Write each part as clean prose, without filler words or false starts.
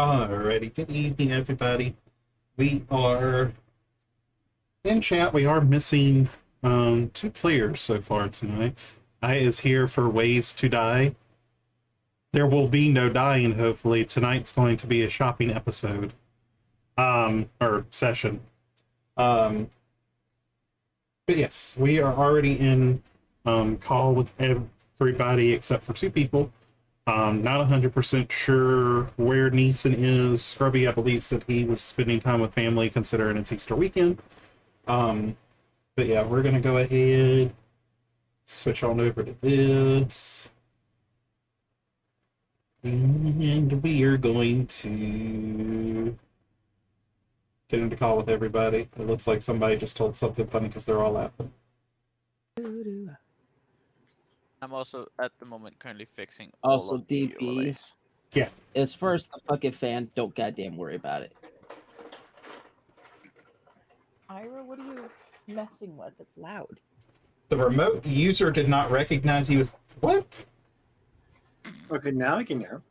Alrighty, good evening, everybody. We are in chat. We are missing two players so far tonight. I is here for Ways to Die. There will be no dying, hopefully. Tonight's going to be a shopping episode. Or session. But yes, we are already in call with everybody except for two people. Not 100% sure where Neeson is. Scrubby, I believe, said he was spending time with family considering it's Easter weekend. But yeah, we're going to go ahead, switch on over to this. And we are going to get into call with everybody. It looks like somebody just told something funny because they're all laughing. I'm also at the moment currently fixing Also, all of the DP. overlays. Yeah. As far as the fucking fan, don't goddamn worry about it. Ira, what are you messing with? It's loud. The remote user did not recognize he was... What? Okay, now I can hear.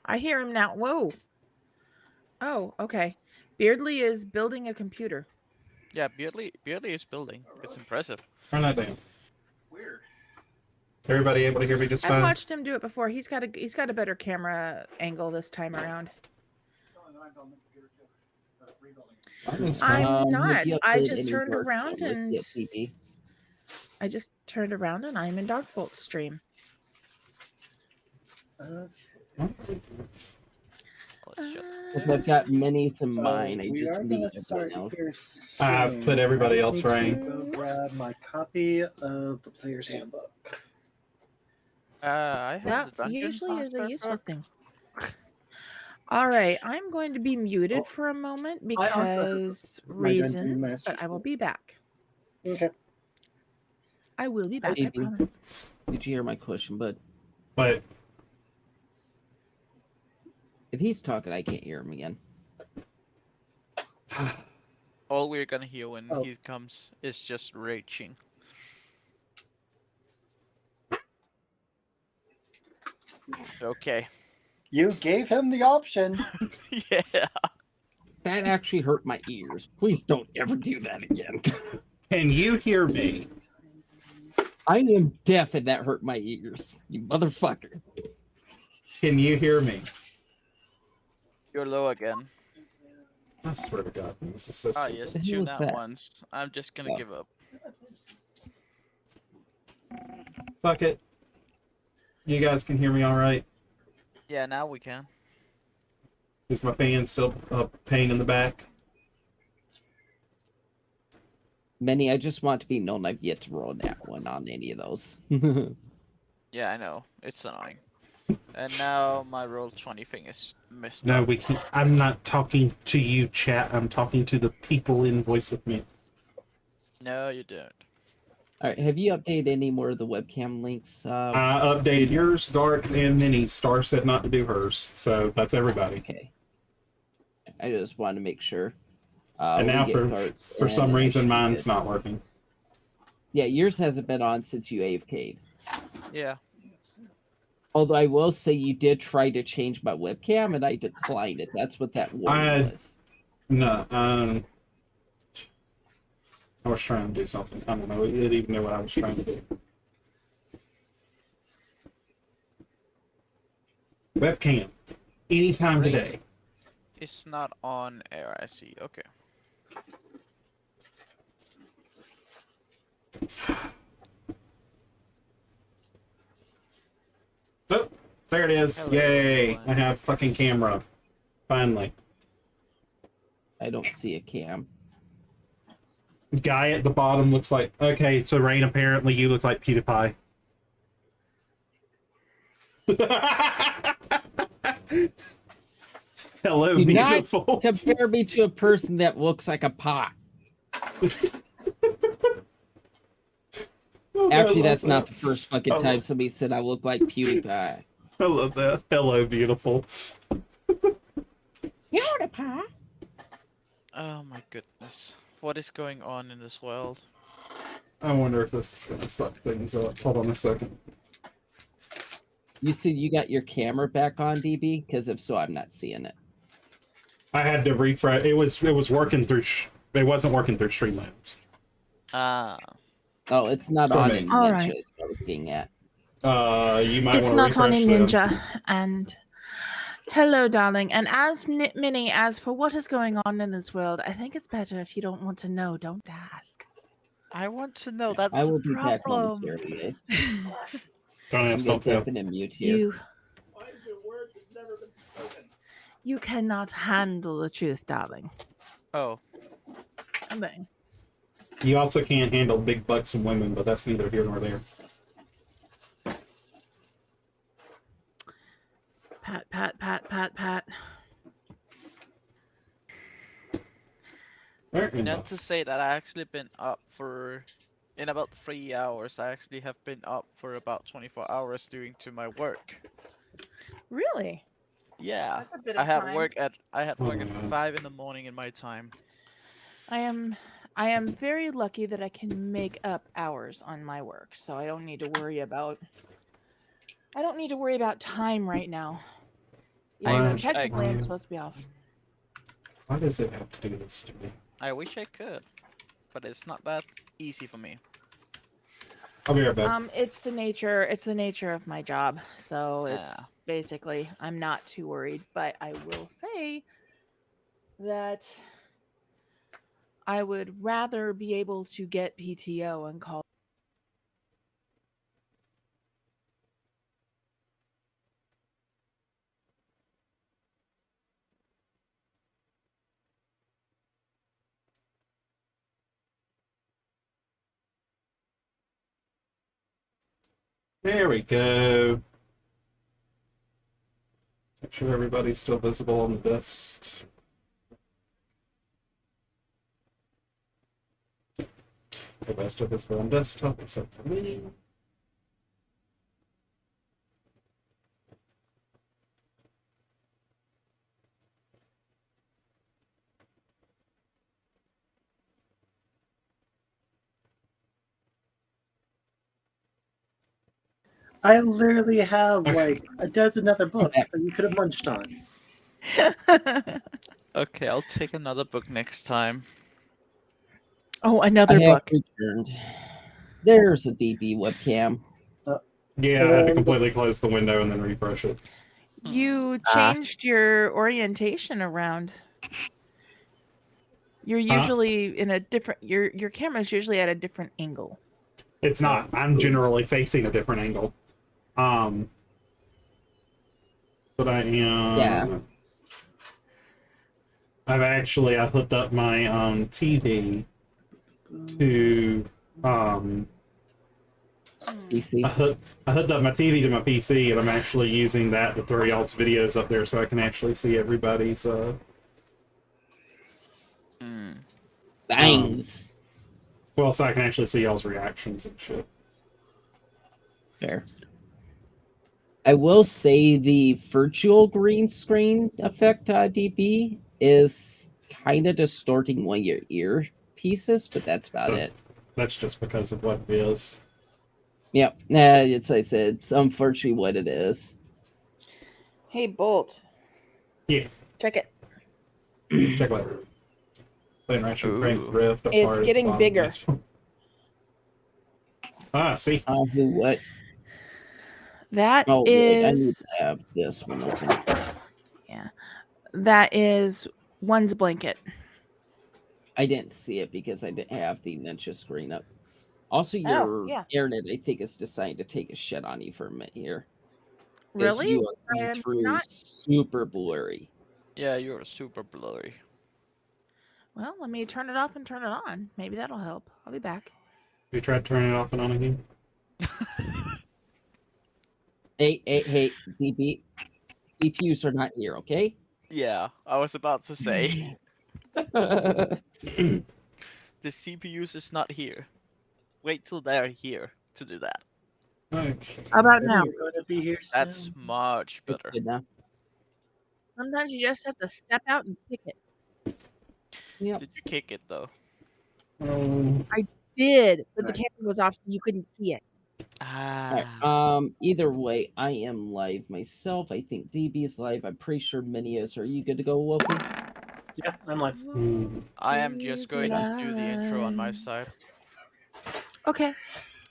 I hear him now. Whoa. Oh, okay. Beardley is building a computer. Yeah, Beardley is building. It's impressive. Turn that down. Weird. Everybody able to hear me just I've fine? watched him do it before. He's got a better camera angle this time around. I'm not. I just turned around and I'm in Darkbolt's stream. Because I've got minis in mine. I just need everyone else. I've put everybody else right. Go grab my copy of the player's handbook. I have That the dungeon usually is a master useful book. thing. All right, I'm going to be muted for a moment I also have because my dungeon reasons, master but I will be back. Okay. I will be back, I Maybe. promise. Did you hear my question, bud? But If he's talking, I can't hear him again. All we're gonna hear when Oh. he comes is just raging. Okay. You gave him the option. Yeah. That actually hurt my ears. Please don't ever do that again. can you hear me? I am deaf and that hurt my ears. You motherfucker. Can you hear me? You're low again. I swear to God, this is so Ah, stupid. yes, The hell tune is that that? once. I'm just gonna Oh. give up. Fuck it. You guys can hear me all right? Yeah, now we can. Is my fan still a pain in the back? Manny, I just want to be known I've yet to roll that one on any of those. Yeah, I know. It's annoying. And now my roll 20 thing is messed No, up. we can't. I'm not talking to you, chat. I'm talking to the people in voice with me. No, you don't. Alright, have you updated any more of the webcam links? I updated yours, Dark, and Minnie's. Star said not to do hers, so that's everybody. Okay. I just wanted to make sure. And we now get cards, for some and I reason should be mine's good. not working. Yeah, yours hasn't been on since you AFK'd. Yeah. Although I will say you did try to change my webcam and I declined it. That's what that warning was. No, I was trying to do something. I don't know. It didn't even know what I was trying to do. Webcam. Anytime Great. today. It's not on air, I see. Okay. Oh, there it is. Hello, Yay. everyone. I have fucking camera. Finally. I don't see a cam. Guy at the bottom looks like... Okay, so Rain, apparently you look like PewDiePie. Hello, Do beautiful. not compare me to a person that looks like a pot. Oh, I Actually, love that's not that. the first fucking time somebody said I look like PewDiePie. I love that. Hello, beautiful. PewDiePie? Oh my goodness. What is going on in this world? I wonder if this is gonna fuck things up. Hold on a second. You said you got your camera back on, DB? Because if so, I'm not seeing it. I had to refresh. It was working through. It wasn't working through Streamlabs. Ah. Oh, it's not For on me. in All Ninja, right. is what I was getting at. You might It's want to not on refresh in them. Ninja. And hello, darling. And as Minnie, as for what is going on in this world, I think it's better if you don't want to know, don't ask. I want to know. That's I the will be back problem. momentarily, guys. Don't I'm ask, gonna don't tell. deafen and mute here. You cannot handle the truth, darling. Oh. Amazing. You also can't handle big butts and women, but that's neither here nor there. Pat, pat, pat, pat, pat. Fair Not enough. to say that I actually been up for in about 3 hours. I actually have been up for about 24 hours due to my work. Really? Yeah. That's a bit I of had time. work at Oh. 5 in the morning in my time. I am very lucky that I can make up hours on my work, so I don't need to worry about time right now. Even though Why- technically I'm why- supposed to be off. Why does it have to do this to me? I wish I could, but it's not that easy for me. I'll be right back. It's the nature of my job. So it's Yeah. basically I'm not too worried, but I will say that I would rather be able to get PTO and call. There we go. Make sure everybody's still visible on the best. The best of visible on desktop, except for me. I literally have like a dozen other books that you could have munched on. Okay, I'll take another book next time. Oh, I another have book. returned. There's a DB webcam. Yeah, I had to And- completely close the window and then refresh it. You changed your orientation around. You're usually in a different your camera's usually at a different angle. It's not. I'm generally facing a different angle. But I am. Yeah. I hooked up my TV to PC. I hooked up my TV to my PC, and I'm actually using that to throw y'all's videos up there so I can actually see everybody's. Bangs. Well, so I can actually see y'all's reactions and shit. Fair. I will say the virtual green screen effect, DB, is kind of distorting one of your ear pieces, but that's about it. That's just because of what it is. Yep. Nah, it's like I said, it's unfortunately what it is. Hey, Bolt. Yeah, Check it. check it out. Playing Ratchet Crank Ooh. Rift. It's apart at the getting bottom. bigger. See. Who what? That Oh, wait, I need is to have this one open. yeah. That is one's blanket. I didn't see it because I didn't have the Ninja screen up. Also, your yeah. internet, I think, is deciding to take a shit on you for a minute here. 'Cause Really? You are I going am through not- super blurry. Yeah, you're super blurry. Well, let me turn it off and turn it on. Maybe that'll help. I'll be back. You tried turning it off and on again? Hey, DB. CPUs are not here, okay? Yeah, I was about to say. I The CPUs is not here. Wait till they're here to do that. Okay. How about now? You're going to be here That's soon. much It's better. good now. Sometimes you just have to step out and kick it. Yep. Did you kick it though? Oh, Did, but the camera was off, so you couldn't see it. Alright, Ah. either way, I am live myself. I think DB is live. I'm pretty sure Mini is. Are you good to go, Woken? Yeah, I'm live. I am just Is going to do the intro on my live. side. Okay.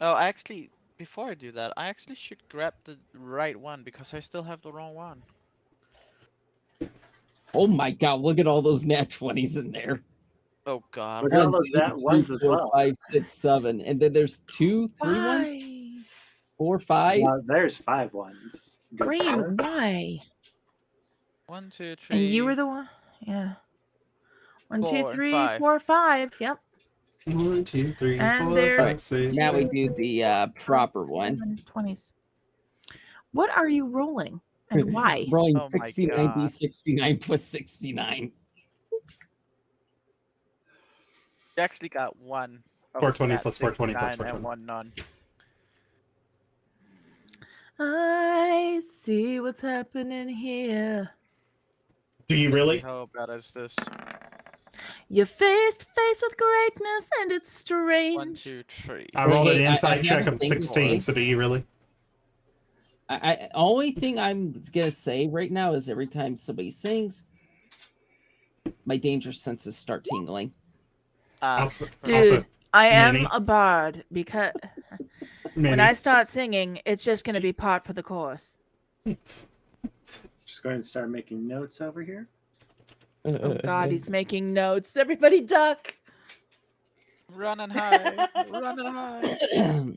Oh, actually, before I do that, I actually should grab the right one because I still have the wrong one. Oh my god, look at all those nat 20s in there. Oh God. Look at all 1, those 2, nat 3, ones as 4, well. 5, 6, 7. And then there's 2, 3 ones? Why? 4, 5. There's 5 ones. Good Green, sir. why? 1, 2, 3. And you were the one? Yeah. 1, 2, 4 and 3, 5. 4, 5. Yep. 1, 2, 3, And 4, there- 5, 6. Now we 7. do the proper one. 20s. What are you rolling? And why? Rolling Oh my 69 God. D69 plus 69. You actually got one. of 420 that plus 420 plus 69 and 420. one none. I see what's happening here. Do you Let's see, really? how bad is this? You're face to face with greatness, and it's 1, strange. 2, 3. I Hey, rolled an hey, I insight have check a of thing to 16, say. so do you really? Only thing I'm gonna say right now is every time somebody sings, my danger senses start tingling. Also, Dude, I am Minnie. a bard because when Minnie. I start singing, it's just going to be part for the course. Just going to start making notes over here. Oh God, he's making notes. Everybody duck. Run and hide. Run and hide.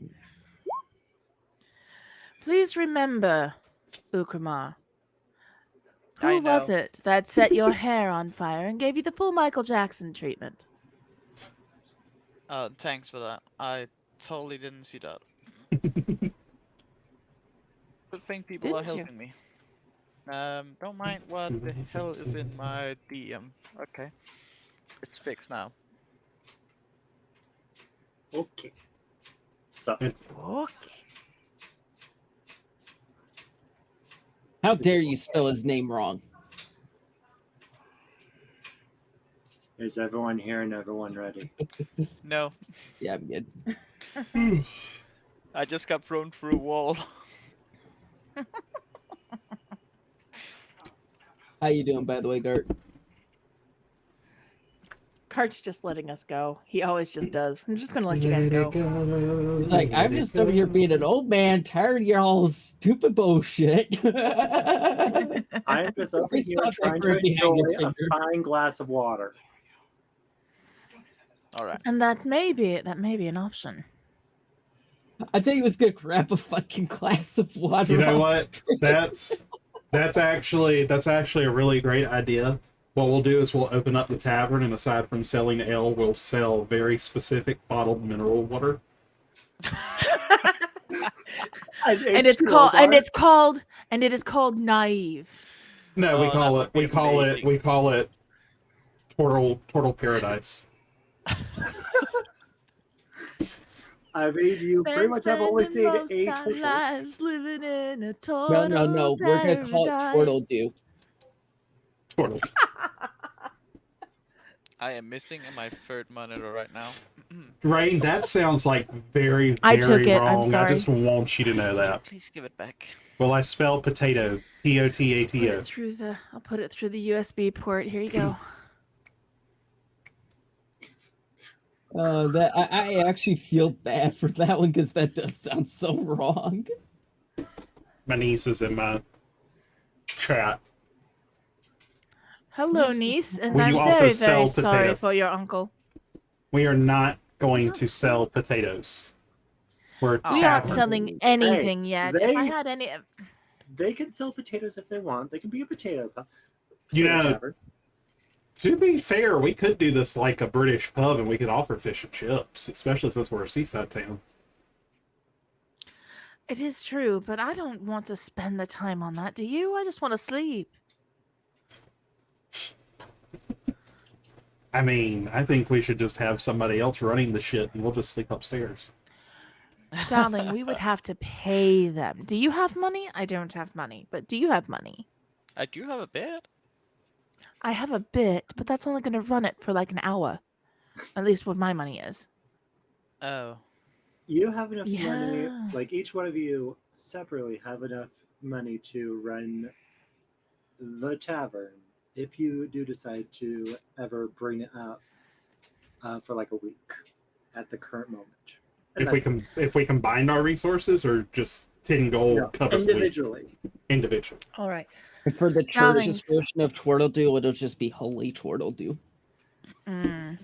Please remember, Ukramar. I Who was know. it that set your hair on fire and gave you the full Michael Jackson treatment? Thanks for that. I totally didn't see that. Good thing people are Didn't you? helping me. Don't mind what the hell is in my DM. Okay. It's fixed now. Okay. So, Okay. How dare you spell his name wrong? is everyone here and everyone ready? No. Yeah, I'm good. I just got thrown through a wall. How you doing, by the way, Gert? Kart's just letting us go. He always just does. I'm just gonna let you guys go. He's like, I'm just over here being an old man, tired of y'all stupid bullshit. I am just over I here saw that trying to bird behind enjoy your a finger. fine glass of water. Alright. And that may be an option. I think he was gonna grab a fucking glass of water. You know off what? screen. That's actually a really great idea. What we'll do is we'll open up the tavern, and aside from selling ale, we'll sell very specific bottled mineral water. And it is called naive. No, Oh, we that call would it be amazing. Turtle Paradise. I mean, you pretty much have only seen most a our turtle. lives living in a turtle No. We're gonna call it paradise. Turtle Dew. Turtle. I am missing my third monitor right now. Rain, that sounds like very, I took very it, I'm wrong. I sorry. just want you to know that. Please give it back. Well, I spell potato. Potato. I'll put it through the USB port. Here you go. That I actually feel bad for that one because that does sound so wrong. My niece is in my chat. Hello, niece, and Will I'm you also very, sell very sorry potato? for your uncle. We are not going don't to sell potatoes. We're Oh. We aren't tavern. selling anything yet. If I they- had any, They can sell potatoes if they want. They can be a potato You know, tavern. to be fair, we could do this like a British pub, and we could offer fish and chips, especially since we're a seaside town. it is true, but I don't want to spend the time on that. Do you? I just want to sleep. I mean, I think we should just have somebody else running the shit, and we'll just sleep upstairs. Darling, we would have to pay them. Do you have money? I don't have money, but do you have money? I do have a bed. I have a bit, but that's only going to run it for like an hour. At least what my money is. Oh. You have enough money, Yeah. like each one of you separately have enough money to run the tavern if you do decide to ever bring it up for like a week at the current moment. And that's If we combine our resources, or just 10 gold covers a week individually. individual. All right. And for the church's Darlings. version of Twirtledoo, it'll just be Holy Twirtledoo. That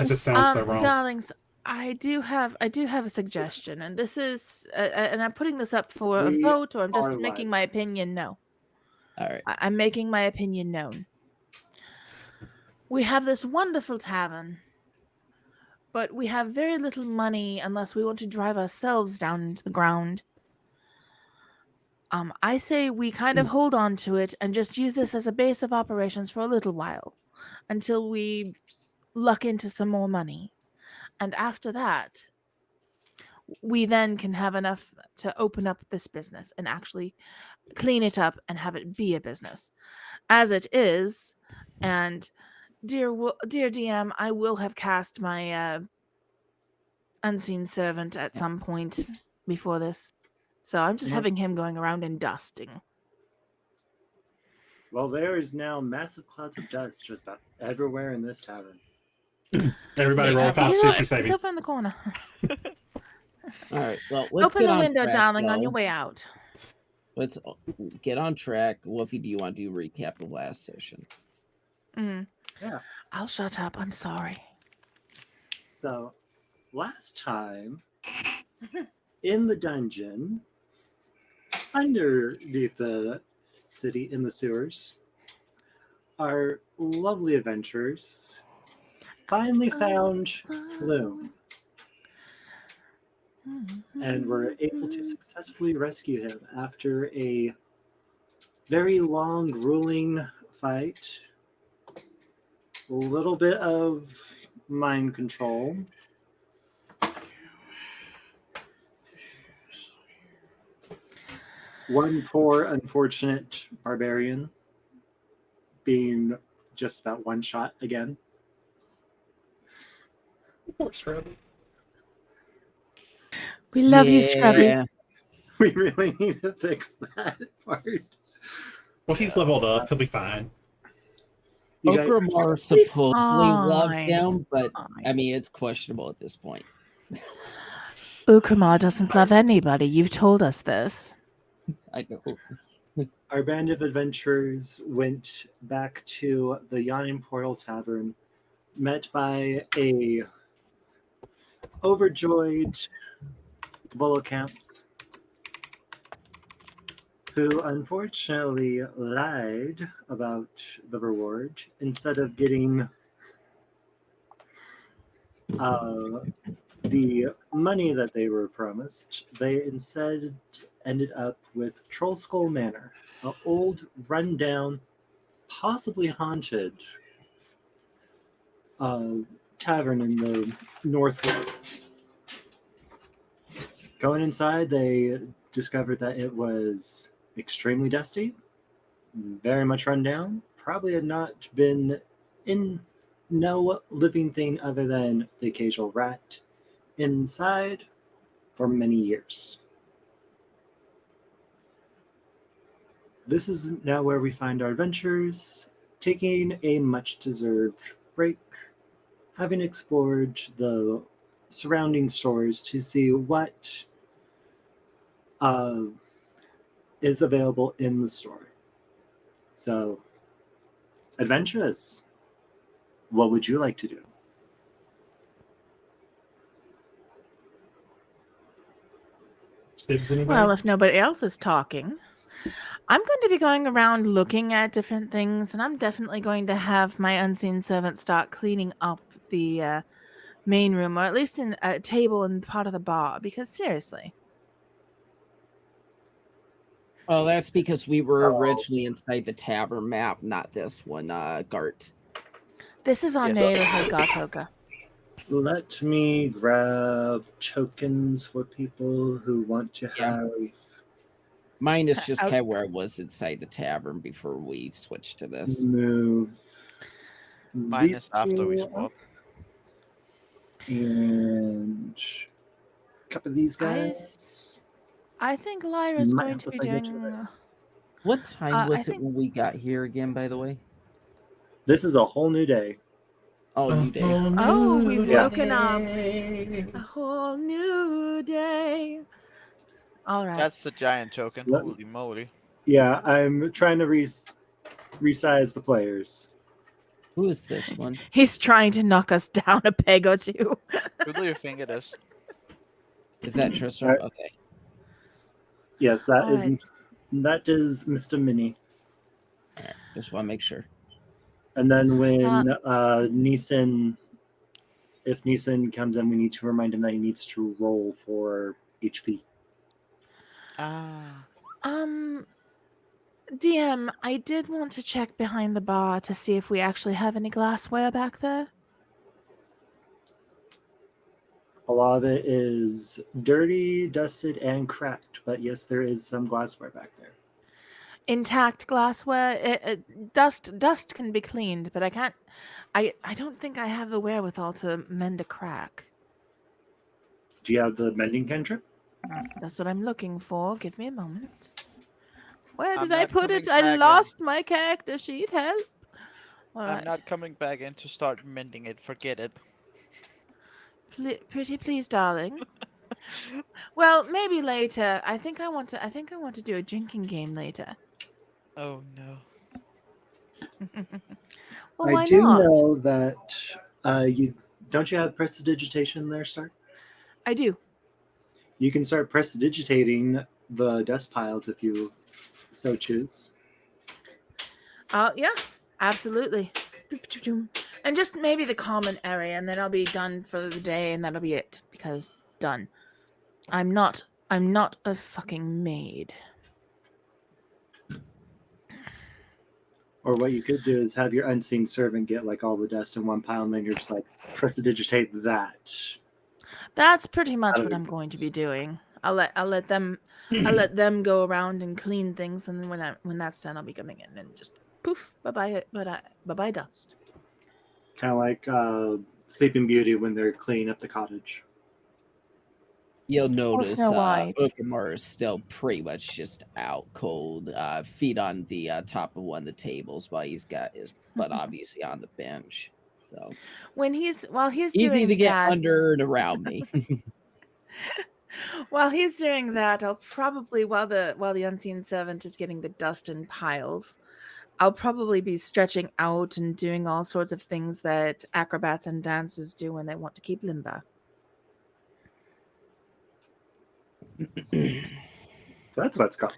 just sounds so wrong. Darlings, I do have a suggestion, and this is and I'm putting this up for a We vote, or I'm just are making live. my opinion known. All right. I'm making my opinion known. We have this wonderful tavern, but we have very little money unless we want to drive ourselves down into the ground. I say we kind of hold on to it and just use this as a base of operations for a little while, until we luck into some more money. And after that, we then can have enough to open up this business and actually clean it up and have it be a business. As it is, and dear DM, I will have cast my unseen servant at some point before this. So I'm just having him going around and dusting. Well, there is now massive clouds of dust just about everywhere in this tavern. Everybody roll a He's constitution he's saving. over in the corner. All right. Well, let's Open get the on window, track, darling, on though. your way out. Let's get on track. Wolfie, do you want to do recap the last session? Yeah. I'll shut up. I'm sorry. So, last time in the dungeon, underneath the city in the sewers, our lovely adventurers finally found Plume and were able to successfully rescue him after a very long, grueling fight, a little bit of mind control. One poor, unfortunate barbarian being just about one shot again. Poor Scrubby. We love you, Scrubby. Yeah. We really need to fix that part. Well, he's leveled up. He'll be fine. You guys, Okramar supposedly loves fine. him, but Fine. I mean, it's questionable at this point. Ukramar doesn't love anybody. You've told us this. I know. our band of adventurers went back to the Yawning Portal Tavern, met by a overjoyed Volocamph, who unfortunately lied about the reward. Instead of getting the money that they were promised, they instead ended up with Troll Skull Manor, an old, rundown, possibly haunted tavern in the Northwood. Going inside, they discovered that it was extremely dusty, very much run down, probably had not been in no living thing other than the occasional rat inside for many years. This is now where we find our adventurers taking a much-deserved break, having explored the surrounding stores to see what is available in the store. So, adventurers, what would you like to do? Dibs, anybody? Well, if nobody else is talking, I'm going to be going around looking at different things, and I'm definitely going to have my unseen servant start cleaning up the main room, or at least in a table and part of the bar, because seriously. Well, that's because we were originally inside the tavern map, not this one, Gart. This is our Yes. neighborhood, Gartoka. Let me grab tokens for people who want to Yeah. have. Mine is just Out- kind of where I was inside the tavern before we switched to this. Move. Mine these is after we two swap. and couple of these I- guys. I think Lyra's Might going have to to be find each doing. other. What time I was it think- when we got here again, by the way? This is a whole new day. Oh, new day. Oh, we've Yeah. woken up. A whole new day. All right. That's the giant token. Let- Holy moly. Yeah, I'm trying to resize the players. Who is this one? He's trying to knock us down a peg or two. Who do you think it is? Is that Tristram? Alright. Okay. Yes, that is Alright. Mr. Mini. All right. Just want to make sure. And then when Neeson, if Neeson comes in, we need to remind him that he needs to roll for HP. Ah. DM, I did want to check behind the bar to see if we actually have any glassware back there. A lot of it is dirty, dusted, and cracked, but yes, there is some glassware back there. Intact glassware. Dust can be cleaned, but I can't. I don't think I have the wherewithal to mend a crack. Do you have the mending cantrip? That's what I'm looking for. Give me a moment. Where I'm did I not put it? coming back I in. lost my character sheet. Help! All I'm right. not coming back in to start mending it. Forget it. Pretty please, darling. Well, maybe later. I think I want to do a drinking game later. Oh no. Well, I why do not? know that you have prestidigitation there, Star? I do. You can start prestidigitating the dust piles if you so choose. Yeah, absolutely. And just maybe the common area, and then I'll be done for the day, and that'll be it. Because done. I'm not a fucking maid. Or what you could do is have your unseen servant get like all the dust in one pile, and then you're just like prestidigitate that. That's pretty much Out of what I'm going to be existence. doing. I'll let them go around and clean things, and then when that's done, I'll be coming in and just poof, bye bye dust. Kind of like Sleeping Beauty when they're cleaning up the cottage. You'll notice Snow White. Ukimar is still pretty much just out cold, feet on the top of one of the tables while he's got his butt obviously on the bench. So While he's easy doing to get that, under and around me. while he's doing that, I'll probably while the unseen servant is getting the dust in piles, I'll probably be stretching out and doing all sorts of things that acrobats and dancers do when they want to keep limber. So that's what it's called.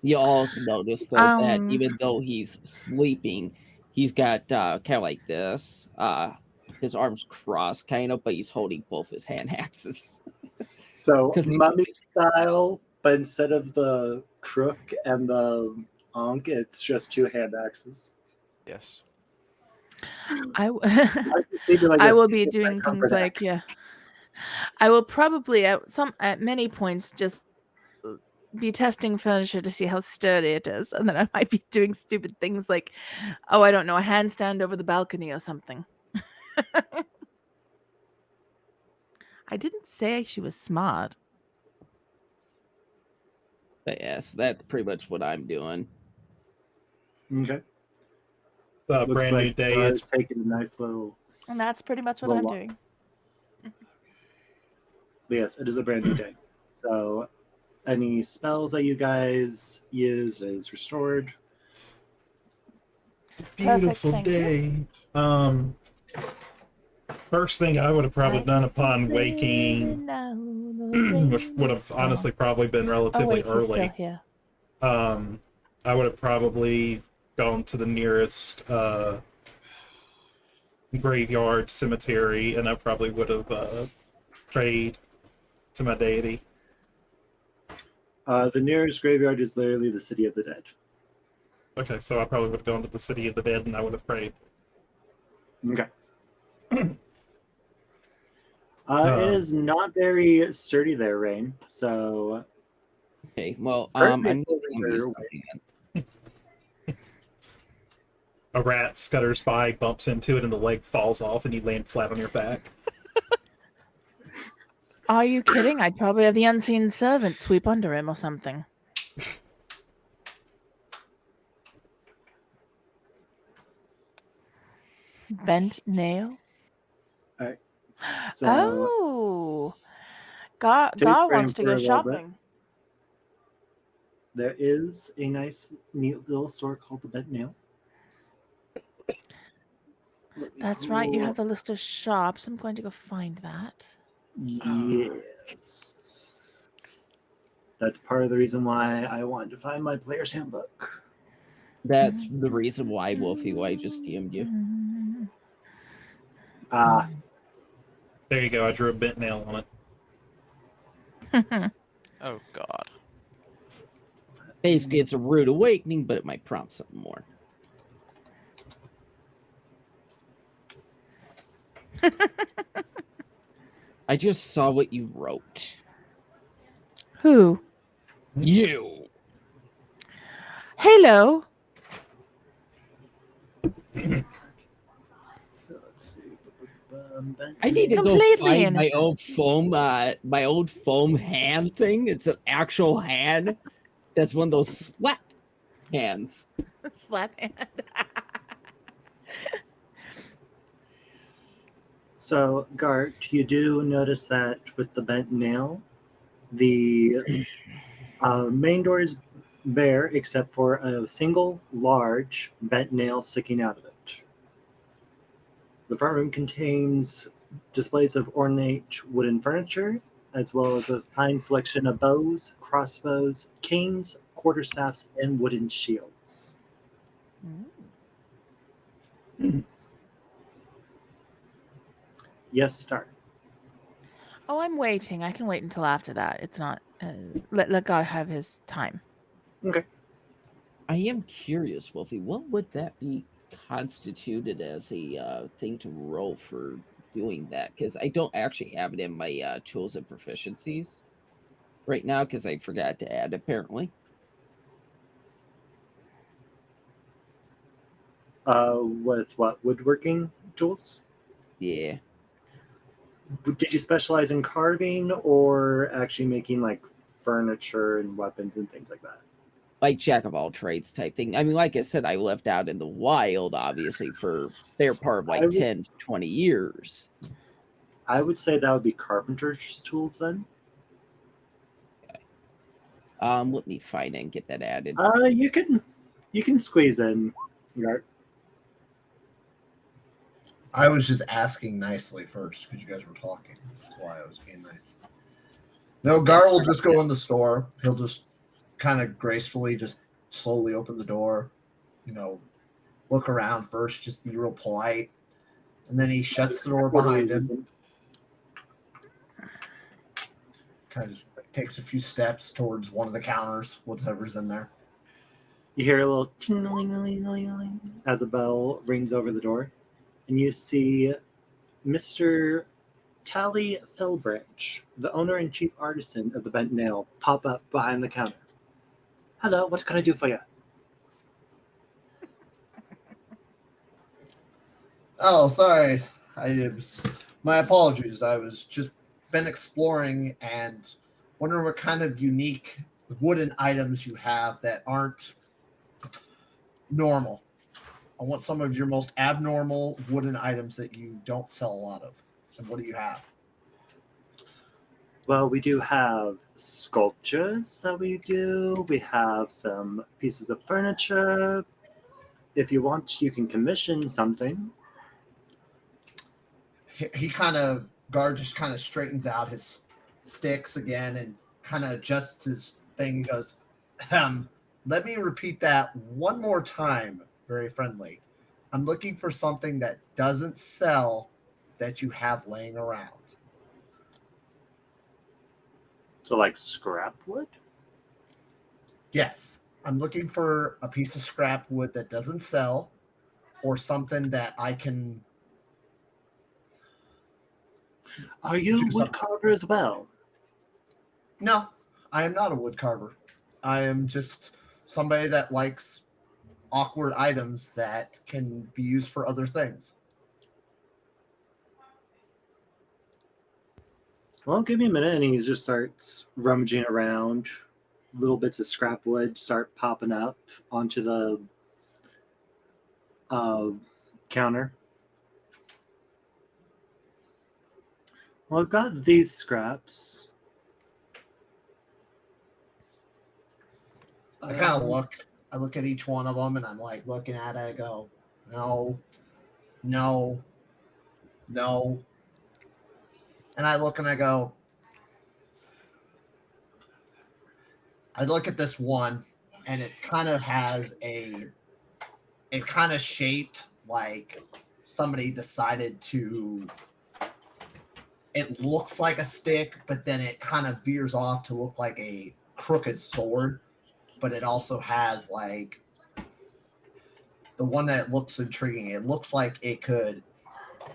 You also notice though that even though he's sleeping, he's got kind of like this, his arms crossed, kind of, but he's holding both his hand axes. So 'Cause he's mummy sleeping. style, but instead of the crook and the onk, it's just two hand axes. Yes. I Maybe like I a will be 50 doing things circumference like axe. I will probably at many points just be testing furniture to see how sturdy it is, and then I might be doing stupid things like, oh, I don't know, a handstand over the balcony or something. I didn't say she was smart. But yes, that's pretty much what I'm doing. Okay. Brand Looks new like day. Laura's It's taking a nice little. And that's pretty much what The I'm lo- doing. But yes, it is a brand new day. So any spells that you guys use is restored. a beautiful thank you. day. First thing I would have probably done upon waking, which would have honestly probably been relatively He's still early. here. I would have probably gone to the nearest graveyard cemetery, and I probably would have prayed to my deity. The nearest graveyard is literally the City of the Dead. Okay, so I probably would have gone to the City of the Dead, and I would have prayed. Okay. It is not very sturdy there, Rain. So Okay, well, Perfect. I'm going to use something then. A rat scutters by, bumps into it, and the leg falls off, and you land flat on your back. Are you kidding? I'd probably have the unseen servant sweep under him or something. Bent nail? All right. So Oh, Gar Teddy's wants praying to for go a little bit. shopping. There is a nice, neat little store called the Bent Nail. Let me That's right. You pull- have the list of shops. I'm going to go find that. Yes. That's part of the reason why I wanted to find my player's handbook. That's the reason why, Wolfie, why I just DM'd you. Ah, There you go. I drew a bent nail on it. Oh god. Basically, it's a rude awakening, but it might prompt something more. I just saw what you wrote. Who? You. Hello. so let's see. I need to go Completely find my innocent. old foam hand thing. It's an actual hand. That's one of those slap hands. Slap hand. So, Gart, you do notice that with the bent nail, the main door is bare except for a single large bent nail sticking out of it. The front room contains displays of ornate wooden furniture, as well as a fine selection of bows, crossbows, canes, quarterstaffs, and wooden shields. Yes, start. Oh, I'm waiting. I can wait until after that. It's not. Let God have his time. Okay. I am curious, Wolfie. What would that be constituted as a thing to roll for doing that? Because I don't actually have it in my tools and proficiencies right now because I forgot to add. Apparently, With what, woodworking tools? yeah. Did you specialize in carving or actually making like furniture and weapons and things like that? Like jack of all trades type thing. I mean, like I said, I lived out in the wild, obviously, for their part of I like would, 10 to 20 years. I would say that would be carpenter's tools then. Let me find it and get that added. You can squeeze in, Gart. I was just asking nicely first because you guys were talking. That's why I was being nice. No, Gar will just go in the store. He'll just kind of gracefully just slowly open the door, look around first, just be real polite. And then he shuts the door behind him. Kind of just takes a few steps towards one of the counters, whatever's in there. You hear a little ting-a-ling-a-ling-a-ling as a bell rings over the door, and you see Mr. Tally Fellbranch, the owner and chief artisan of the Bent Nail, pop up behind the counter. Hello, what can I do for you? Oh, sorry. My apologies. I was just been exploring and wondering what kind of unique wooden items you have that aren't normal. I want some of your most abnormal wooden items that you don't sell a lot of. And what do you have? Well, we do have sculptures that we do. We have some pieces of furniture. If you want, you can commission something. Guard just kind of straightens out his sticks again and kind of adjusts his thing. He goes, let me repeat that one more time, very friendly. I'm looking for something that doesn't sell that you have laying around. So, like scrap wood? Yes, I'm looking for a piece of scrap wood that doesn't sell or something that I can. Are you a wood carver as well? No, I am not a wood carver. I am just somebody that likes awkward items that can be used for other things. Well, give me a minute, and he just starts rummaging around. Little bits of scrap wood start popping up onto the counter. Well, I've got these scraps. I kind of look. I look at each one of them, and I'm like looking at it. I go, no, no, no. And I look and I go, I look at this one, and it's kind of has it kind of shaped like somebody decided to. It looks like a stick, but then it kind of veers off to look like a crooked sword. But it also has like the one that looks intriguing. It looks like it could.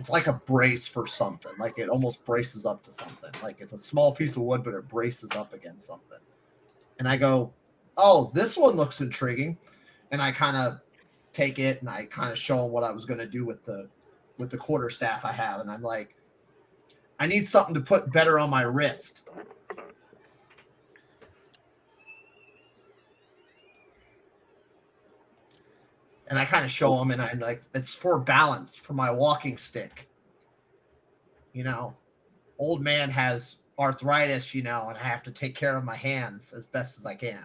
It's like a brace for something. Like it almost braces up to something. Like it's a small piece of wood, but it braces up against something. And I go, "Oh, this one looks intriguing." And I kind of take it and I kind of show him what I was going to do with the quarterstaff I have. And I'm like, I need something to put better on my wrist. And I kind of show him, and I'm like, it's for balance for my walking stick. You know, old man has arthritis, and I have to take care of my hands as best as I can.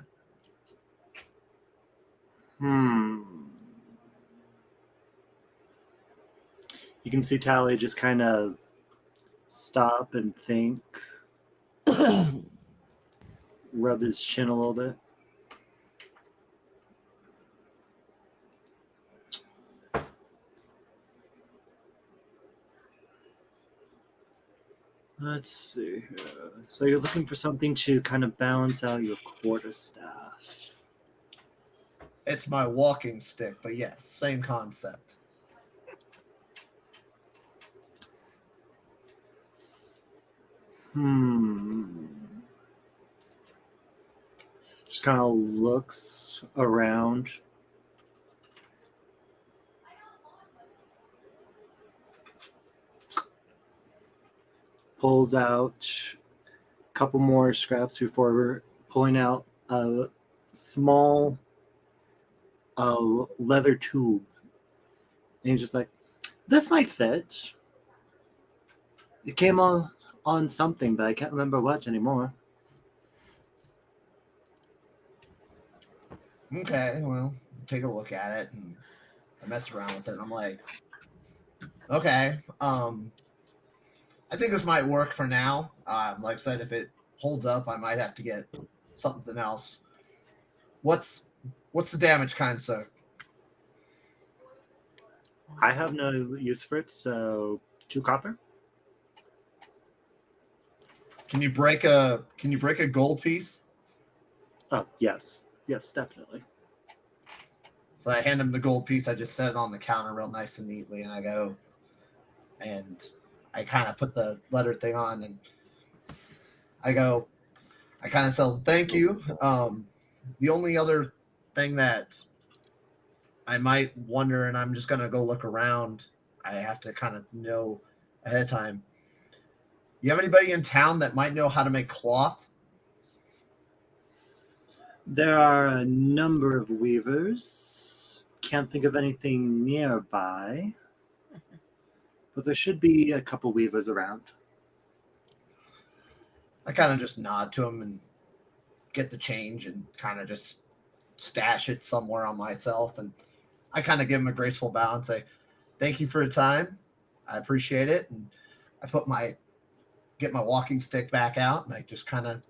You can see Tally just kind of stop and think, rub his chin a little bit. Let's see here. So you're looking for something to kind of balance out your quarterstaff. It's my walking stick, but yes, same concept. Just kind of looks around. Pulls out a couple more scraps before pulling out a small leather tube. And he's just like, this might fit. It came on something, but I can't remember what anymore. Okay, well, take a look at it, and I mess around with it, and I'm like, okay, I think this might work for now. Like I said, if it holds up, I might have to get something else. What's the damage, kind sir? I have no use for it, so 2 copper. Can you break a gold piece? Oh, yes, definitely. So I hand him the gold piece. I just set it on the counter real nice and neatly, and I go, and I kind of put the letter thing on, and I go, I kind of says, thank you. The only other thing that I might wonder, and I'm just going to go look around, I have to kind of know ahead of time. You have anybody in town that might know how to make cloth? There are a number of weavers. Can't think of anything nearby. But there should be a couple weavers around. I kind of just nod to him and get the change and kind of just stash it somewhere on myself. And I kind of give him a graceful bow and say, thank you for your time. I appreciate it. And I get my walking stick back out, and I just kind of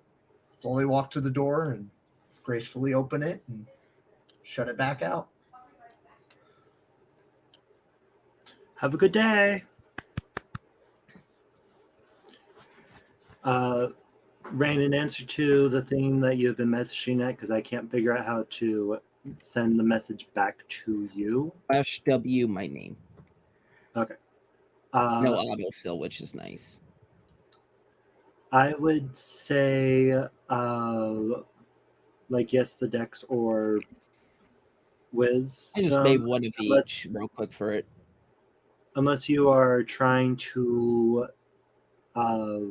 slowly walk to the door and gracefully open it and shut it back out. Have a good day. Rain, in answer to the thing that you've been messaging at, because I can't figure out how to send the message back to you. /W, my name. Okay. No autofill, which is nice. I would say, like, yes, the Dex or Wiz. I just made one of each real quick for it. Unless you are trying to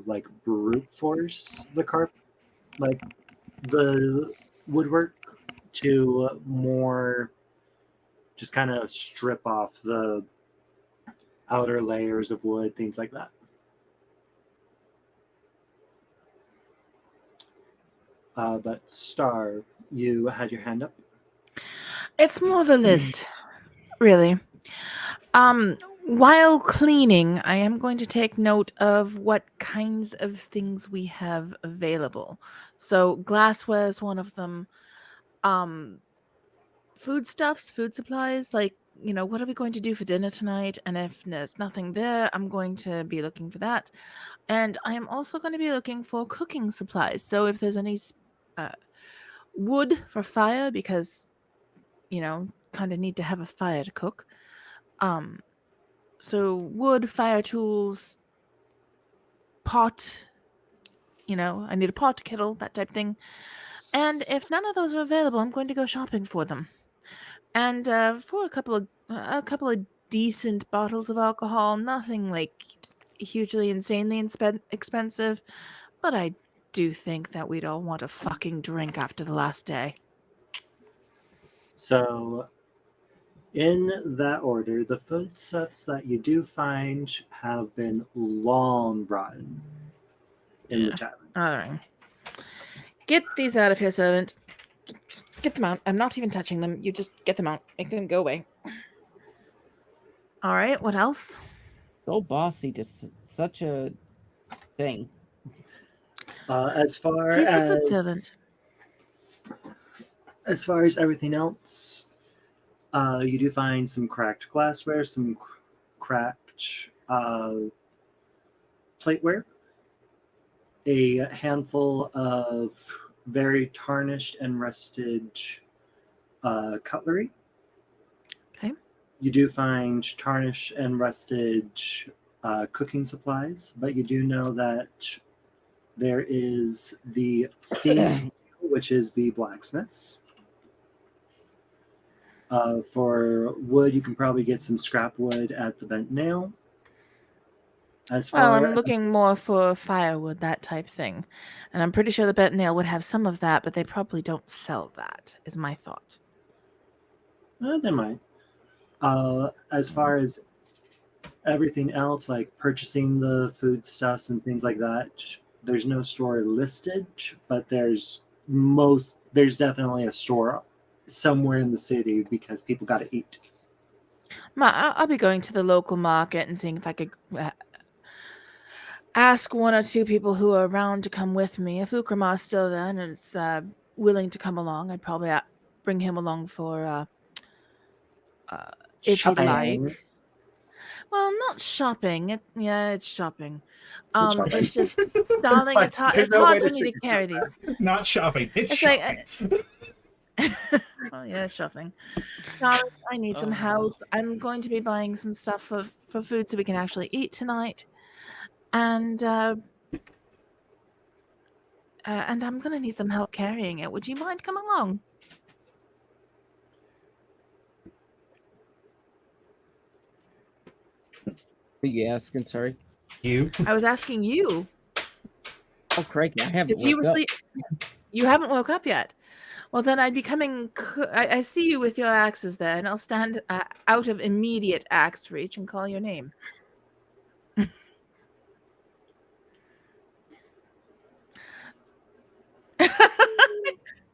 like brute force the woodwork to more just kind of strip off the outer layers of wood, things like that. But Star, you had your hand up. It's more of a list, really. While cleaning, I am going to take note of what kinds of things we have available. So glassware is one of them. Foodstuffs, food supplies, like, what are we going to do for dinner tonight? And if there's nothing there, I'm going to be looking for that. And I am also going to be looking for cooking supplies. So if there's any wood for fire, because, kind of need to have a fire to cook. So wood, fire tools, pot, I need a pot, kettle, that type thing. And if none of those are available, I'm going to go shopping for them. And for a couple of decent bottles of alcohol, nothing like hugely insanely expensive, but I do think that we'd all want a fucking drink after the last day. So, in that order, the foodstuffs that you do find have been long rotten in the tavern. All right. Get these out of here, servant. Get them out. I'm not even touching them. You just get them out. Make them go away. All right. What else? So bossy to such a thing. As far He's a good servant. As far as everything else, you do find some cracked glassware, some cracked plateware, a handful of very tarnished and rusted cutlery. Okay. You do find tarnished and rusted cooking supplies, but you do know that there is the steam, which is the blacksmith's. For wood, you can probably get some scrap wood at the Bent Nail. Well, I'm looking more for firewood, that type thing. And I'm pretty sure the Bent Nail would have some of that, but they probably don't sell that, is my thought. They might. As far as everything else, like purchasing the foodstuffs and things like that, there's no store listed, but there's definitely a store somewhere in the city because people got to eat. I'll be going to the local market and seeing if I could ask one or two people who are around to come with me. If Ukramar's still there and is willing to come along, I'd probably bring him along for if he'd like. Well, not shopping. It's shopping. It's just, darling, it's hard for me to carry these. Not shopping. It's shopping. Oh yeah, shopping. Darling, I need some help. I'm going to be buying some stuff for food so we can actually eat tonight. And I'm gonna need some help carrying it. Would you mind coming along? Who you asking? Sorry. You. I was asking you. Oh, crikey, I haven't. Because you were asleep. You haven't woke up yet. Well, then I'd be coming. I see you with your axes there, and I'll stand out of immediate axe reach and call your name.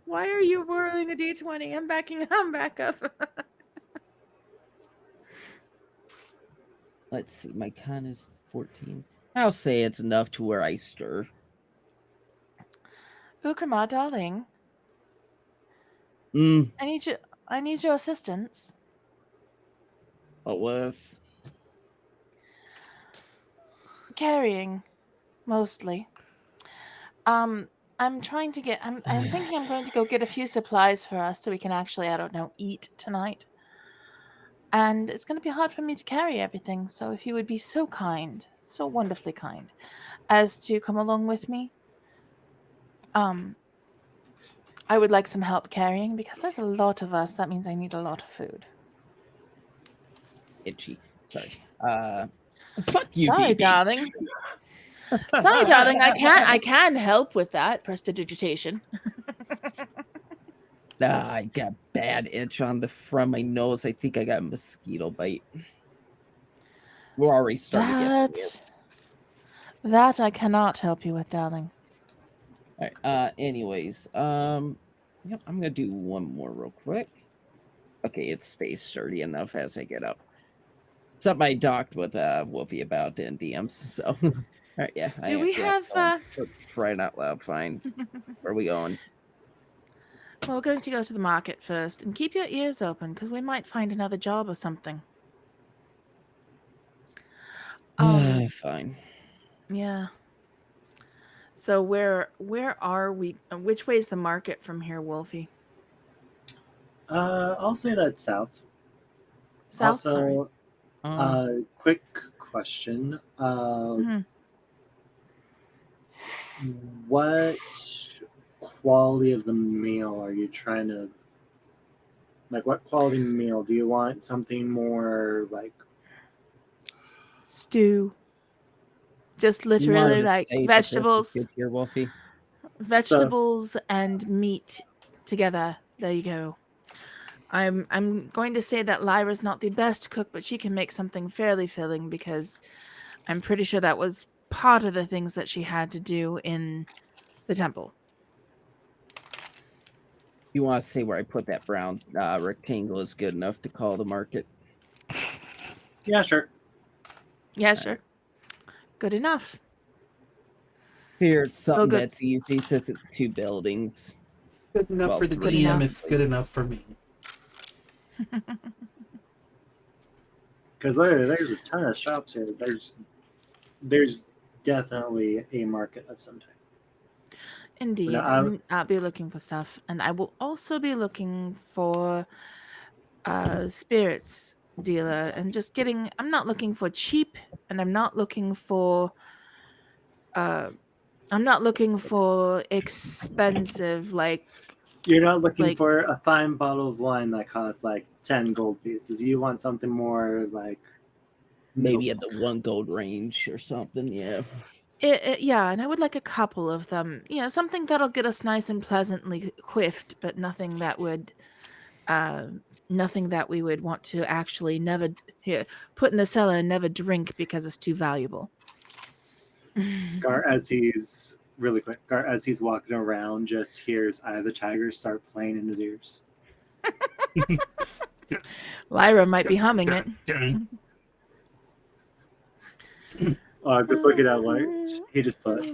Why are you whirling a d20? I'm back up. Let's see. My con is 14. I'll say it's enough to where I stir. Ukrama, darling. I need your assistance. What with? Carrying, mostly. I'm trying to get. I'm thinking I'm going to go get a few supplies for us so we can actually, I don't know, eat tonight. And it's going to be hard for me to carry everything. So if you would be so kind, so wonderfully kind, as to come along with me, I would like some help carrying because there's a lot of us. That means I need a lot of food. Itchy. Sorry. Fuck you, Sorry, DB. darling. Sorry, darling, I can help with that prestidigitation. I got a bad itch on the front of my nose. I think I got a mosquito bite. We're already starting to get weird. That I cannot help you with, darling. All right. Anyways, yep. I'm gonna do one more real quick. Okay, it stays sturdy enough as I get up. Something I talked with Wolfie about in DMs. So, all right, yeah. Do we have? Crying out loud? Fine. Where are we going? Well, we're going to go to the market first, and keep your ears open because we might find another job or something. Fine. Yeah. So where are we? Which way is the market from here, Wolfie? I'll say that's south. South. Also, Alright. quick question. Mhm. What quality of the meal are you trying to like? What quality meal do you want? Something more like Stew. Just You wanted literally to like say that this is vegetables, good here, Wolfie? vegetables and meat together. There you go. I'm going to say that Lyra's not the best cook, but she can make something fairly filling because I'm pretty sure that was part of the things that she had to do in the temple. You want to say where I put that brown rectangle is good enough to call the market? yeah, sure. Yeah, sure. Good enough. Here, it's something good. that's easy since it's 2 buildings. Good enough Well, for the good DM. enough. It's good enough for me. Because there's a ton of shops here. There's definitely a market of some type. Indeed. No, I'll be looking for stuff. And I will also be looking for spirits dealer and just getting I'm not looking for cheap and I'm not looking for expensive like You're not looking like for a fine bottle of wine that costs like 10 gold pieces. You want something more like Maybe middle at the 1 gold range or something, yeah. yeah, and I would like a couple of them. Yeah, something that'll get us nice and pleasantly quiffed, but nothing that we would want to actually never put in the cellar and never drink because it's too valuable. Gar, as he's really quick, Gar, as he's walking around, just hears Eye of the Tiger start playing in his ears. Lyra might be humming it. Just looking at what he just put.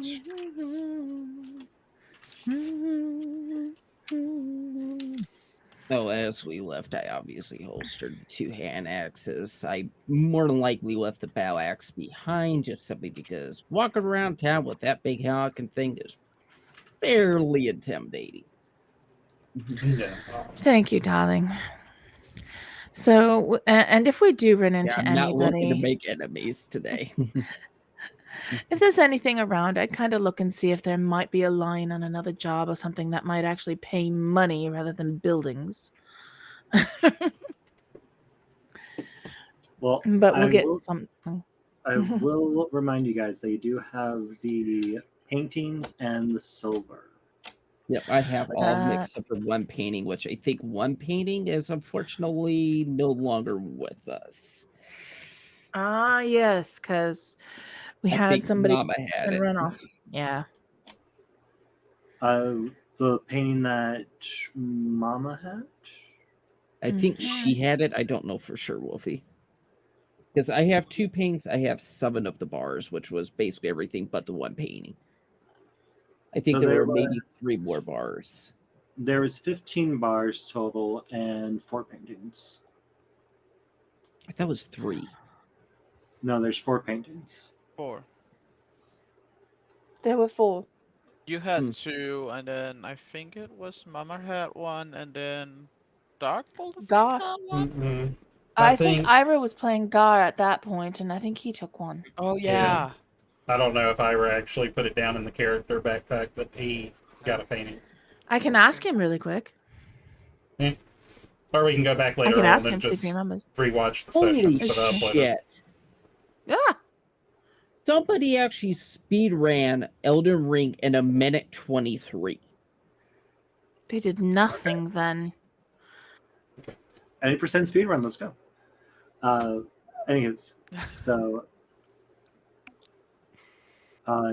So as we left, I obviously holstered the 2 hand axes. I more than likely left the battle axe behind just simply because walking around town with that big honking thing is fairly intimidating. Yeah. Thank you, darling. So, and if we do run Yeah, into I'm not looking to anybody, make enemies today. if there's anything around, I'd kind of look and see if there might be a line on another job or something that might actually pay money rather than buildings. Well, But we'll get something. I will remind you guys that you do have the paintings and the silver. Yep, I have all mixed up for 1 painting, which I think 1 painting is unfortunately no longer with us. Yes, because we I had think somebody Mama had it. run off. Yeah. The painting that Mama had? I think she had it. I don't know for sure, Wolfie. Because I have 2 paintings. I have 7 of the bars, which was basically everything but the 1 painting. I think So there there were maybe was- 3 more bars. There was 15 bars total and 4 paintings. I thought it was 3. No, there's 4 paintings. 4. There were 4. You had 2, and then I think it was Mama had 1, and then Darkbolt I think Gar- had 1. Mm-mm. I think Ira was playing Gar at that point, and I think he took 1. Oh Yeah. yeah. I don't know if Ira actually put it down in the character backpack that he got a painting. I can ask him really quick. Or we can go back I later can on ask and him, see if just he remembers. rewatch the Holy session. So that I'll play shit. Yeah. somebody actually speed ran Elden Ring in 1:23. They did nothing then. Any percent speed run, let's go. Anyways, so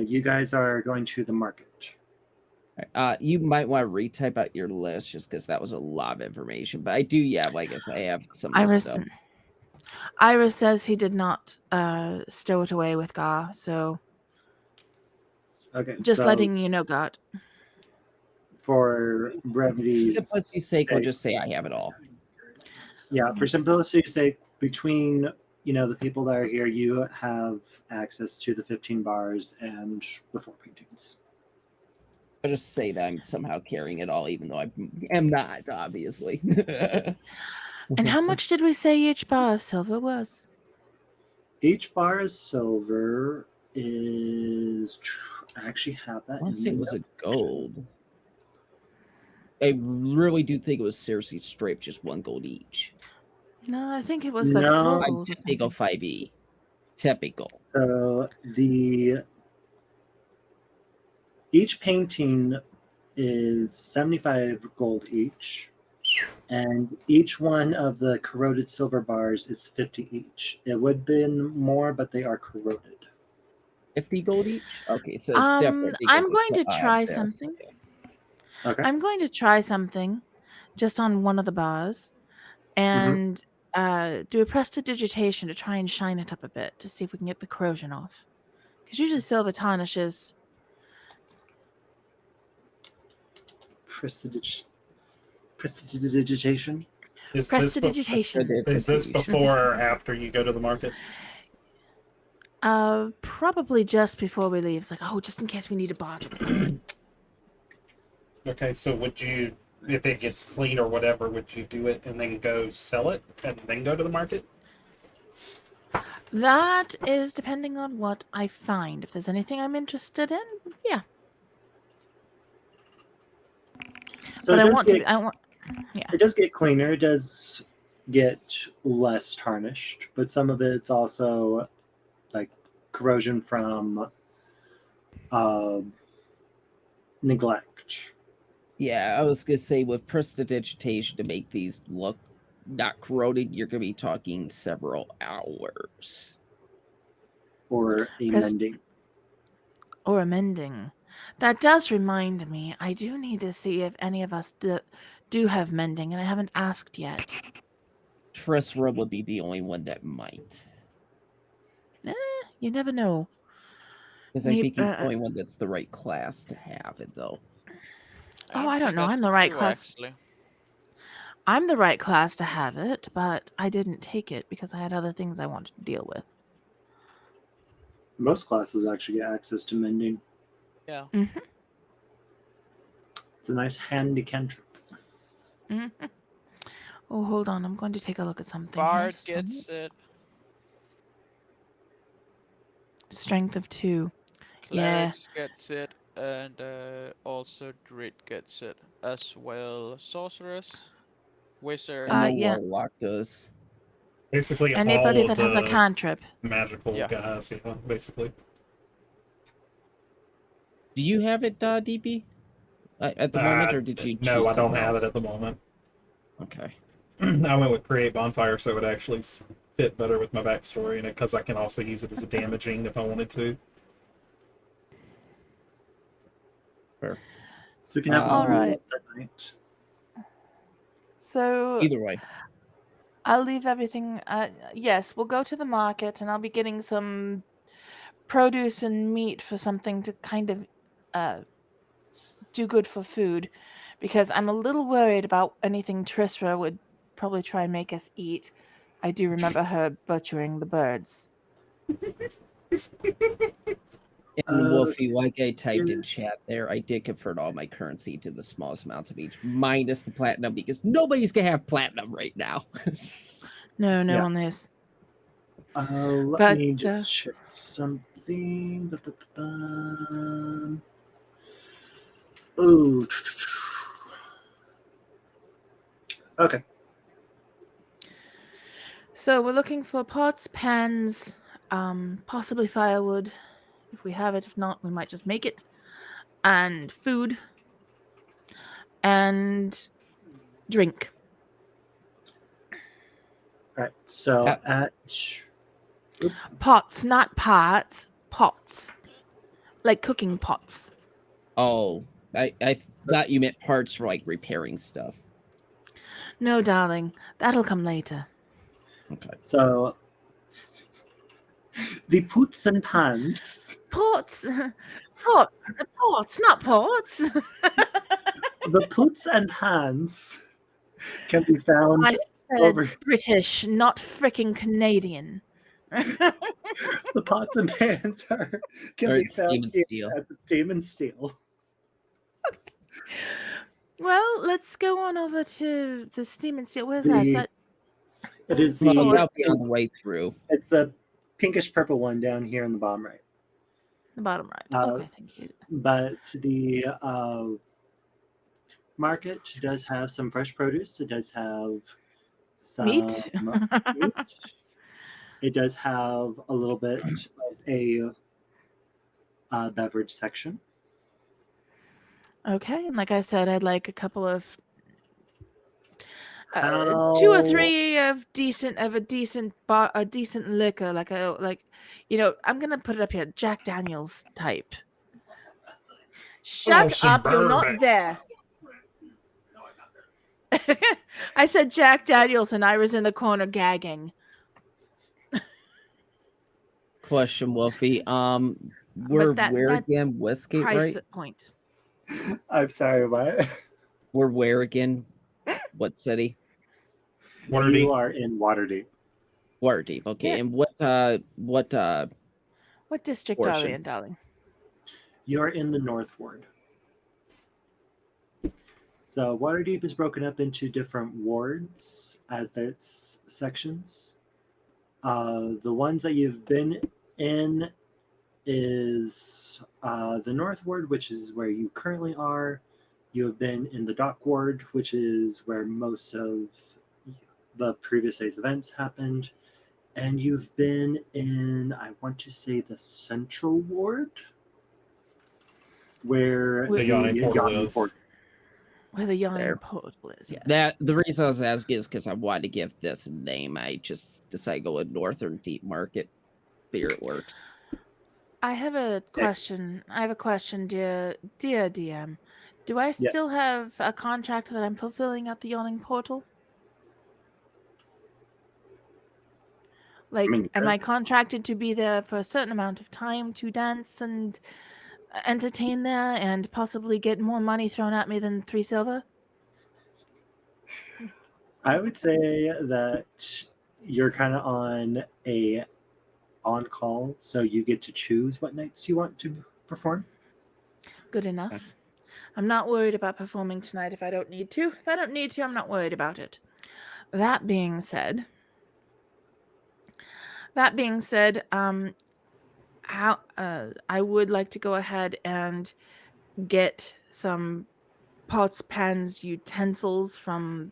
you guys are going to the market. You might want to retype out your list just because that was a lot of information. But I do, yeah, like I said, I have some of this stuff. Iris says he did not stow it away with Gar, so Okay, just so letting you know, God. for For brevity's simplicity's sake, I'll just say I have it all. Yeah, for simplicity's sake, between the people that are here, you have access to the 15 bars and the 4 paintings. I'll just say that I'm somehow carrying it all, even though I am not, obviously. And how much did we say each bar of silver was? Each bar of silver is. I actually have that. I want to in say the it was a notes. gold. I really do think it was seriously straight, just 1 gold each. No, I think it was like No. 4 I'm gold. or typical something. 5e. Typical. So each painting is 75 gold each, and each one of the corroded silver bars is 50 each. It would have been more, but they are corroded. 50 gold each? Okay, so it's definitely. I'm going to try something. Okay. I'm going to try something just on one of the bars and do a prestidigitation to try and shine it up a bit to see if we can get the corrosion off. Because usually silver tarnishes. Prestidigitation. Prestidigitation. Is this before or after you go to the market? Probably just before we leave. It's like, oh, just in case we need a bottle or something. Okay, so would you, if it gets clean or whatever, would you do it and then go sell it and then go to the market? That is depending on what I find. If there's anything I'm interested in, yeah. So But it I does want get, to. I want. Yeah. It does get cleaner. It does get less tarnished, but some of it's also like corrosion from neglect. Yeah, I was gonna say with prestidigitation to make these look not corroded, you're gonna be talking several hours. Or amending. Or amending. That does remind me, I do need to see if any of us do have mending, and I haven't asked yet. Trissra would be the only one that might. You never know. Because I think he's the only one that's the right class to have it, though. I don't think know. that's I'm the right true, class. Actually. I'm the right class to have it, but I didn't take it because I had other things I wanted to deal with. Most classes actually get access to mending. Yeah. Mm-hmm. It's a nice handy cantrip. Mm-hmm. Oh, hold on. I'm going to take a look at something. Bard Just gets it. Strength of 2. Yeah. Clerics gets it, and also Druid gets it as well. Sorceress, Wizard. And the yeah. Warlock does. Basically, Anybody all of that has a the cantrip. magical Yeah. guys, yeah, basically. Do you have it, DB? At the moment, or did you choose No, I don't something have else? it at the moment. Okay. I went with Create Bonfire so it would actually fit better with my backstory in it, because I can also use it as a damaging if I wanted to. Fair. So we can have a All right. that night. So Either way. I'll leave everything. Yes, we'll go to the market, and I'll be getting some produce and meat for something to kind of do good for food, because I'm a little worried about anything Trissra would probably try and make us eat. I do remember her butchering the birds. And Wolfie, like I typed in chat there, I did convert all my currency to the smallest amounts of each, minus the platinum, because nobody's gonna have platinum right now. No Yeah. one is. Let me just check something. Oh. Okay. So we're looking for pots, pans, possibly firewood, If we have it, if not, we might just make it. And food. And drink. All right. So at Pots, not pots. Pots. Like cooking pots. Oh, I thought you meant parts for like repairing stuff. No, darling. That'll come later. Okay. so the pots and pans. Pots. Pots, not pots. The pots and pans can be found I said over British, not fricking Canadian. the pots and pans can Or be found Steam and here Steel. at the Steam and Steel. Well, let's go on over to the Steam and Steel. Where's that? Is that It is Well, Sword. that'll be on the way through. It's the pinkish purple one down here in the bottom right. the bottom right? Okay, thank you. But the market does have some fresh produce. It does have some Meat? meat. It does have a little bit of a beverage section. Okay, and like I said, I'd like a couple of 2 or How- 3 of a decent liquor, I'm gonna put it up here, Jack Daniels type. Shut some up! You're not bourbon. there. I said Jack Daniels, and I was in the corner gagging. Question, Wolfie. We're that- where that again? Westgate, Price right? point. I'm sorry, what? We're where again? What city? Waterdeep. You are in Waterdeep. Waterdeep. Okay. Yeah. And what What district are we Portion. in, darling? You're in the North Ward. So Waterdeep is broken up into different wards as its sections. The ones that you've been in is the North Ward, which is where you currently are. You have been in the Dock Ward, which is where most of the previous day's events happened. And you've been in, I want to say, the Central Ward, where The Yawning Portal is. Where the yawning There. portal is, yes. that the reason I was asking is because I wanted to give this a name. I just decided to go with Northern Deep Market. Figure it works. I have a question. Dear DM. Do I still Yes. have a contract that I'm fulfilling at the Yawning Portal? Like, mean, am I contracted to be there for a certain amount of time to dance and entertain there and possibly get more money thrown at me than 3 silver? I would say that you're kind of on call, so you get to choose what nights you want to perform. Good enough. I'm not worried about performing tonight if I don't need to. If I don't need to, I'm not worried about it. That being said, I would like to go ahead and get some pots, pans, utensils from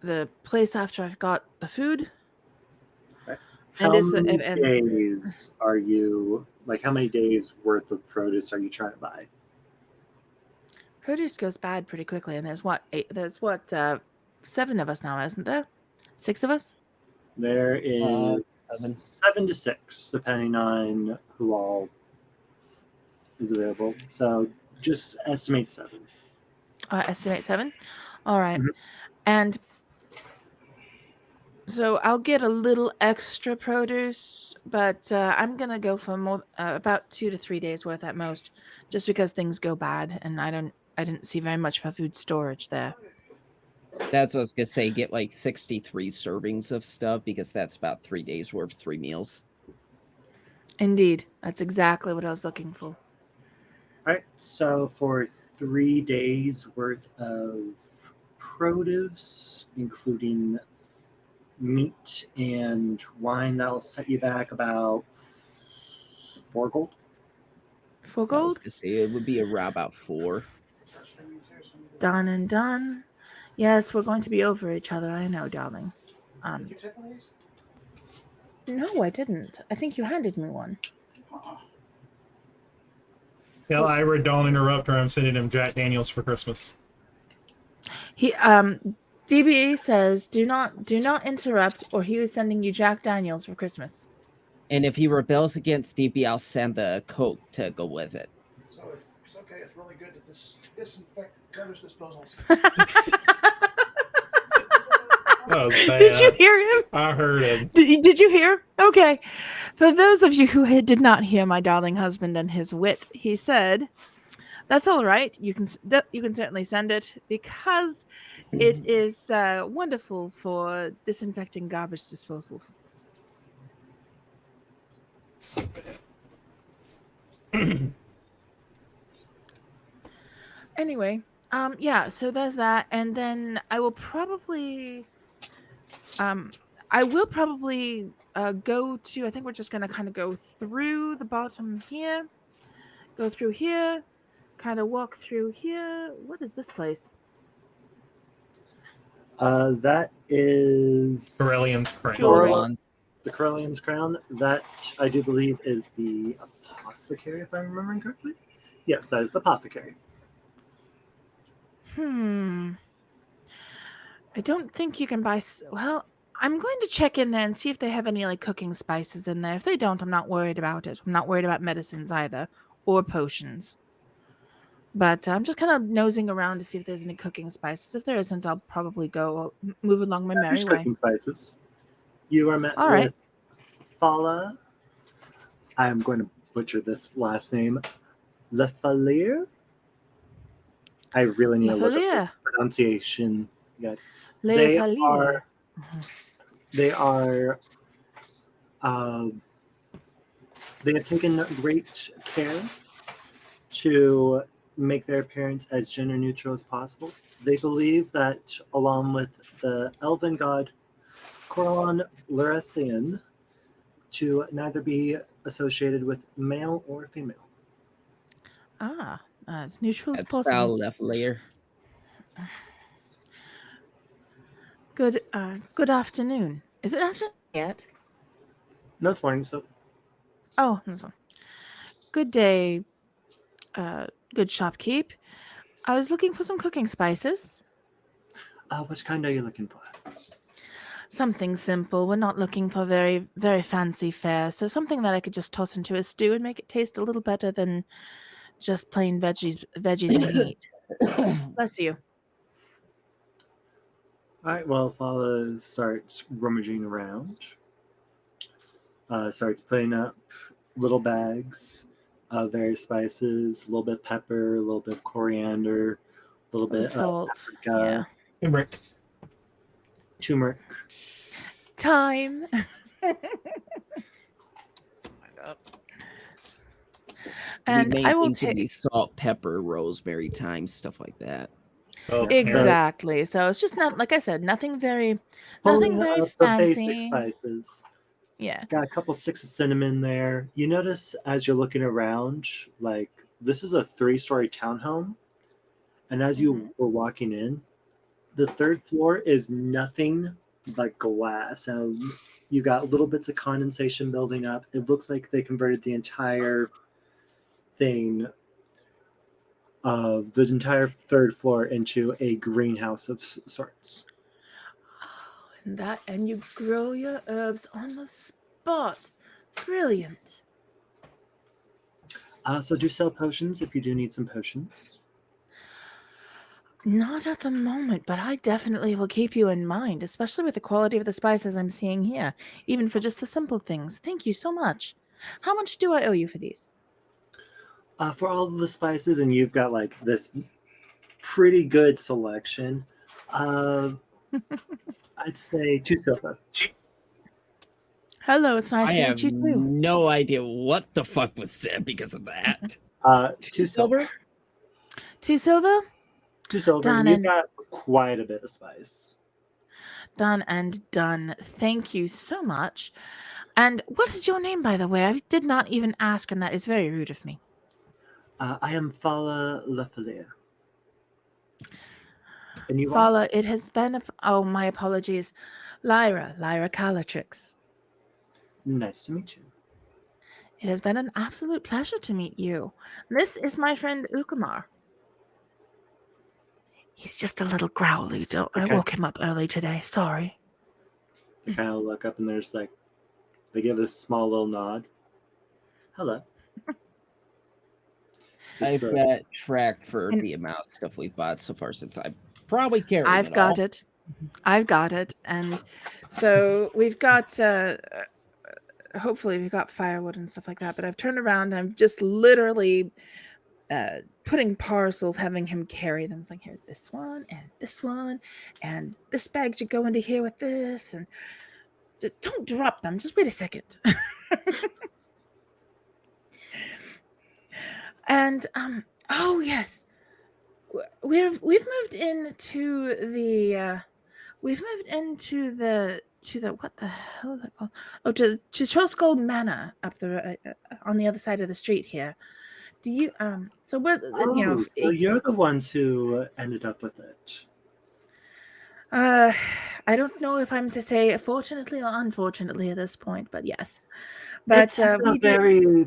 the place after I've got the food. How is the- many and- days are you like? How many days worth of produce are you trying to buy? Produce goes bad pretty quickly, and there's 7 of us now, isn't there? 6 of us? There is 7. 7 to 6, depending on who all is available. So just estimate 7. Estimate 7. All right. Mhm. And so I'll get a little extra produce, but I'm gonna go for more about 2 to 3 days worth at most, just because things go bad, and I didn't see very much for food storage there. That's what I was gonna say. Get like 63 servings of stuff because that's about 3 days worth, 3 meals. Indeed, that's exactly what I was looking for. All right. So for 3 days worth of produce, including meat and wine, that'll set you back about 4 gold. 4 I was gold, gonna say it would be around about 4. done and done. Yes, we're going to be over each other. I know, darling. No, I didn't. I think you handed me one. Tell Ira, don't interrupt her. I'm sending him Jack Daniels for Christmas. He DB says, do not interrupt, or he was sending you Jack Daniels for Christmas. And if he rebels against DB, I'll send the Coke to go with it. So it's okay. It's really good to disinfect garbage disposals. Oh, Did you hear him? I heard him. Did you hear? Okay. For those of you who did not hear my darling husband and his wit, he said, "That's all right. You can certainly send it because it is wonderful for disinfecting garbage disposals." So bad. Anyway, yeah. So there's that, and then I will probably go to, I think we're just going to kind of go through the bottom here, go through here, kind of walk through here. What is this place? That is Corellian's Crown. Jorlon. the Corellian's Crown. That, I do believe, is the apothecary, if I'm remembering correctly. Yes, that is the apothecary. I don't think you can buy... Well, I'm going to check in there and see if they have any like cooking spices in there. If they don't, I'm not worried about it. I'm not worried about medicines either, or potions. But I'm just kind of nosing around to see if there's any cooking spices. If there isn't, I'll probably go move along my merry way. Cooking spices. You are met All with right. Fala. I am going to butcher this last name. Lefalier? I really need to look Lefalier. up this pronunciation. Yeah. Le They Falier. are. They are. They have taken great care to make their appearance as gender neutral as possible. They believe that, along with the elven god Corlon Lurathian, to neither be associated with male or female. As neutral as That's possible. foul left layer. Good afternoon. Is it afternoon yet? No, it's morning, so Oh, I'm sorry. Good day, good shopkeep. I was looking for some cooking spices. what kind are you looking for? Something simple. We're not looking for very, very fancy fare. So something that I could just toss into a stew and make it taste a little better than just plain veggies and meat. Bless you. All right, well, Fala starts rummaging around, starts putting up little bags of various spices, a little bit of pepper, a little bit of coriander, a little bit Salt. of paprika, Hey, Rick. turmeric. Time. My God. And the main I will things would take be salt, pepper, rosemary, thyme, stuff like that. Oh, exactly. So it's just not, like I said, nothing very Pulling very up the basic fancy. spices. Yeah. Got a couple sticks of cinnamon there. You notice as you're looking around, like this is a 3-story townhome, and as you were walking in, the 3rd floor is nothing but glass. And you got little bits of condensation building up. It looks like they converted the entire thing of the entire 3rd floor into a greenhouse of sorts. And you grow your herbs on the spot. Brilliant. So do sell potions if you do need some potions. Not at the moment, but I definitely will keep you in mind, especially with the quality of the spices I'm seeing here, even for just the simple things. Thank you so much. How much do I owe you for these? For all of the spices, and you've got like this pretty good selection. I'd say 2 silver. Hello, it's nice I to have meet you too. no idea what the fuck was said because of that. 2 silver. 2 silver? 2 silver. Done You've and- got quite a bit of spice. Done and done. Thank you so much. And what is your name, by the way? I did not even ask, and that is very rude of me. I am Fala Lefalier. And you are? Fala, it has been oh, my apologies. Lyra Calatrix. Nice to meet you. It has been an absolute pleasure to meet you. This is my friend Ukamar. He's just a little growly. I Okay. woke him up early today. Sorry. They kind of look up and there's like, they give a small little nod. Hello. Just I've the- got tracked for And- the amount of stuff we've bought so far since I probably carried I've it got all. it. I've got it. And so we've got hopefully we've got firewood and stuff like that, but I've turned around and I'm just literally putting parcels, having him carry them. It's like, here, this one and this bag should go into here with this, and don't drop them. Just wait a second. And oh yes, we've moved into the what the hell is that called? Oh, to Trosgold Manor up the on the other side of the street here. Do you So we're Oh, so you're the ones who ended up with it. I don't know if I'm to say fortunately or unfortunately at this point, but yes. But It's a we did. very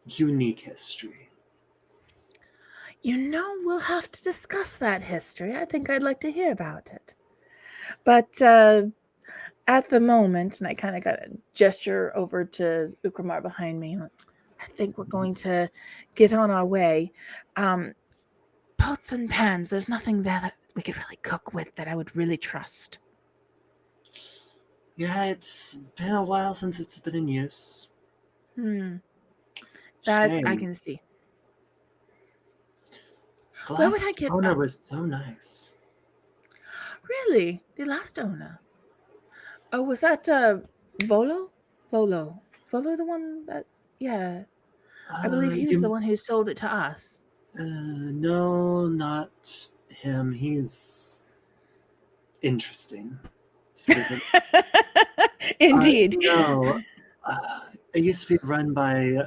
unique history. We'll have to discuss that history. I think I'd like to hear about it. But at the moment, and I kind of got a gesture over to Ukramar behind me, I think we're going to get on our way. Pots and pans, there's nothing there that we could really cook with that I would really trust. Yeah, it's been a while since it's been in use. That Shame. I can see. The Where would last I get- owner was so nice. Really? The last owner? Oh, was that Volo? Volo. Is Volo the one that... Yeah. I believe he was the one who sold it to us. No, not him. He's interesting. to say the- Indeed. No, it used to be run by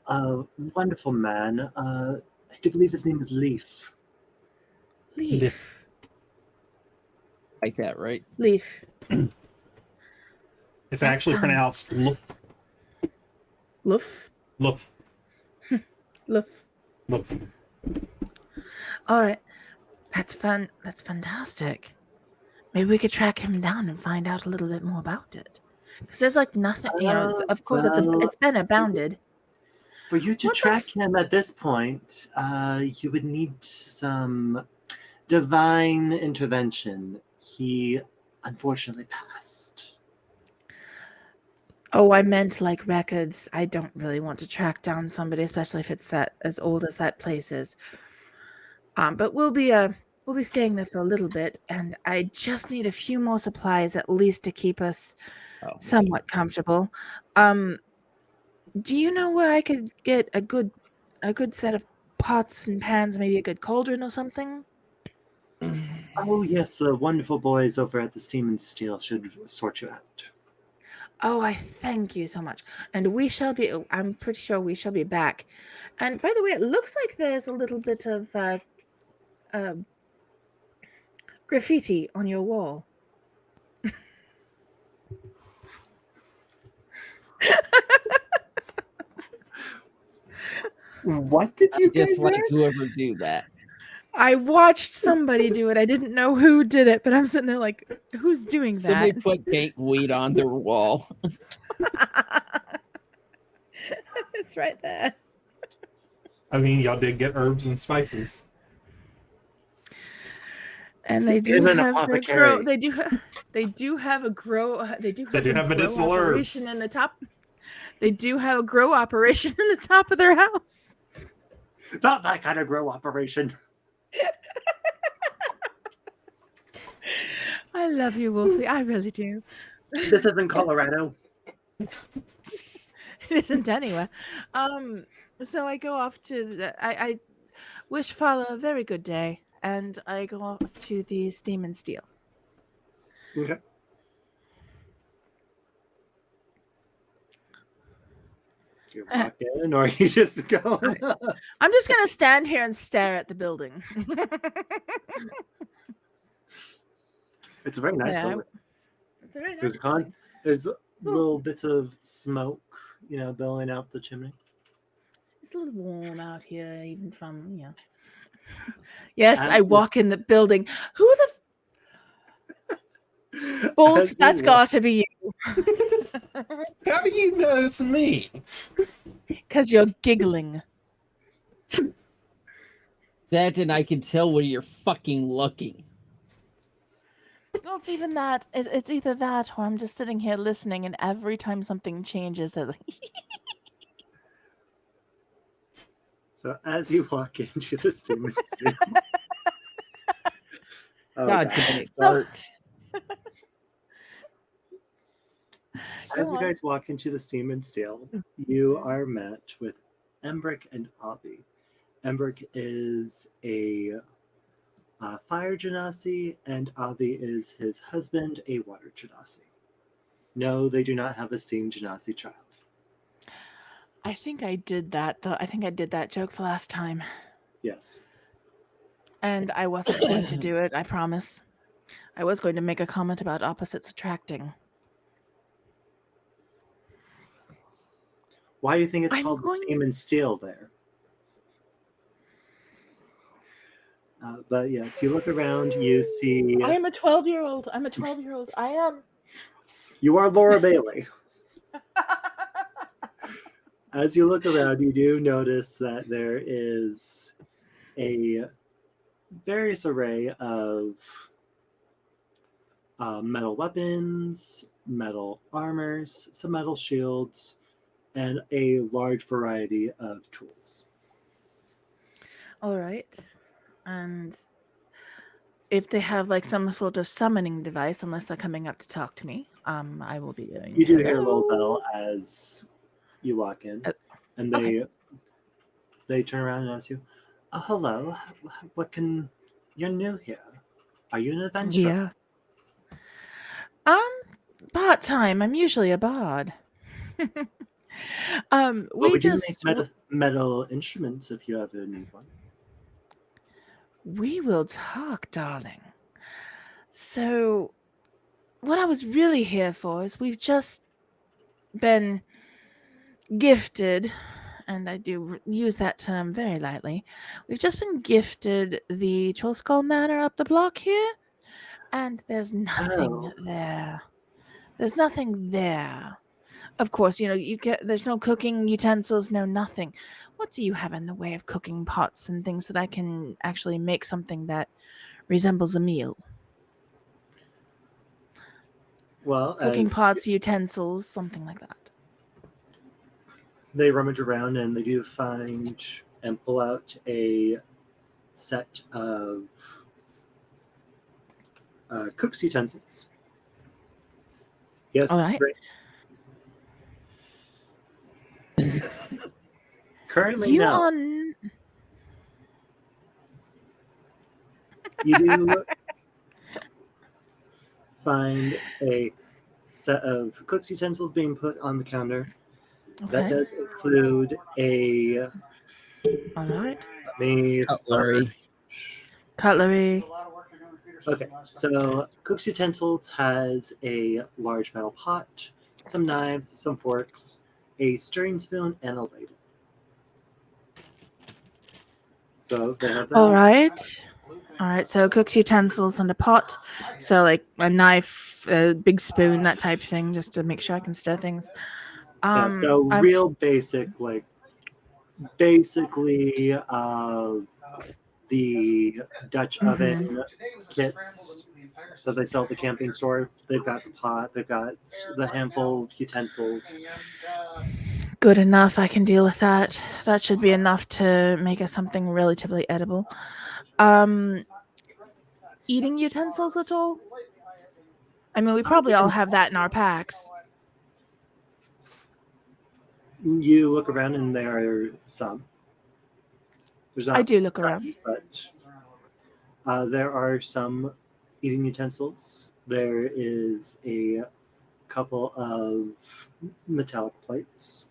a wonderful man. I do believe his name is Leaf. Leaf. Like that, right? Leaf. It's That actually sounds- pronounced Luf. Loof. Luf. Loof. Luf. All right. That's fun. That's fantastic. Maybe we could track him down and find out a little bit more about it. Because there's like nothing, of course, it's been abounded. For you to What the track him at this point, you would need some divine intervention. He unfortunately passed. Oh, I meant like records. I don't really want to track down somebody, especially if it's as old as that place is. But we'll be staying there for a little bit, and I just need a few more supplies at least to keep us somewhat comfortable. Do you know where I could get a good set of pots and pans, maybe a good cauldron or something? Oh yes, the wonderful boys over at the Steam and Steel should sort you out. Oh, I thank you so much. And I'm pretty sure we shall be back. And by the way, it looks like there's a little bit of graffiti on your wall. What did you guys Just like write? whoever do that. I watched somebody do it. I didn't know who did it, but I'm sitting there like, who's doing that? Somebody put baked weed on their wall. It's right there. I mean, y'all did get herbs and spices. And they do Even an have their apothecary. grow. They do have a grow. They do have a medicinal grow herbs. operation in the top. They do have a grow operation in the top of their house. Not that kind of grow operation. I love you, Wolfie. I really do. This isn't Colorado. It isn't anywhere. So I go off to I wish Fala a very good day, and I go off to the Steam and Steel. Okay. You walk in, or you just go. I'm just gonna stand here and stare at the building. It's a very nice Yeah, building. it's a very There's nice building. there's little bits of smoke billowing out the chimney. It's a little warm out here, even from Yes, I As- walk in the building. Who the Bolt? as you That's walk- got to be you, How do you know it's me? because you're giggling. That and I can tell when you're fucking looking. Well, it's even that. It's either that, or I'm just sitting here listening, and every time something changes, there's like, So as you walk into the steam and steel. Oh, God, God. can it So, hurt? as you guys walk into the steam and steel, you are met with Embrick and Avi. Embrick is a fire genasi, and Avi is his husband, a water genasi. No, they do not have a steam genasi child. I think I did that though. I think I did that joke the last time, Yes. and I wasn't going to do it. I promise. I was going to make a comment about opposites attracting. Why do you think it's I'm called going- steam and steel there? But yes, you look around, you see. I am a 12-year-old. I'm a 12-year-old. I am. You are Laura Bailey. As you look around, you do notice that there is a various array of metal weapons, metal armors, some metal shields, and a large variety of tools. All right. And if they have like some sort of summoning device, unless they're coming up to talk to me, I will be doing. You do hear a little bell as you walk in, and they turn around and ask you, "Oh, hello. You're new here. Are you an adventurer?" Yeah. Part time. I'm usually a bard. Well, we we do just make metal instruments if you ever need one. we will talk, darling. So, what I was really here for is we've just been gifted, and I do use that term very lightly. We've just been gifted the Trollskull Manor up the block here, and there's nothing there. There's nothing there. Of course, there's no cooking utensils, no nothing. What do you have in the way of cooking pots and things that I can actually make something that resembles a meal? Well, Cooking as pots, utensils, something like that. they rummage around and they do find and pull out a set of cook's utensils. Yes, All right. Currently, You no. on You do find a set of cook's utensils being put on the counter. That okay? does include a All right. Cutlery. Cutlery. Okay, so cook's utensils has a large metal pot, some knives, some forks, a stirring spoon, and a ladle. So they have that. All right. All right. So cook's utensils and a pot. So like a knife, a big spoon, that type of thing, just to make sure I can stir things. Yeah, so I'm- real basic, basically the Dutch oven kits that they sell at the camping store. They've got the pot, they've got the handful of utensils. Good enough. I can deal with that. That should be enough to make us something relatively edible. Eating utensils at all? I mean, we probably all have that in our packs. You look around and there are some. There's not I do look tons, around. but there are some eating utensils. There is a couple of metallic plates.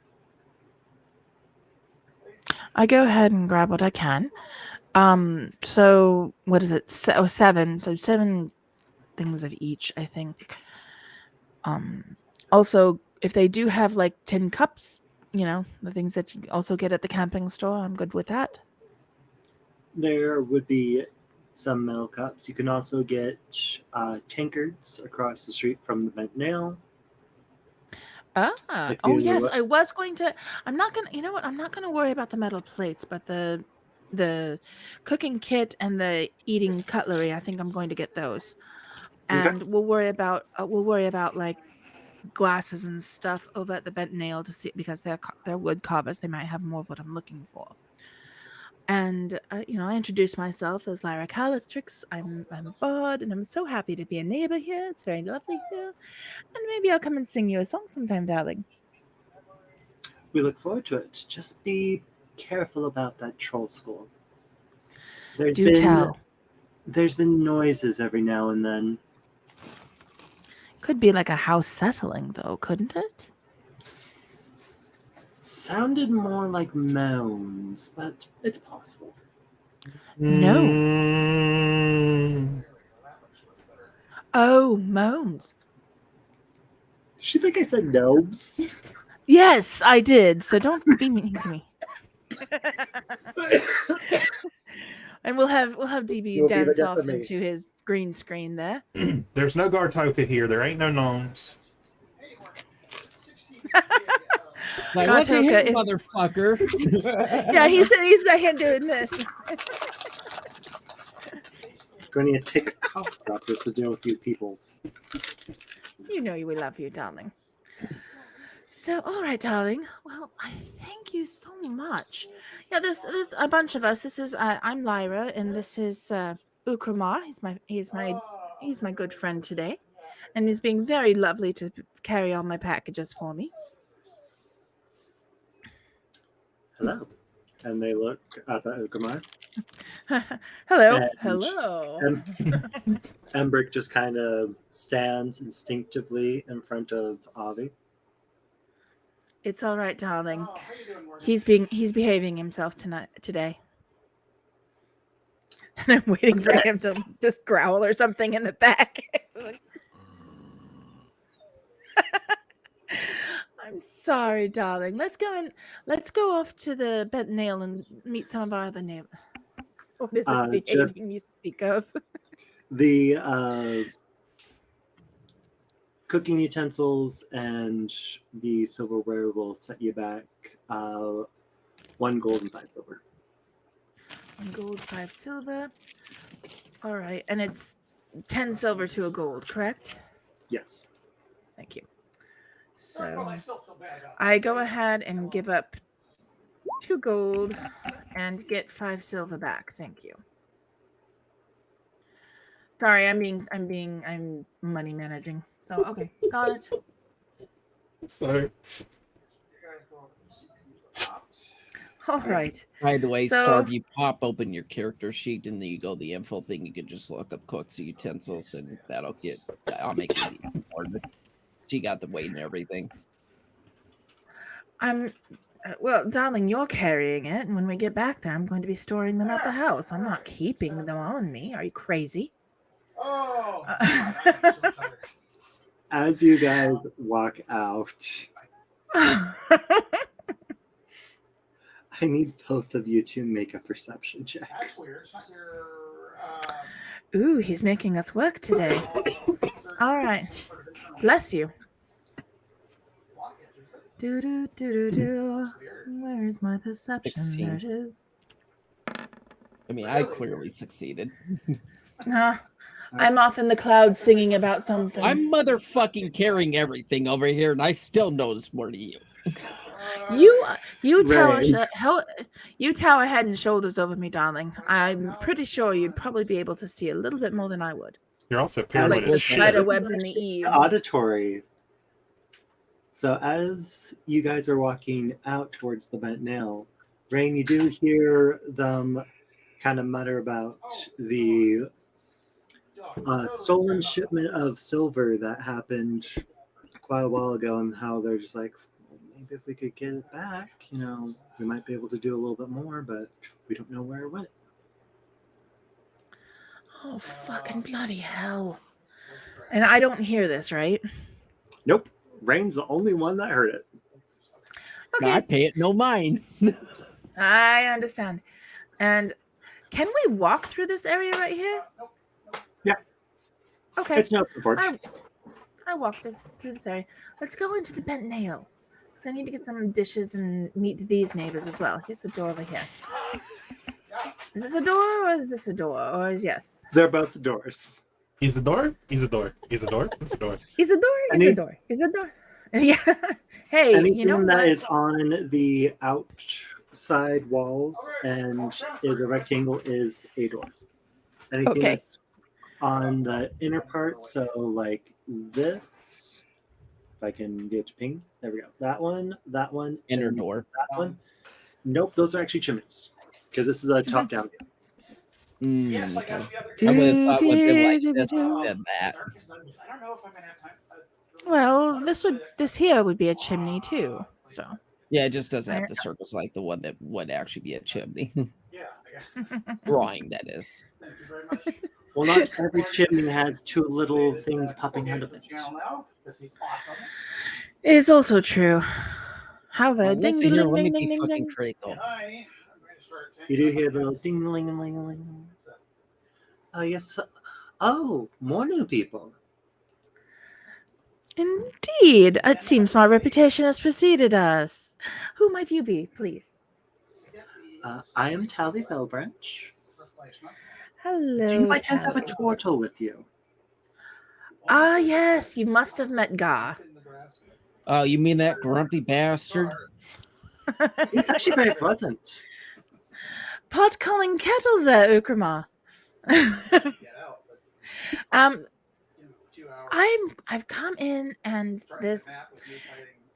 I go ahead and grab what I can. So what is it? 7. So 7 things of each, I think. Also, if they do have like tin cups, the things that you also get at the camping store. I'm good with that. There would be some metal cups. You can also get tankards across the street from the Bent Nail. If Oh you- yes, I was going to. I'm not gonna. You know what? I'm not gonna worry about the metal plates, but the cooking kit and the eating cutlery. I think I'm going to get those, Okay. and we'll worry about like glasses and stuff over at the Bent Nail to see, because they're wood carvers. They might have more of what I'm looking for. And I introduced myself as Lyra Calatrix. I'm a bard, and I'm so happy to be a neighbor here. It's very lovely here, and maybe I'll come and sing you a song sometime, darling. We look forward to it. Just be careful about that troll school. Do tell. There's been noises every now and then. Could be like a house settling, though, couldn't it? Sounded more like moans, but it's possible. Gnomes. Oh, moans. Did she think I said gnomes? Yes, I did. So don't be mean to me. And we'll have DB You'll be the dance death off of me. into his green screen there. There's no Gartoka here. There ain't no gnomes. Like, what you Gartoka, hit, motherfucker? Yeah, he's out here doing this. Going to take a cough drop just to deal with you peoples. You know we love you, darling. So, all right, darling. Well, I thank you so much. Yeah, there's a bunch of us. This is I'm Lyra, and this is Ukramar. He's my good friend today, and he's being very lovely to carry all my packages for me. Hello. And they look up at Ukamar. Hello. And- Hello. Embrick just kind of stands instinctively in front of Avi. It's all right, darling. Oh, how you doing, Morgan? He's behaving himself today. And I'm waiting for him to just growl or something in the back. I'm sorry, darling. Let's go off to the Bent Nail and meet some of our other neighbors. What is this behaving you speak of? The cooking utensils and the silverware will set you back 1 gold and 5 silver. 1 gold, 5 silver. All right, and it's 10 silver to a gold, correct? Yes. Thank you. Well, I So still feel bad about I go ahead and give up 2 gold and get 5 silver back. Thank you. Sorry, I'm money managing. So okay, got it. Sorry. you guys going to All right. By the way, So- Starve, you pop open your character sheet and then you go the info thing. You can just look up cooks and utensils, and I'll make it easy for you. She got the weight and everything. Well, darling, you're carrying it, and when we get back there, I'm going to be storing them at the house. I'm not keeping them on me. Are you crazy? Oh, God, I'm so tired. As you guys walk out, I need both of you to make a perception check. That's weird. It's not your. Ooh, he's making us work today. All right. Bless you. Do do do do do. Where's my perception? 16. There it is. I mean, I clearly succeeded. I'm off in the clouds singing about something. I'm motherfucking carrying everything over here, and I still notice more than you. You tower Right. you tower head and shoulders over me, darling. I'm pretty sure you'd probably be able to see a little bit more than I would. You're also Like pyramid the as shit. spider This is webs in the actually eaves. Auditory. So as you guys are walking out towards the Bent Nail, Rain, you do hear them kind of mutter about the stolen shipment of silver that happened quite a while ago, and how they're just like, well, maybe if we could get it back, we might be able to do a little bit more, but we don't know where it went. Oh, fucking bloody hell. And I don't hear this, right? Nope. Rain's the only one that heard it. I Okay, pay it no mind. I understand. And can we walk through this area right here? Yeah. Okay. It's no porch. I walk through this area. Let's go into the bent nail. Because I need to get some dishes and meet these neighbors as well. Here's the door over here. Is this a door or is this a door? Or is yes? They're both doors. He's a door. He's a door. He's a door. He's a door. Is a door? Is Any- a door? Is a door? Yeah. Hey, Anything you know that what? is on the outside walls and is a rectangle is a door. Anything Okay. that's on the inner part, so like this, if I can get to ping, there we go. That one, Inner and door. that one. Nope, those are actually chimneys because this is a top-down view. Yes, I Okay. got the other. I would have thought would been like this Do-do-do-do-do. than that. Darkest Dungeons. I don't know if I'm gonna have time. Well, this here would be a chimney too. So Yeah, it just doesn't have the circles like the one that would actually be a chimney. Yeah, I got. Drawing, that is. Thank you very much. Well, not every chimney has two little things popping out of it. Channel now, because he's awesome. it's also true. However, Well, ding listen here, ding let me ding be ding fucking ding. critical. Hi, I'm going to start. You do hear the little ding-a-ling-a-ling-a-ling. Oh, yes. Oh, more new people. Indeed, it seems my reputation has preceded us. Who might you be, please? I am Tally Velbranch. Hello. Do you by chance have a Tally. turtle with you? Ah, yes, you must have met Gar. Oh, you mean that grumpy bastard? It's actually very pleasant. Pot calling kettle there, Ukrama. I've come in and this.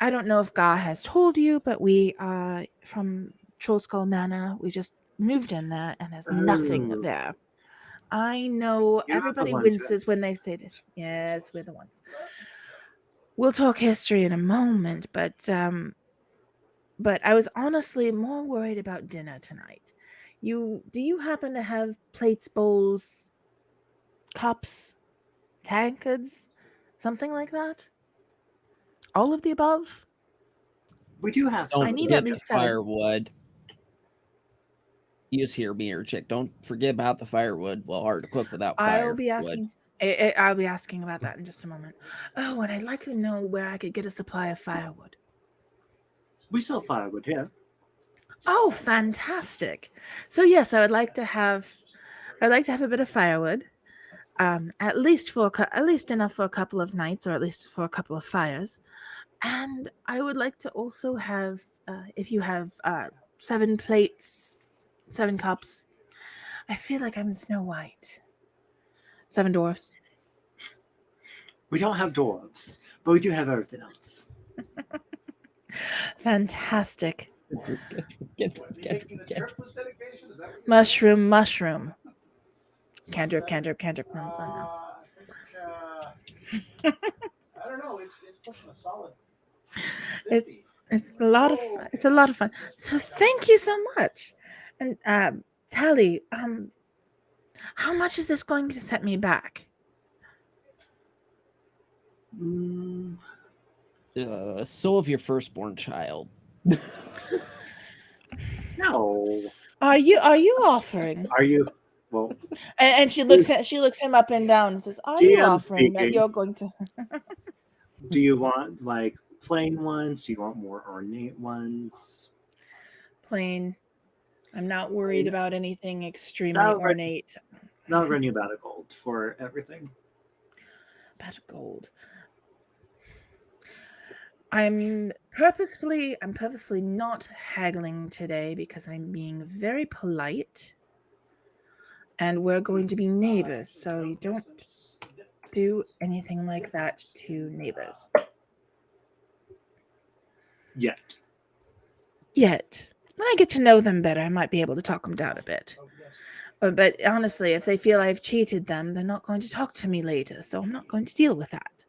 I don't know if Gar has told you, but we are from Trollskull Manor. We just moved in there, and there's nothing Oh. there. I know You're not the everybody ones who winces when they say it. Yes, we're the ones. We'll talk history in a moment, but I was honestly more worried about dinner tonight. Do you happen to have plates, bowls, cups, tankards, something like that? All of the above? We do have Don't I some. need forget at the least 7. firewood. You just hear me or chick. Don't forget about the firewood. Well, hard to cook without fire. I'll be asking. I'll be asking about that in just a moment. Oh, and I'd like to know where I could get a supply of firewood. We sell firewood here. Oh, fantastic! So yes, I would like to have. I'd like to have a bit of firewood, at least at least enough for a couple of nights, or at least for a couple of fires. And I would like to also have, if you have 7 plates, 7 cups. I feel like I'm Snow White. 7 dwarfs. We don't have dwarves, but we do have everything else. Fantastic. Get. Mushroom. Cantrip. I don't know. It's pushing a solid. It's a lot of fun. So thank you so much. And Tally, how much is this going to set me back? Soul of your firstborn child. No. Are you offering? Are you? Well, And she looks him up and down and says, "Are you GM offering that speaking. you're going to?" do you want like plain ones? Do you want more ornate ones? Plain. I'm not worried Plain. about anything extremely That'll run- ornate. That'll run you about a gold for everything. About gold. I'm purposefully not haggling today because I'm being very polite. And we're going to be neighbors, so you don't do anything like that to neighbors. Yet. When I get to know them better, I might be able to talk them down a bit. But honestly, if they feel I've cheated them, they're not going to talk to me later, so I'm not going to deal with that.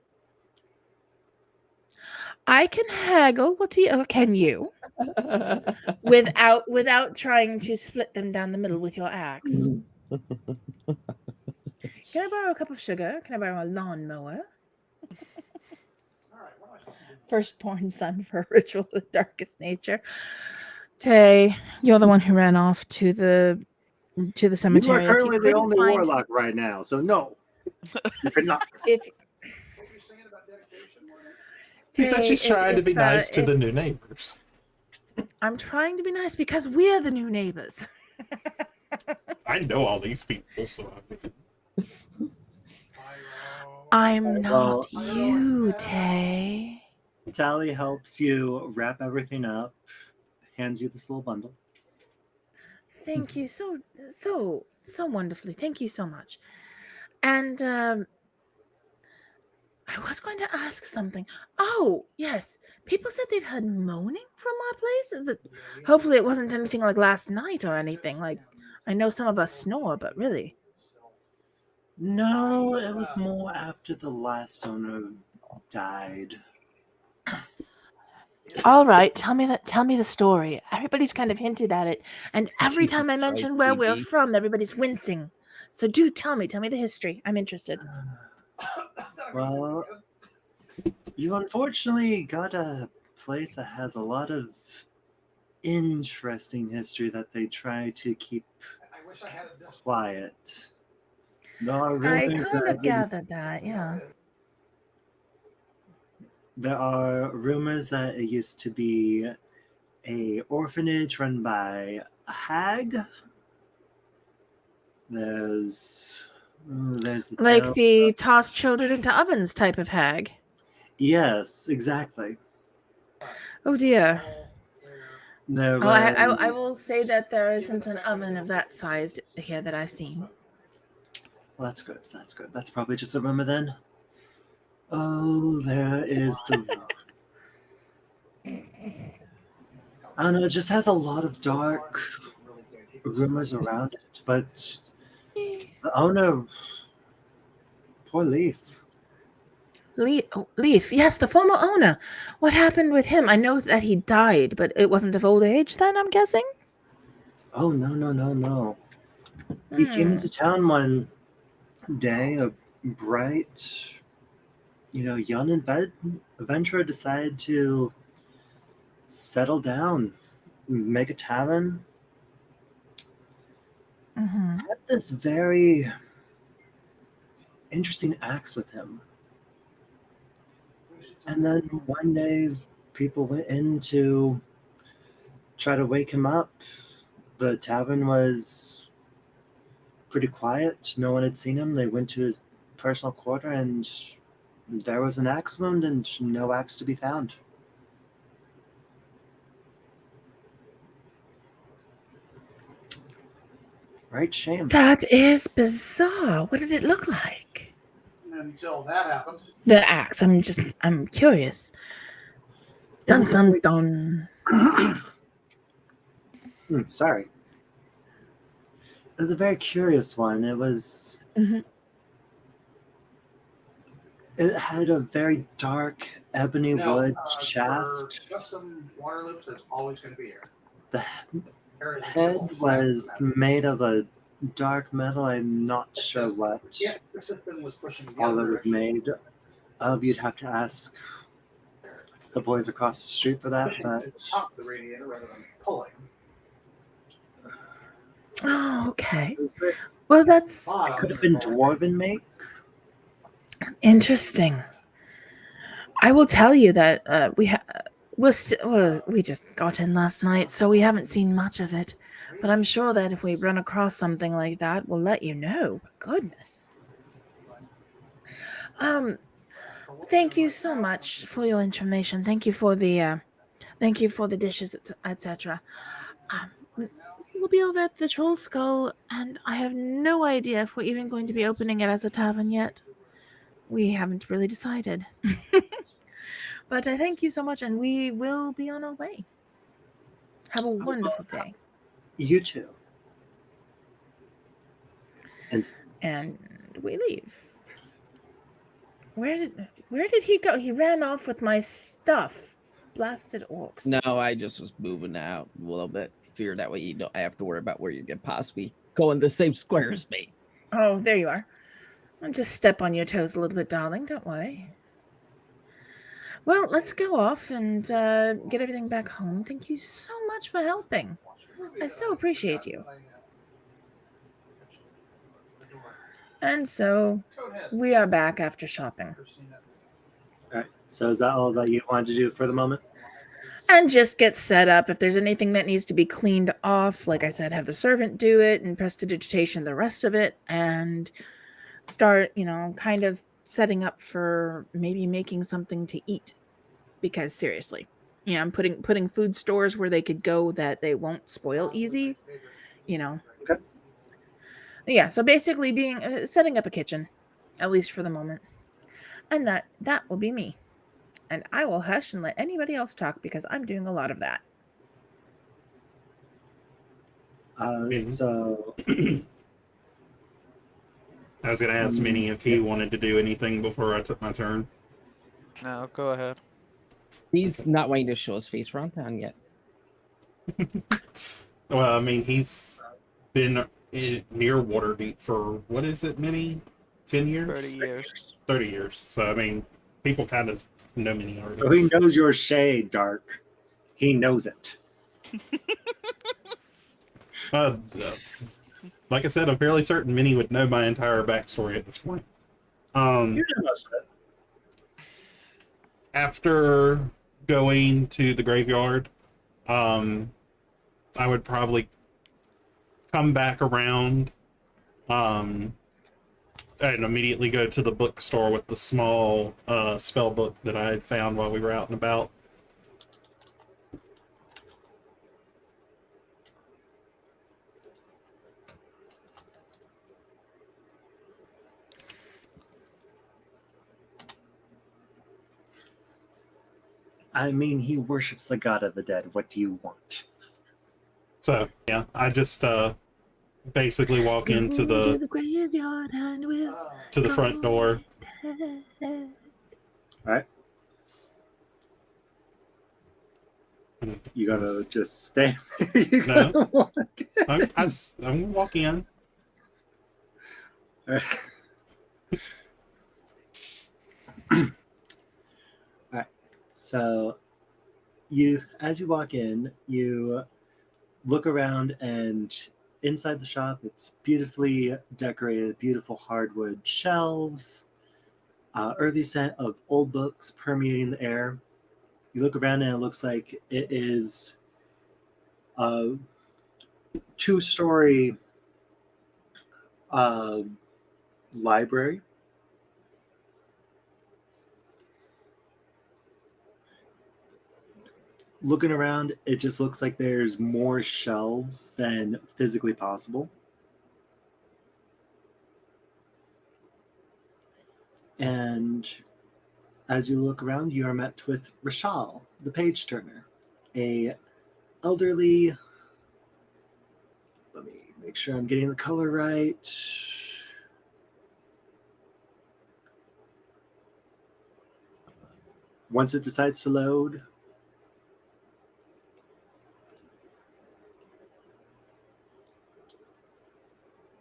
I can haggle. Can you? Without trying to split them down the middle with your axe. Can I borrow a cup of sugar? Can I borrow a lawnmower? firstborn son for a ritual of the darkest nature. Tay, you're the one who ran off to the cemetery. You are If you currently the couldn't only find- warlock right now, so no. You cannot. If What are you saying about dedication, Morgan? He said Tay, she's trying to be nice to if- the new neighbors. I'm trying to be nice because we're the new neighbors. I know all these people, so I'm not Well, you, Tay. Tally helps you wrap everything up, hands you this little bundle. Thank you so wonderfully. Thank you so much. And I was going to ask something. Oh, yes. People said they've heard moaning from our place. Is it? Hopefully, it wasn't anything like last night or anything. Like, I know some of us snore, but really. No, it was more after the last owner died. All right, tell me the story. Everybody's kind of hinted at it, and every Jesus time I mention Christ, where we're DB. from, everybody's wincing. So do tell me the history. I'm interested. Well, you unfortunately got a place that has a lot of interesting history that they try to keep I wish I had a disc. quiet. There are I rumors kind that of gathered that, yeah. There are rumors that it used to be a orphanage run by a hag. There's the Like tale- the toss children into ovens type of hag. Yes, exactly. Oh dear. There Oh, I will was- say that there isn't an oven of that size here that I've seen. Well, that's good. That's good. That's probably just a rumor then. Oh, there is the. I don't know. It just has a lot of dark rumors around it, but the owner, poor Leaf. Leaf, yes, the former owner. What happened with him? I know that he died, but it wasn't of old age then, I'm guessing? Oh no! He came into town one day, a bright, young adventurer decided to settle down, make a tavern. Mm-hmm. Had this very interesting axe with him. And then one day, people went in to try to wake him up. The tavern was pretty quiet. No one had seen him. They went to his personal quarter, and there was an axe wound and no axe to be found. Right? Shame. That is bizarre. What did it look like? Until that happened. The axe. I'm curious. Dun dun dun. Sorry. It was a very curious one. It was. Mhm. It had a very dark ebony wood For shaft. custom water loops, that's always going to be here. The There is a head simple fact was about it. made of a dark metal. I'm not sure what Yeah, the system was pushing the all other it was direction. made of. You'd have to ask the boys across the street for that. Pushing But to the top of the radiator rather than pulling. Oh, okay. Well, that's Bottom, could have been dwarven make. interesting. I will tell you that we just got in last night, so we haven't seen much of it. But I'm sure that if we run across something like that, we'll let you know. Goodness. Thank you so much for your information. Thank you for the dishes, etc. We'll be over at the Troll Skull, and I have no idea if we're even going to be opening it as a tavern yet. We haven't really decided. But I thank you so much, and we will be on our way. Have a wonderful day. You too. And we leave. Where did he go? He ran off with my stuff. Blasted orcs. No, I just was moving out a little bit. Figured that way you don't have to worry about where you can possibly go in the same square as me. Oh, there you are. I'll just step on your toes a little bit, darling. Don't worry. Well, let's go off and get everything back home. Thank you so much for helping. I so appreciate you. And so we are back after shopping. All right. So is that all that you wanted to do for the moment? And just get set up. If there's anything that needs to be cleaned off, like I said, have the servant do it and prestidigitation the rest of it, and start, kind of setting up for maybe making something to eat. Because seriously, I'm putting food stores where they could go that they won't spoil easy. Okay. Yeah. So basically, being setting up a kitchen, at least for the moment, and that will be me. And I will hush and let anybody else talk because I'm doing a lot of that. So I was going to ask Minnie if he wanted to do anything before I took my turn. No, go ahead. He's not wanting to show his face around town yet. Well, I mean, he's been near Waterdeep for, what is it, Minnie? 10 years? 30 years. 30 years. So, I mean, people kind of know Minnie already. So he knows your shade, Dark. He knows it. Like I said, I'm fairly certain Minnie would know my entire backstory at this point. You know most of it. After going to the graveyard, I would probably come back around and immediately go to the bookstore with the small spell book that I had found while we were out and about. I mean, he worships the god of the dead. What do you want? So, yeah, I just basically walk into Go to the graveyard and we'll to the front door. All right. You gotta just stay there. You No. gotta walk. I'm gonna walk in. All right. So, as you walk in, you look around, and inside the shop, it's beautifully decorated, beautiful hardwood shelves, earthy scent of old books permeating the air. You look around, and it looks like it is a two-story library. Looking around, it just looks like there's more shelves than physically possible. And as you look around, you are met with Rashal, the page turner, a elderly. Let me make sure I'm getting the color right. Once it decides to load,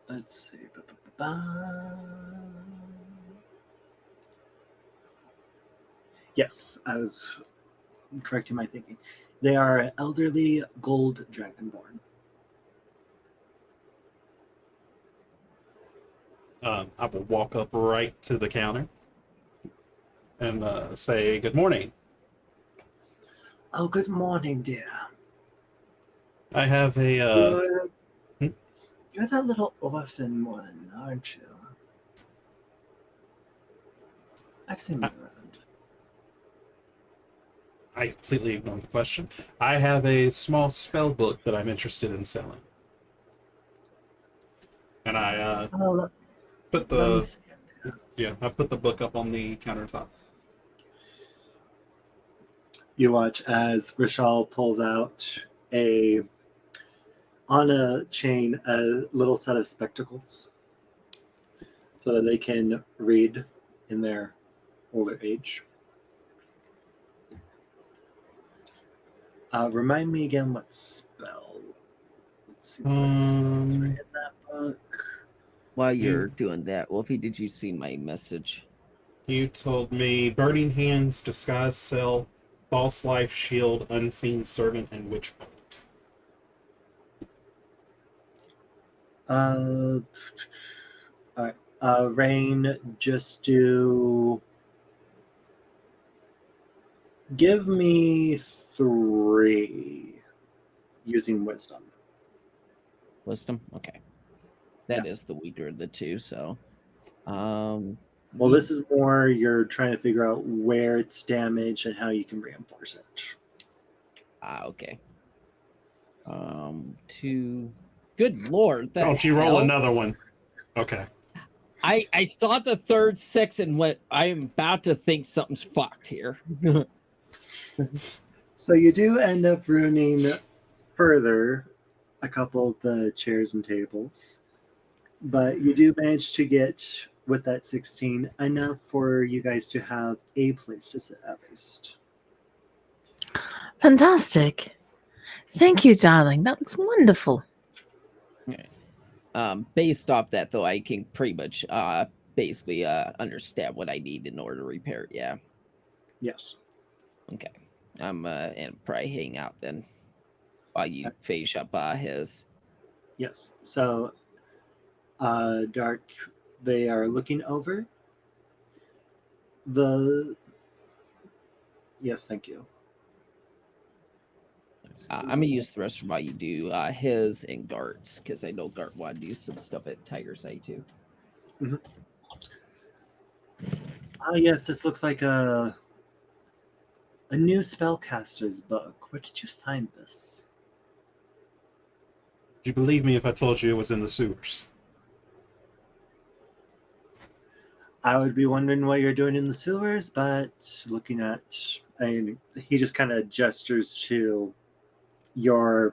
let's see. Yes, I was correcting my thinking. They are an elderly gold dragonborn. I will walk up right to the counter and say, "Good morning. Oh, good morning, dear. I have a You're that little orphan one, aren't you? I've seen you around. I completely ignored the question. I have a small spell book that I'm interested in selling." And I Oh, put let me the see it. I put the book up on the countertop. You watch as Rashal pulls out on a chain, a little set of spectacles so that they can read in their older age. Remind me again what spell. Let's see what spells are in that book. While you're doing that, Wolfie, did you see my message? You told me Burning Hands, Disguise Self, False Life, Shield, Unseen Servant, and Witch Bolt. All right. Rain, just do. Give me 3 using wisdom. Wisdom. Okay, that is the weaker of the two. So, Well, this is more you're trying to figure out where it's damaged and how you can reinforce it. Okay. 2. Good lord! Don't you roll another one? Okay. I saw the third 6 and went, I am about to think something's fucked here. So you do end up ruining further a couple of the chairs and tables, but you do manage to get, with that 16, enough for you guys to have a place to sit at least. Fantastic. Thank you, darling. That looks wonderful. Based off that, though, I can pretty much basically understand what I need in order to repair it. Yeah. Yes. Okay. And probably hang out then while you finish up his. Yes. So, Dark, they are looking over the. Yes, thank you. I'm gonna use the rest of while you do his and Gart's because I know Gart wanted to do some stuff at Tiger's Eye too. Yes, this looks like a new spellcaster's book. Where did you find this? Would you believe me if I told you it was in the sewers? I would be wondering what you're doing in the sewers, but looking at, he just kind of gestures to your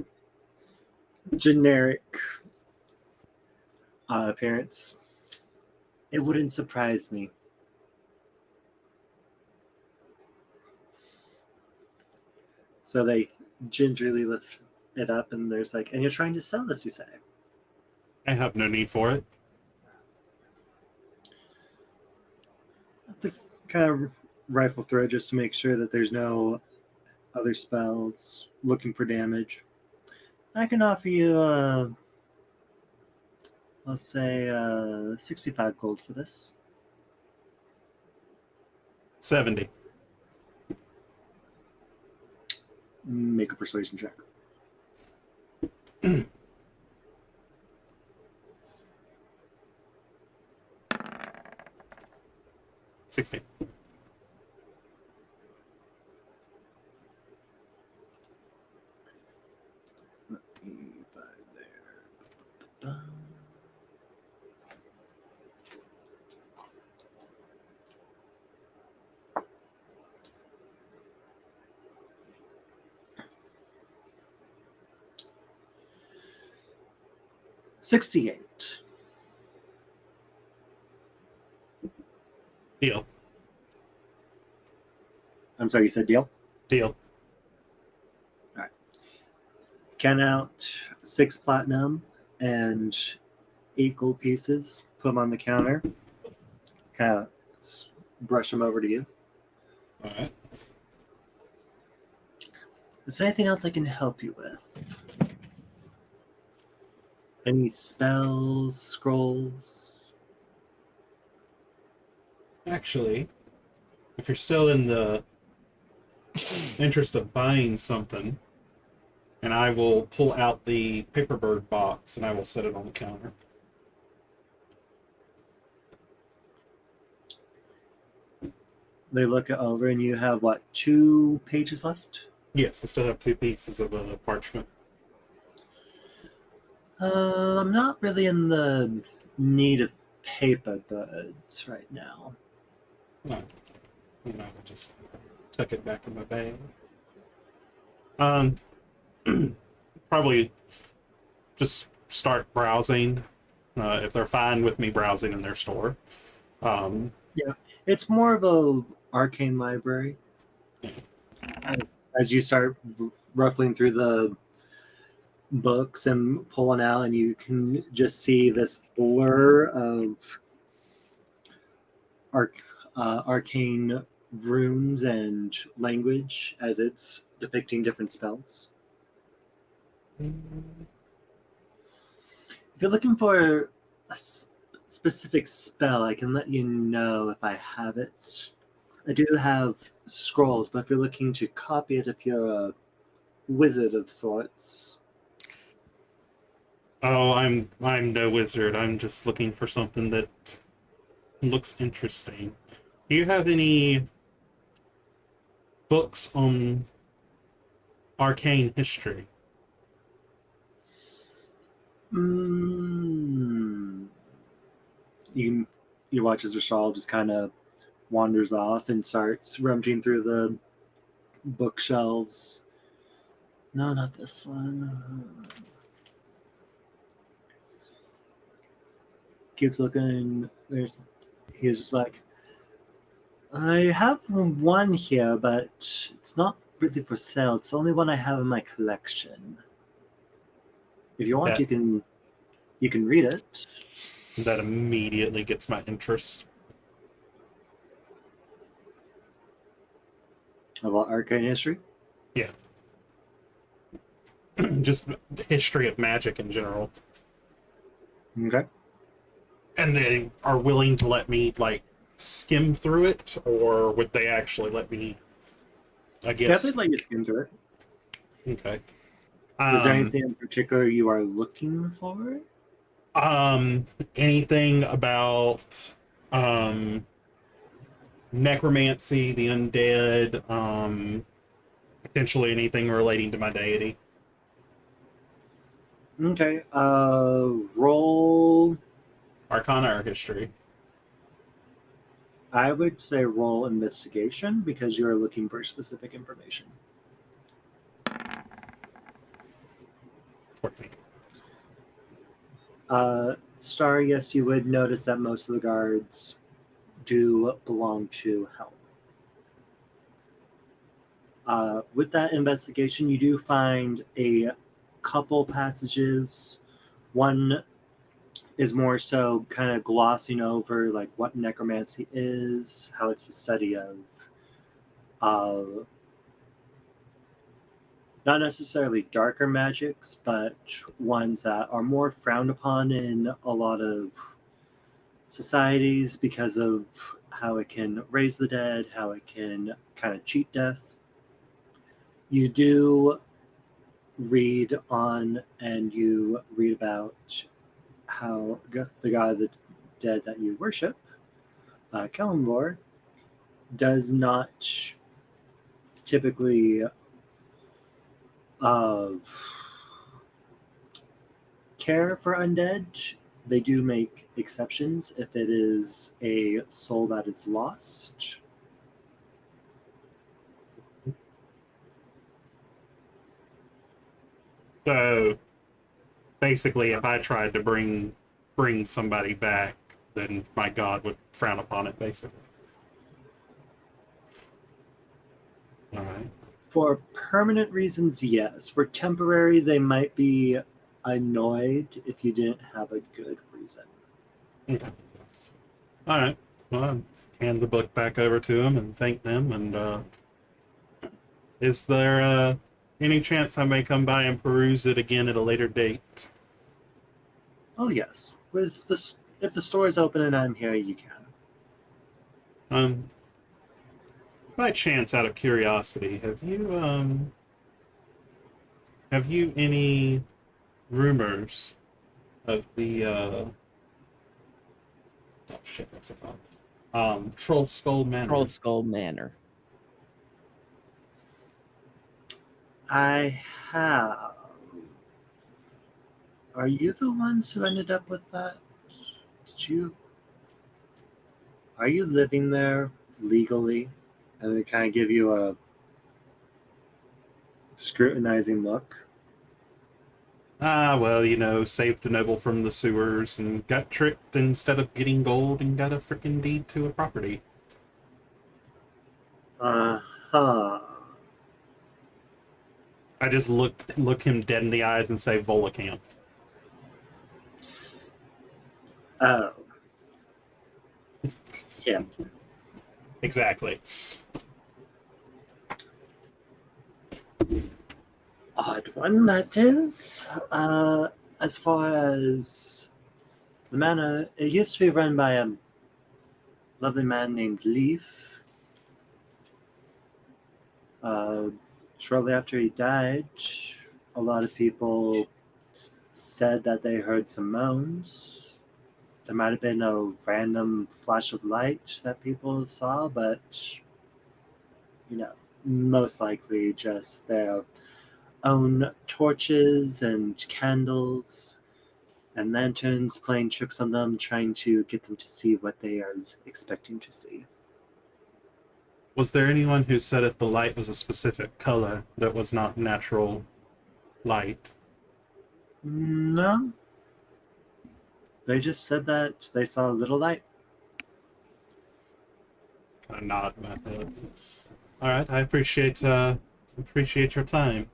generic appearance. It wouldn't surprise me. So they gingerly lift it up, and there's like, and you're trying to sell this, you say? I have no need for it. To kind of rifle through it just to make sure that there's no other spells looking for damage. I can offer you, let's say, 65 gold for this. 70. Make a persuasion check. 16. There. 68. Deal. I'm sorry, you said deal? Deal. Count out 6 platinum and 8 gold pieces. Put them on the counter. Kind of brush them over to you. All right. Is there anything else I can help you with? Any spells, scrolls? Actually, if you're still in the interest of buying something, and I will pull out the paperbird box and I will set it on the counter. They look it over, and you have, what, 2 pages left? Yes, I still have 2 pieces of parchment. I'm not really in the need of paper birds right now. No, I just tuck it back in my bag. Probably just start browsing if they're fine with me browsing in their store. Yeah, it's more of a arcane library. As you start ruffling through the books and pulling out, and you can just see this blur of arcane runes and language as it's depicting different spells. If you're looking for a specific spell, I can let you know if I have it. I do have scrolls, but if you're looking to copy it, if you're a wizard of sorts. Oh, I'm no wizard. I'm just looking for something that looks interesting. Do you have any books on arcane history? You watch as Rashal just kind of wanders off and starts rummaging through the bookshelves. No, not this one. Keeps looking. He's just like, I have one here, but it's not really for sale. It's the only one I have in my collection. If you want, Yeah. you can read it. That immediately gets my interest. About arcane history? Yeah. Just history of magic in general. Okay. And they are willing to let me, like, skim through it, or would they actually let me, I guess... Yeah, they'd let you skim through it. Okay. Is there anything in particular you are looking for? Anything about, necromancy, the undead, potentially anything relating to my deity. Okay. Roll. Arcana or history? I would say roll investigation because you are looking for specific information. 14. Star, yes, you would notice that most of the guards do belong to Helm. With that investigation, you do find a couple passages. One is more so kind of glossing over like what necromancy is, how it's the study of not necessarily darker magics, but ones that are more frowned upon in a lot of societies because of how it can raise the dead, how it can kind of cheat death. You do read on and you read about how the god of the dead that you worship, Kellamvor, does not typically care for undead. They do make exceptions if it is a soul that is lost. So, basically, if I tried to bring somebody back, then my god would frown upon it, basically. Alright. For permanent reasons, yes. For temporary, they might be annoyed if you didn't have a good reason. Okay. Alright. Well, I'll hand the book back over to them and thank them, and, is there, any chance I may come by and peruse it again at a later date? Oh, yes. If the store is open and I'm here, you can. By chance, out of curiosity, have you any rumors of the oh shit, what's it called? Troll Skull Manor. Troll Skull Manor. I have. Are you the ones who ended up with that? Are you living there legally? And they kind of give you a scrutinizing look. Well, saved a noble from the sewers and got tricked instead of getting gold and got a freaking deed to a property. Uh-huh. I just look him dead in the eyes and say Volacamp. Oh. Yeah. Exactly. Odd one, that is. As far as the manor, it used to be run by a lovely man named Leaf. Uh, Shortly after he died, a lot of people said that they heard some moans. There might have been a random flash of light that people saw, but most likely just their own torches and candles and lanterns playing tricks on them, trying to get them to see what they are expecting to see. Was there anyone who said if the light was a specific color that was not natural light? No. They just said that they saw a little light. Kind of nod my head. All right, I appreciate your time,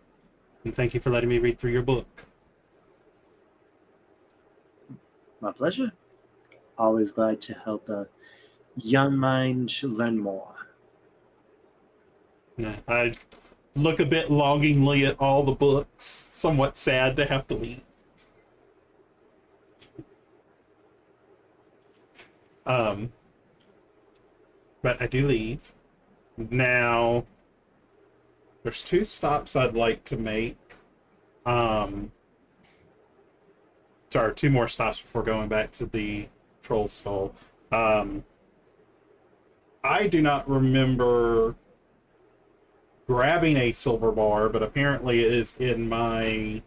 and thank you for letting me read through your book. My pleasure. Always glad to help a young mind learn more. Yeah, I look a bit longingly at all the books, somewhat sad to have to leave. But I do leave. Now, there's 2 stops I'd like to make. Sorry, 2 more stops before going back to the troll skull. I do not remember grabbing a silver bar, but apparently it is in my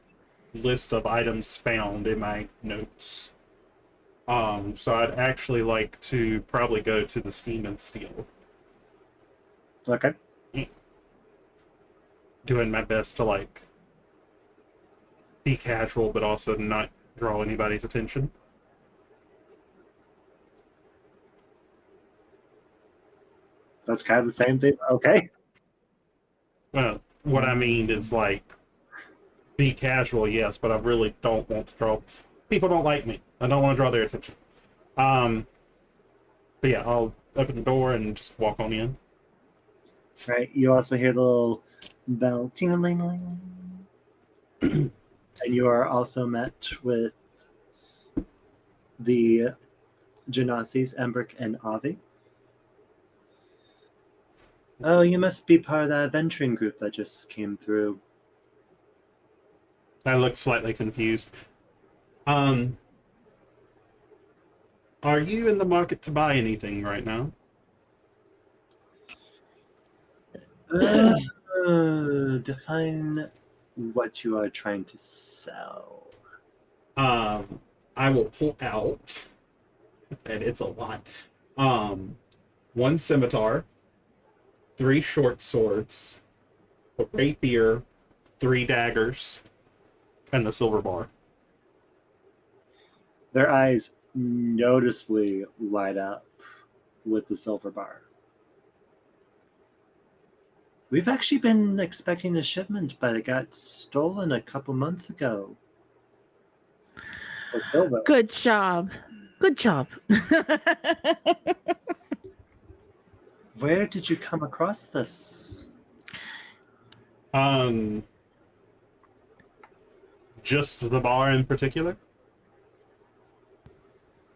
list of items found in my notes. So I'd actually like to probably go to the Steam and Steel. Okay. Doing my best to, like, be casual, but also not draw anybody's attention. That's kind of the same thing. Okay. Well, what I mean is, like, be casual, yes, but I really don't want to draw... People don't like me. I don't want to draw their attention. But yeah, I'll open the door and just walk on in. Right. You also hear the little bell ting-a-ling-a-ling. And you are also met with the Genasi's, Embrick, and Avi. Oh, you must be part of that adventuring group that just came through. I look slightly confused. Are you in the market to buy anything right now? Define what you are trying to sell. I will pull out, and it's a lot. 1 scimitar, 3 short swords, a rapier, 3 daggers, and the silver bar. Their eyes noticeably light up with the silver bar. We've actually been expecting a shipment, but it got stolen a couple months ago. Or silver. Good job. Good job. Where did you come across this? Just the bar in particular?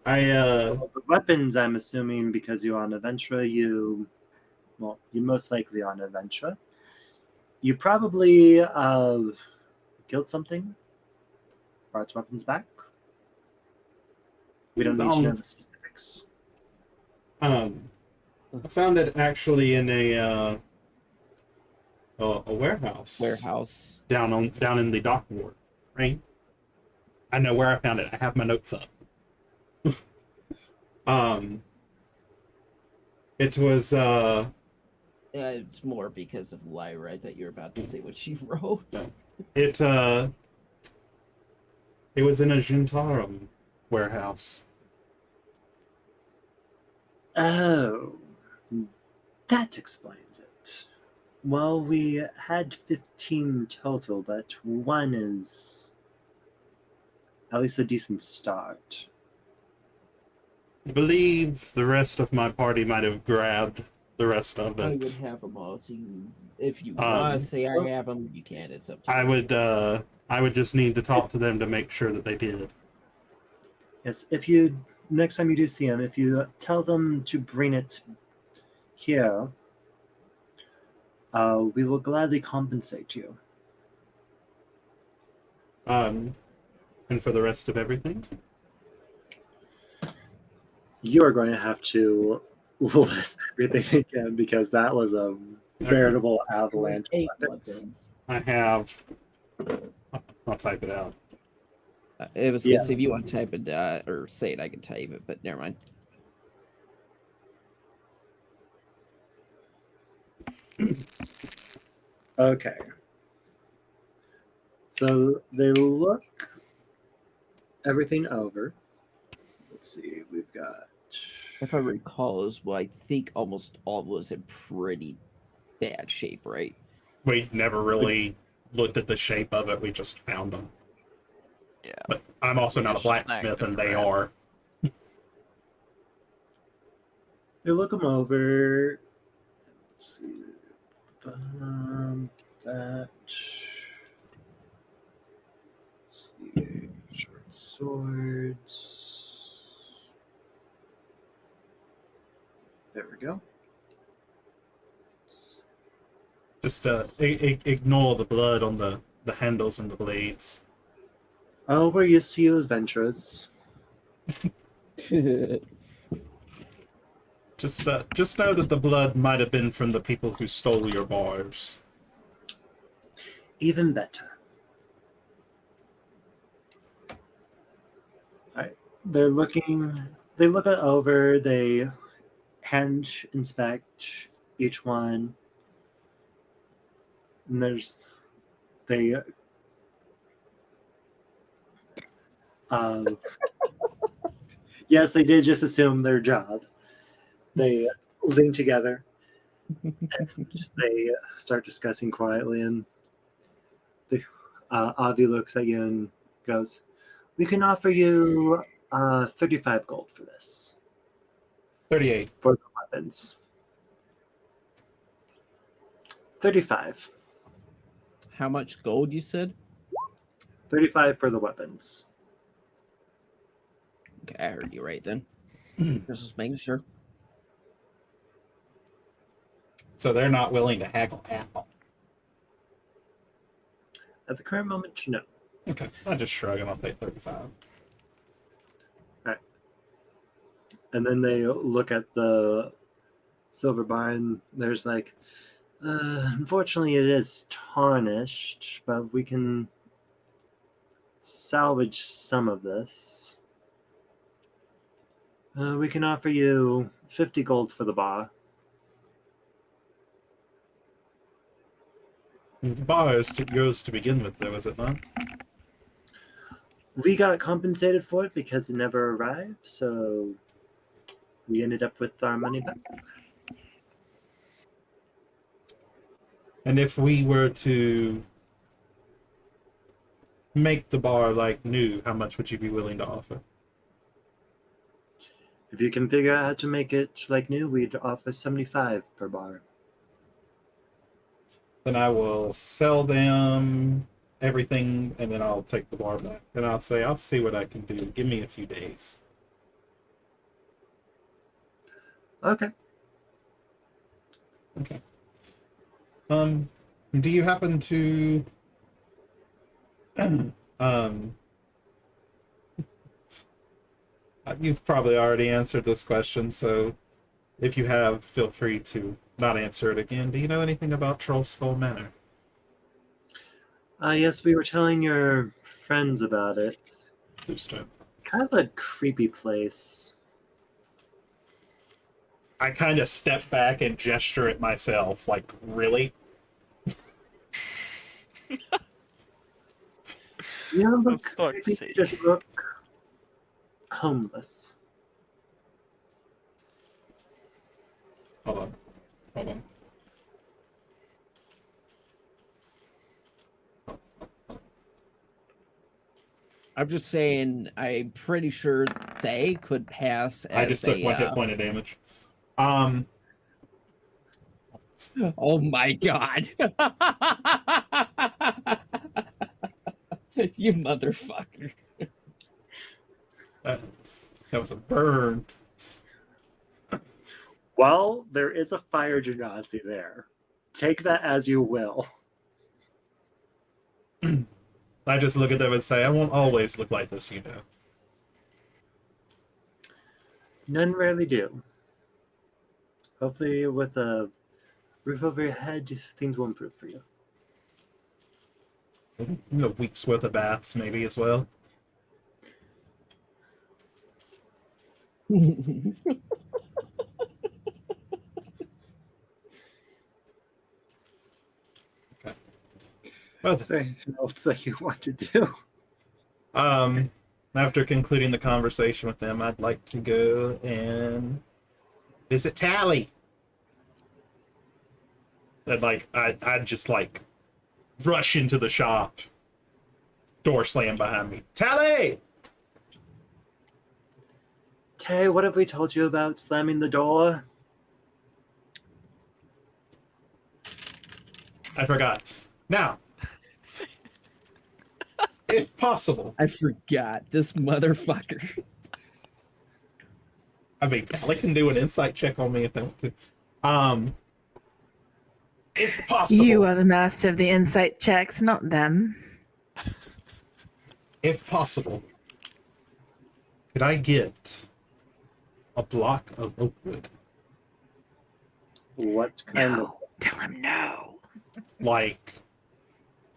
The weapons, I'm assuming, because you're on Adventure, you're most likely on Adventure. You probably killed something, brought its weapons back. We don't need to know the specifics. I found it actually in a warehouse. Warehouse. Down in the dock ward, right? I know where I found it. I have my notes up. It was It's more because of Lyra that you're about to say what she wrote. it was in a Juntarum warehouse. Oh, that explains it. Well, we had 15 total, but 1 is at least a decent start. I believe the rest of my party might have grabbed the rest of I would it. have them all. So if you Um, want to say I have them, you can. It's up to you. I would just need to talk to them to make sure that they did. Yes, if you next time you do see them, if you tell them to bring it here, we will gladly compensate you. And for the rest of everything, You are going to have to list everything again because that was a veritable It was avalanche of 8 weapons. weapons. I have. I'll type it out. It was Yeah. because if you want to type it or say it, I can type it, but never mind. Okay. So they look everything over. Let's see, we've got. If I recall, as well, I think almost all was in pretty bad shape, right? We never really looked at the shape of it. We just found them. Yeah. But I'm also We not a just blacksmith, snagged the and they crap. are. They look them over. Let's see. That. Let's see. Short swords. There we go. Just ignore the blood on the handles and the blades. Oh, we're used to you adventurers. Just know that the blood might have been from the people who stole your bars. Even better. Alright. They're looking. They look it over. They hand inspect each one. And they yes, they did just assume their job. They lean together and they start discussing quietly, and Avi looks at you and goes, "We can offer you 35 gold for this 38. for the weapons. 35. How much gold you said? 35 for the weapons." Okay, I heard you right then. Just making sure. So they're not willing to haggle at all. At the current moment, no. Okay, I just shrug and I'll take 35. And then they look at the silver bar and there's like, unfortunately, it is tarnished, but we can salvage some of this. We can offer you 50 gold for the bar. The bar is yours to begin with, though, is it not? We got compensated for it because it never arrived, so we ended up with our money back. And if we were to make the bar like new, how much would you be willing to offer? If you can figure out how to make it like new, we'd offer 75 per bar. Then I will sell them everything, and then I'll take the bar back. And I'll say, I'll see what I can do. Give me a few days. Okay. Okay. Do you happen to you've probably already answered this question, so if you have, feel free to not answer it again. Do you know anything about Troll Skull Manor? Yes, we were telling your friends about it. Bluestone. Kind of a creepy place. I kind of step back and gesture at myself, like, really? You don't For look fuck's creepy, you sake. just look homeless. Hold on. Hold on. I'm just saying, I'm pretty sure they could pass as I just took a. 1 hit point of damage. Oh my god. You motherfucker. That was a burn. Well, there is a fire genasi there. Take that as you will. I just look at them and say, I won't always look like this, you know. None rarely do. Hopefully, with a roof over your head, things will improve for you. A week's worth of baths, maybe, as well. Okay. Well, Is there anything else that you want to do? after concluding the conversation with them, I'd like to go and visit Tally. I'd just rush into the shop. Door slam behind me. Tally! Tay, what have we told you about slamming the door? I forgot. Now, if possible, I forgot this motherfucker. I mean, Tally can do an insight check on me if they want to. If possible, You are the master of the insight checks, not them. if possible, could I get a block of oak wood? What kind of... No. Tell him no. Like,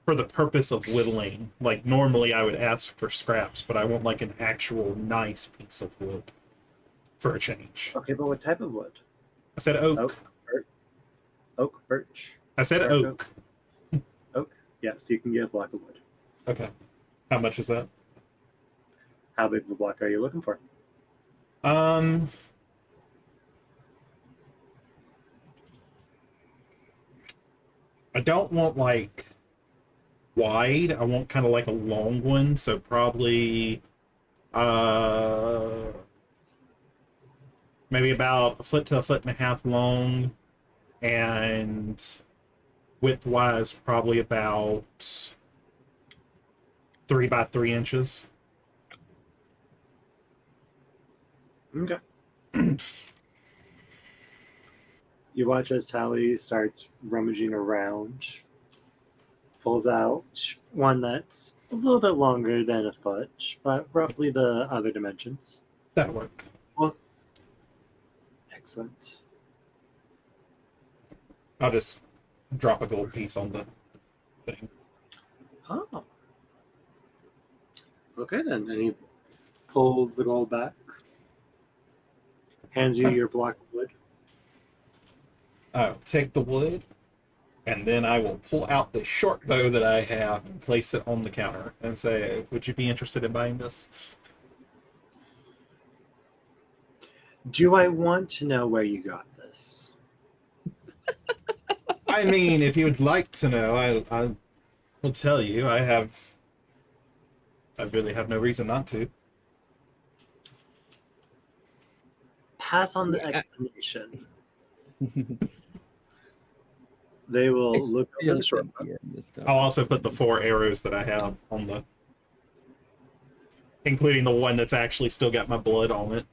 for the purpose of whittling. Like, normally I would ask for scraps, but I want, like, an actual nice piece of wood for a change. Okay, but what type of wood? I said oak. Oak, birch. I said Dark oak. Oak? Yes, you can get a block of wood. Okay. How much is that? How big of a block are you looking for? I don't want like wide. I want kind of like a long one, so probably maybe about a foot to a foot and a half long, and width-wise probably about 3 by 3 inches. Okay. You watch as Sally starts rummaging around, pulls out one that's a little bit longer than a foot, but roughly the other dimensions. That'll work. Well, excellent. I'll just drop a gold piece on the thing. Oh. Okay then. And he pulls the gold back, hands you your block of wood. I'll take the wood, and then I will pull out the short bow that I have and place it on the counter and say, would you be interested in buying this? Do I want to know where you got this? I mean, if you would like to know, I will tell you. I really have no reason not to. Pass on the explanation. They will look over the short bow. I'll also put the 4 arrows that I have on the... including the one that's actually still got my blood on it.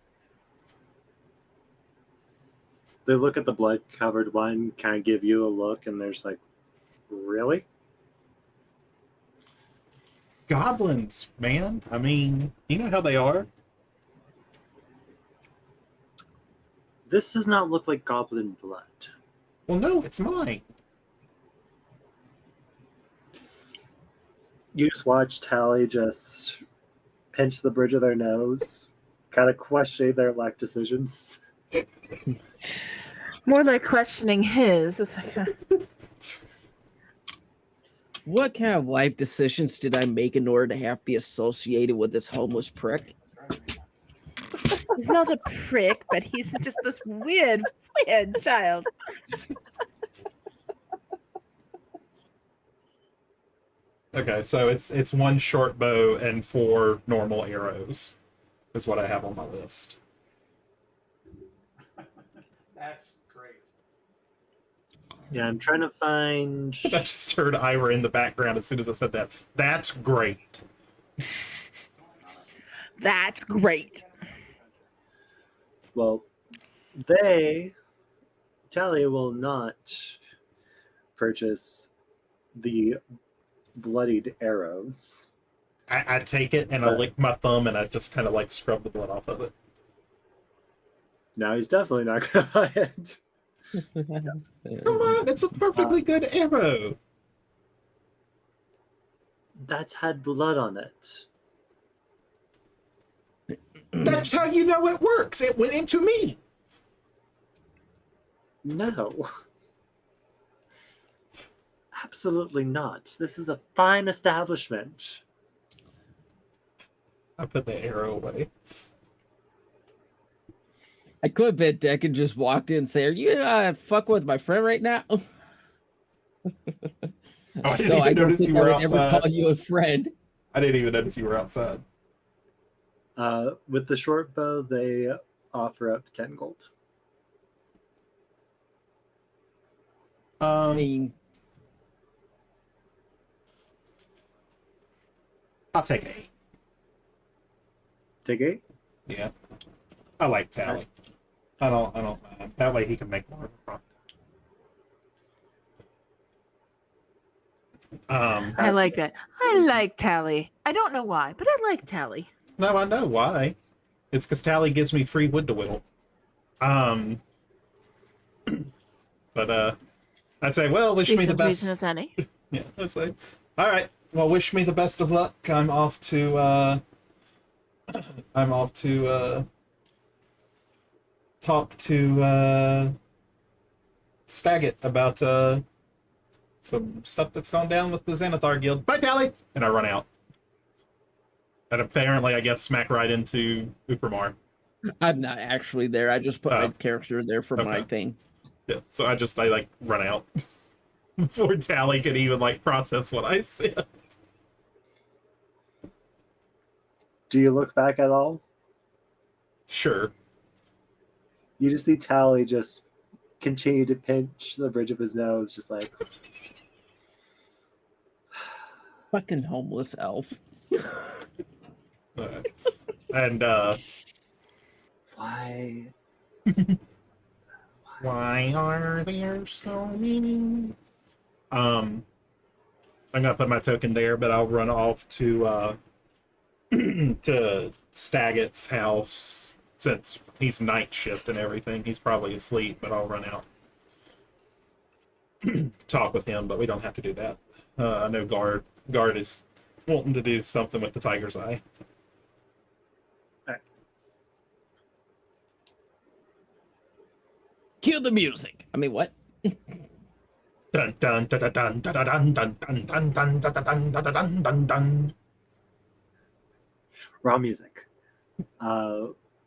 They look at the blood-covered one, kind of give you a look, and there's like, really? Goblins, man. I mean, you know how they are. This does not look like goblin blood. Well, no, it's mine. You just watch Tally just pinch the bridge of their nose, kind of questioning their life decisions. More like questioning his. It's like, What kind of life decisions did I make in order to have to be associated with this homeless prick? he's not a prick, but he's just this weird child. Okay, so it's 1 short bow and 4 normal arrows is what I have on my list. That's great. Yeah, I'm trying to find. I just heard Ira in the background as soon as I said that. That's great. That's great. Well, Tally will not purchase the bloodied arrows. I take it and I lick my thumb and I just kind of like scrub the blood off of it. No, he's definitely not going to buy it. Come on, it's a perfectly good arrow. That's had blood on it. That's how you know it works. It went into me. No. Absolutely not. This is a fine establishment. I put the arrow away. I could bet Decken just walked in and say, "Are you fucking with my friend right now?" Oh, I didn't No, I even don't notice think you I were would ever outside. call you a friend. I didn't even notice you were outside. With the short bow, they offer up 10 gold. I mean, I'll take 8. Take 8? Yeah, I like Tally. I don't mind. That way he can make more of a profit. I like that. I like Tally. I don't know why, but I like Tally. No, I know why. It's because Tally gives me free wood to whittle. But I say, well, wish me the Decent best. reason as any. Yeah, I say, all right. Well, wish me the best of luck. I'm off to talk to Staggett about some stuff that's gone down with the Xanathar Guild. Bye, Tally! And I run out. And apparently, I guess smack right into Upramar. I'm not actually there. I just put my Oh. character there for my Okay. thing. Yeah, so I like run out before Tally could even like process what I said. Do you look back at all? Sure. You just see Tally just continue to pinch the bridge of his nose, just like, Fucking homeless elf. And why? why are there so many? I'm gonna put my token there, but I'll run off to to Staggett's house since he's night shift and everything. He's probably asleep, but I'll run out. Talk with him, but we don't have to do that. I know Guard is wanting to do something with the tiger's eye. Cue the music. I mean, what? Dun dun dun dun dun dun dun dun dun dun dun dun dun dun dun dun dun. Raw music.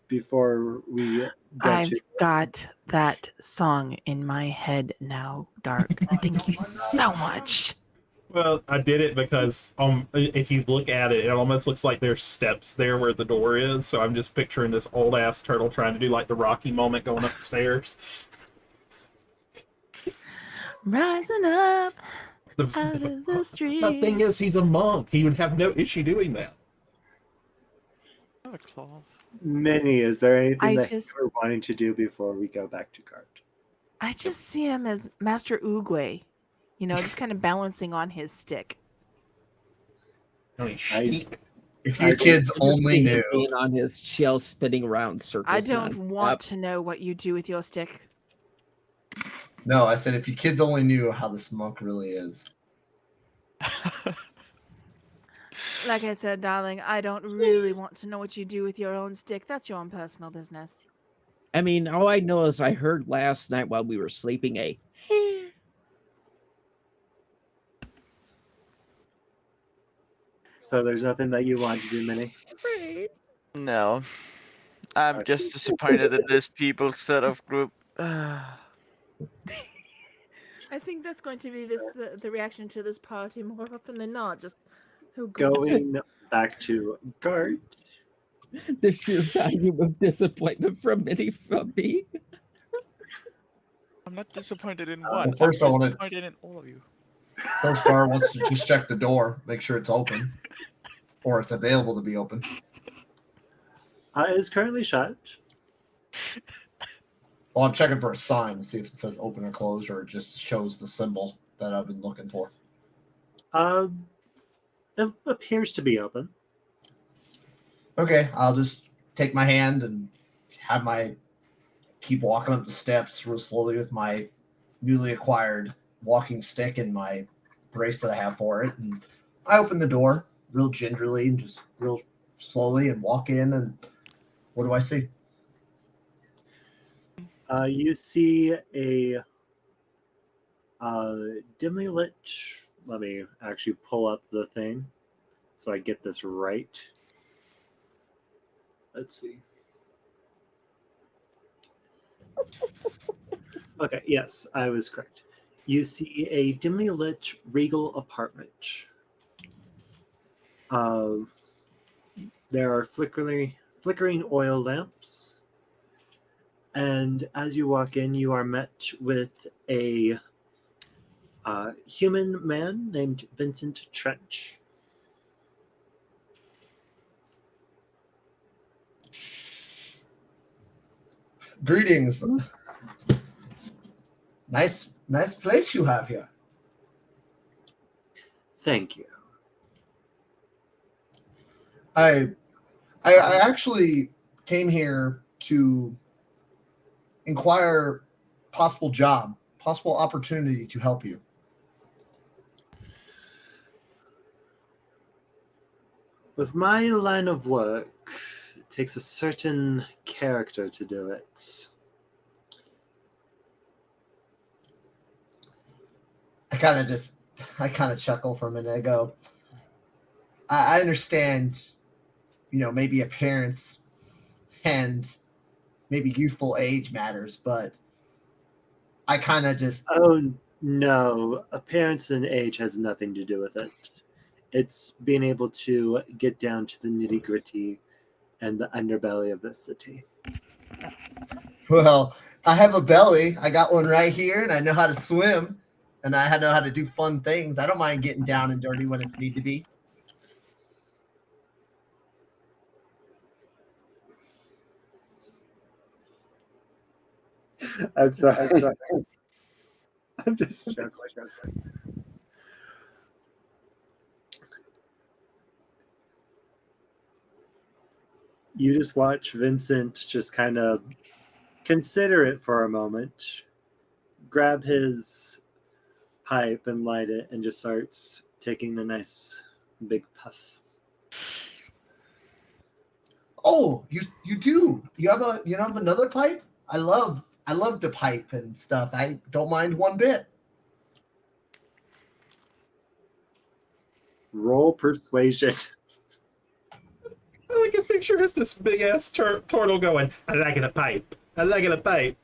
Before we get I've to got that song in my head now, Dark. Thank you so much. Well, I did it because if you look at it, it almost looks like there's steps there where the door is. So I'm just picturing this old ass turtle trying to do like the Rocky moment going up the stairs. Rising up The out of the street. thing is, he's a monk. He would have no issue doing that. I have a claw. Minnie, is there anything I that just- you were wanting to do before we go back to Guard? I just see him as Master Oogway, just kind of balancing on his stick. Only chic. If your kids I just only see him knew. being on his shell spinning around circles. I don't nonstop. want to know what you do with your stick. No, I said if your kids only knew how this monk really is. Like I said, darling, I don't really want to know what you do with your own stick. That's your own personal business. I mean, all I know is I heard last night while we were sleeping So there's nothing that you want to do, Minnie? No. I'm just disappointed in this people set of group. I think that's going to be the reaction to this party more often than not. Just Going back to Guard. the sheer value of disappointment from me. I'm not disappointed in Well, one. first I I'm wanna- disappointed in all of you. First Gar wants to just check the door, make sure it's open, or it's available to be open. It is currently shut. Well, I'm checking for a sign to see if it says open or closed, or it just shows the symbol that I've been looking for. It appears to be open. Okay, I'll just take my hand and keep walking up the steps real slowly with my newly acquired walking stick and my brace that I have for it. And I open the door real gingerly and just real slowly and walk in. And what do I see? You see a dimly lit. Let me actually pull up the thing so I get this right. Let's see. Okay, yes, I was correct. You see a dimly lit regal apartment. There are flickering oil lamps. And as you walk in, you are met with a human man named Vincent Trench. Greetings. Nice place you have here. Thank you. I actually came here to inquire possible opportunity to help you. With my line of work, it takes a certain character to do it. I kind of chuckle for a minute. I go, I understand, maybe appearance and maybe youthful age matters, but I kind of just... Oh, no. Appearance and age has nothing to do with it. It's being able to get down to the nitty gritty and the underbelly of the city. Well, I have a belly. I got one right here, and I know how to swim, and I know how to do fun things. I don't mind getting down and dirty when it's need to be. I'm sorry. I'm just joking. You just watch Vincent just kind of consider it for a moment, grab his pipe and light it, and just starts taking a nice big puff. Oh, you do. You have another pipe? I love the pipe and stuff. I don't mind one bit. Roll persuasion. I can picture is this big ass turtle going, I like it a pipe. I like it a pipe.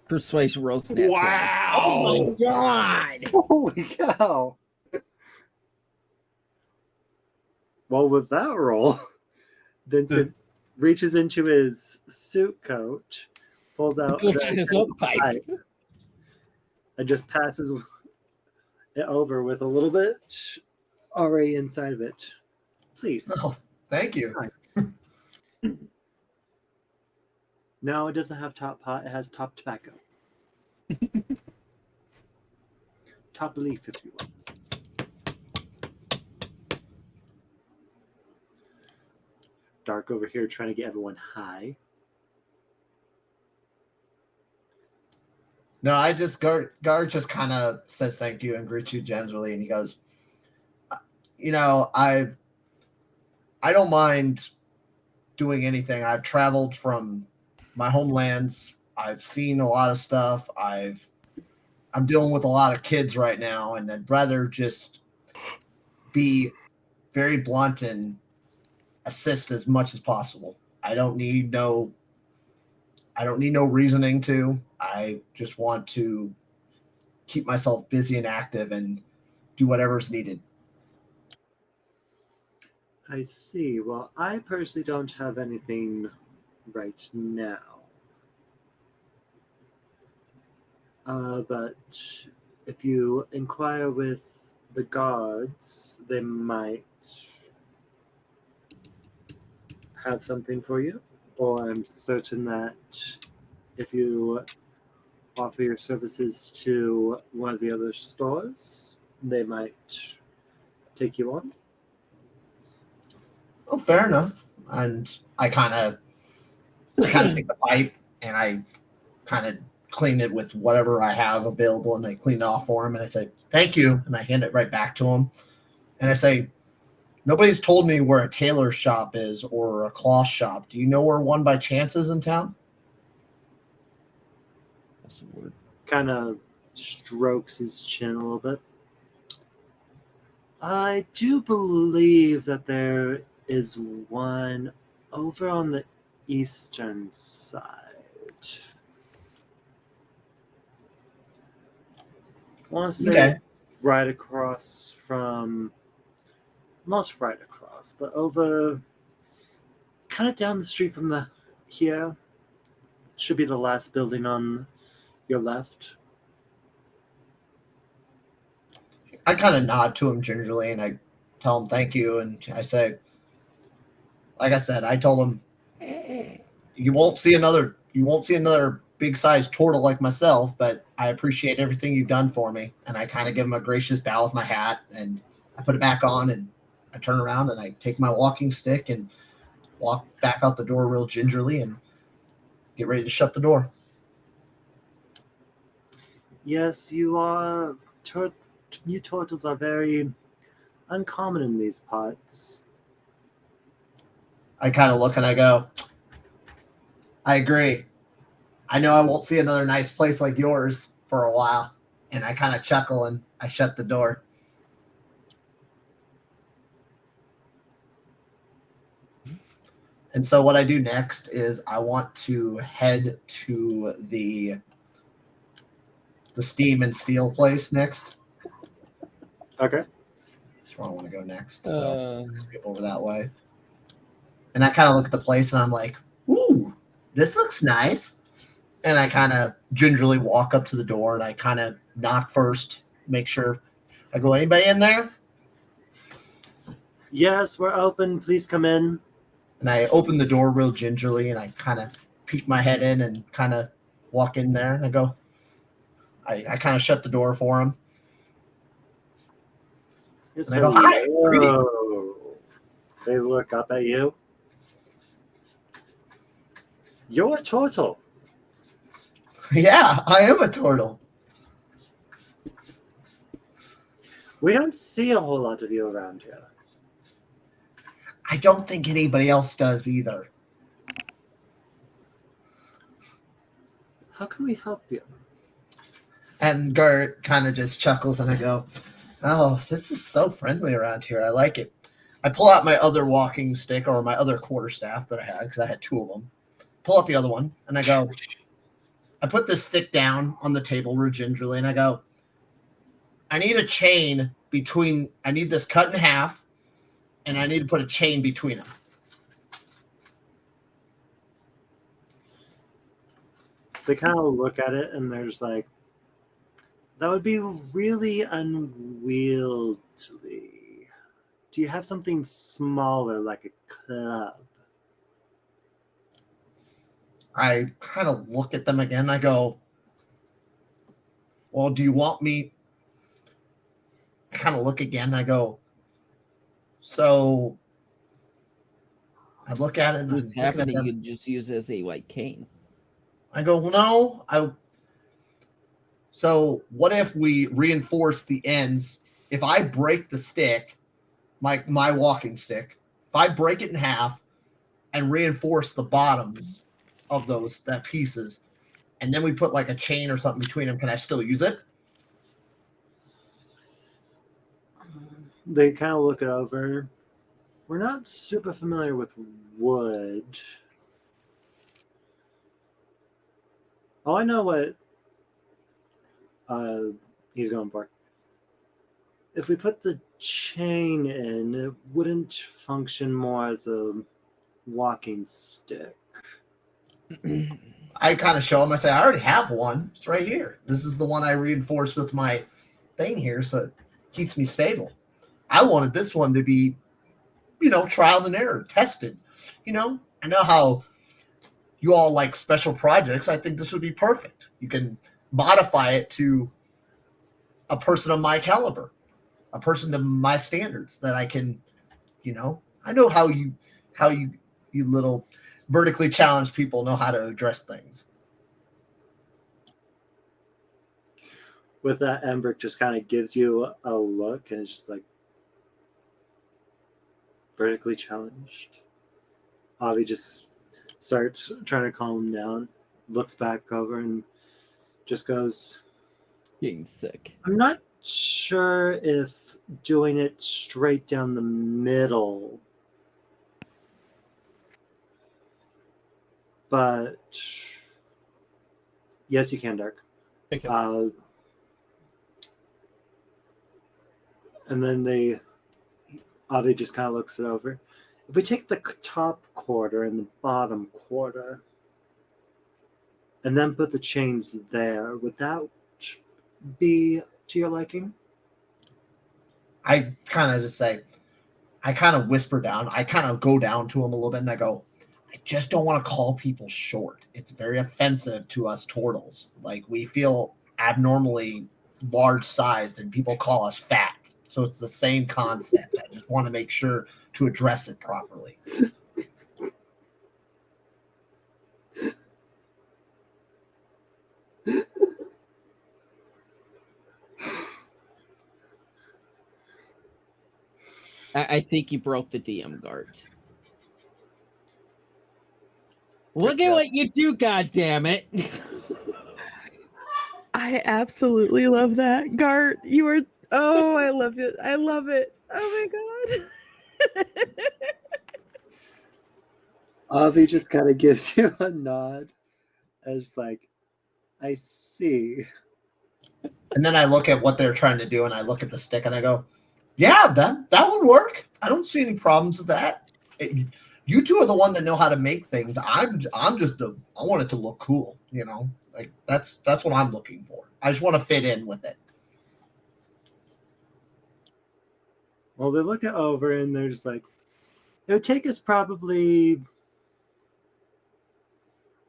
Persuasion rolls natural. Wow. Oh my god! Holy cow! Well, with that roll, Vincent reaches into his suit coat, pulls out Pulls out his own pipe. and just passes it over with a little bit already inside of it. Please. Oh, thank you. No, it doesn't have top pot. It has top tobacco. Top leaf, if you will. Dark over here trying to get everyone high. No, I just Gar just kind of says thank you and greets you gently, and he goes, I don't mind doing anything. I've traveled from my homelands. I've seen a lot of stuff. I'm dealing with a lot of kids right now, and I'd rather just be very blunt and assist as much as possible. I don't need no reasoning to. I just want to keep myself busy and active and do whatever's needed. I see. Well, I personally don't have anything right now. But if you inquire with the guards, they might have something for you. Or I'm certain that if you offer your services to one of the other stores, they might take you on. Oh, fair enough. And I kind of take the pipe and I kind of clean it with whatever I have available, and I clean it off for him. And I say, "Thank you," and I hand it right back to him. And I say, "Nobody's told me where a tailor shop is or a cloth shop. Do you know where one by chance is in town?" That's a word. Kind of strokes his chin a little bit. I do believe that there is one over on the eastern side. I want to say Okay. right across from, not right across, but over, kind of down the street from the here. Should be the last building on your left. I kind of nod to him gingerly and I tell him thank you. And I say, like I said, I told him, you won't see another big sized turtle like myself, but I appreciate everything you've done for me. And I kind of give him a gracious bow with my hat and I put it back on and I turn around and I take my walking stick and walk back out the door real gingerly and get ready to shut the door. Yes, you are. New turtles are very uncommon in these parts. I kind of look and I go, I agree. I know I won't see another nice place like yours for a while. And I kind of chuckle and I shut the door. And so what I do next is I want to head to the Steam and Steel place next. Okay. That's where I want to go next. So Uh. skip over that way. And I kind of look at the place and I'm like, ooh, this looks nice. And I kind of gingerly walk up to the door and I kind of knock first, make sure. I go, anybody in there? Yes, we're open. Please come in. And I open the door real gingerly and I kind of peek my head in and kind of walk in there. And I go, I kind of shut the door for him. Yes, And I go, hi, greetings. hello. They look up at you. You're a turtle. Yeah, I am a turtle. We don't see a whole lot of you around here. I don't think anybody else does either. How can we help you? And Gert kind of just chuckles and I go, oh, this is so friendly around here. I like it. I pull out my other walking stick or my other quarterstaff that I had because I had two of them. Pull out the other one and I go, I put this stick down on the table real gingerly and I go, I need a chain between, I need this cut in half and I need to put a chain between them. They kind of look at it and they're just like, that would be really unwieldy. Do you have something smaller like a club? I kind of look at them again. I go, well, do you want me? I kind of look again. I go, so I look at it and What's I'm looking at happening? them. You just use it as a white cane. I go, well, no. So what if we reinforce the ends? If I break the stick, my walking stick, if I break it in half and reinforce the bottoms of that pieces, and then we put like a chain or something between them, can I still use it? They kind of look it over. We're not super familiar with wood. Oh, I know what he's going for. If we put the chain in, it wouldn't function more as a walking stick. I kind of show him. I say, I already have one. It's right here. This is the one I reinforced with my thing here, so it keeps me stable. I wanted this one to be, trial and error, tested. I know how you all like special projects. I think this would be perfect. You can modify it to a person of my caliber, a person to my standards that I can, I know how you little vertically challenged people know how to address things. With that, Embrick just kind of gives you a look and it's just like vertically challenged. Avi just starts trying to calm him down, looks back over and just goes, Getting sick. I'm not sure if doing it straight down the middle, but yes, you can, Dark. Pick it. And then Avi just kind of looks it over. If we take the top quarter and the bottom quarter and then put the chains there, would that be to your liking? I kind of just say, I kind of whisper down. I kind of go down to him a little bit and I go, I just don't want to call people short. It's very offensive to us turtles. Like, we feel abnormally large sized and people call us fat. So it's the same concept. I just want to make sure to address it properly. I think you broke the DM guard. Look at what you do, goddammit. I absolutely love that. Gart, you are I love it. I love it. Oh my god. Avi just kind of gives you a nod. And it's like, I see. And then I look at what they're trying to do and I look at the stick and I go, yeah, that would work. I don't see any problems with that. You two are the one that know how to make things. I'm just I want it to look cool, Like, that's what I'm looking for. I just want to fit in with it. Well, they look it over and they're just like, it would take us probably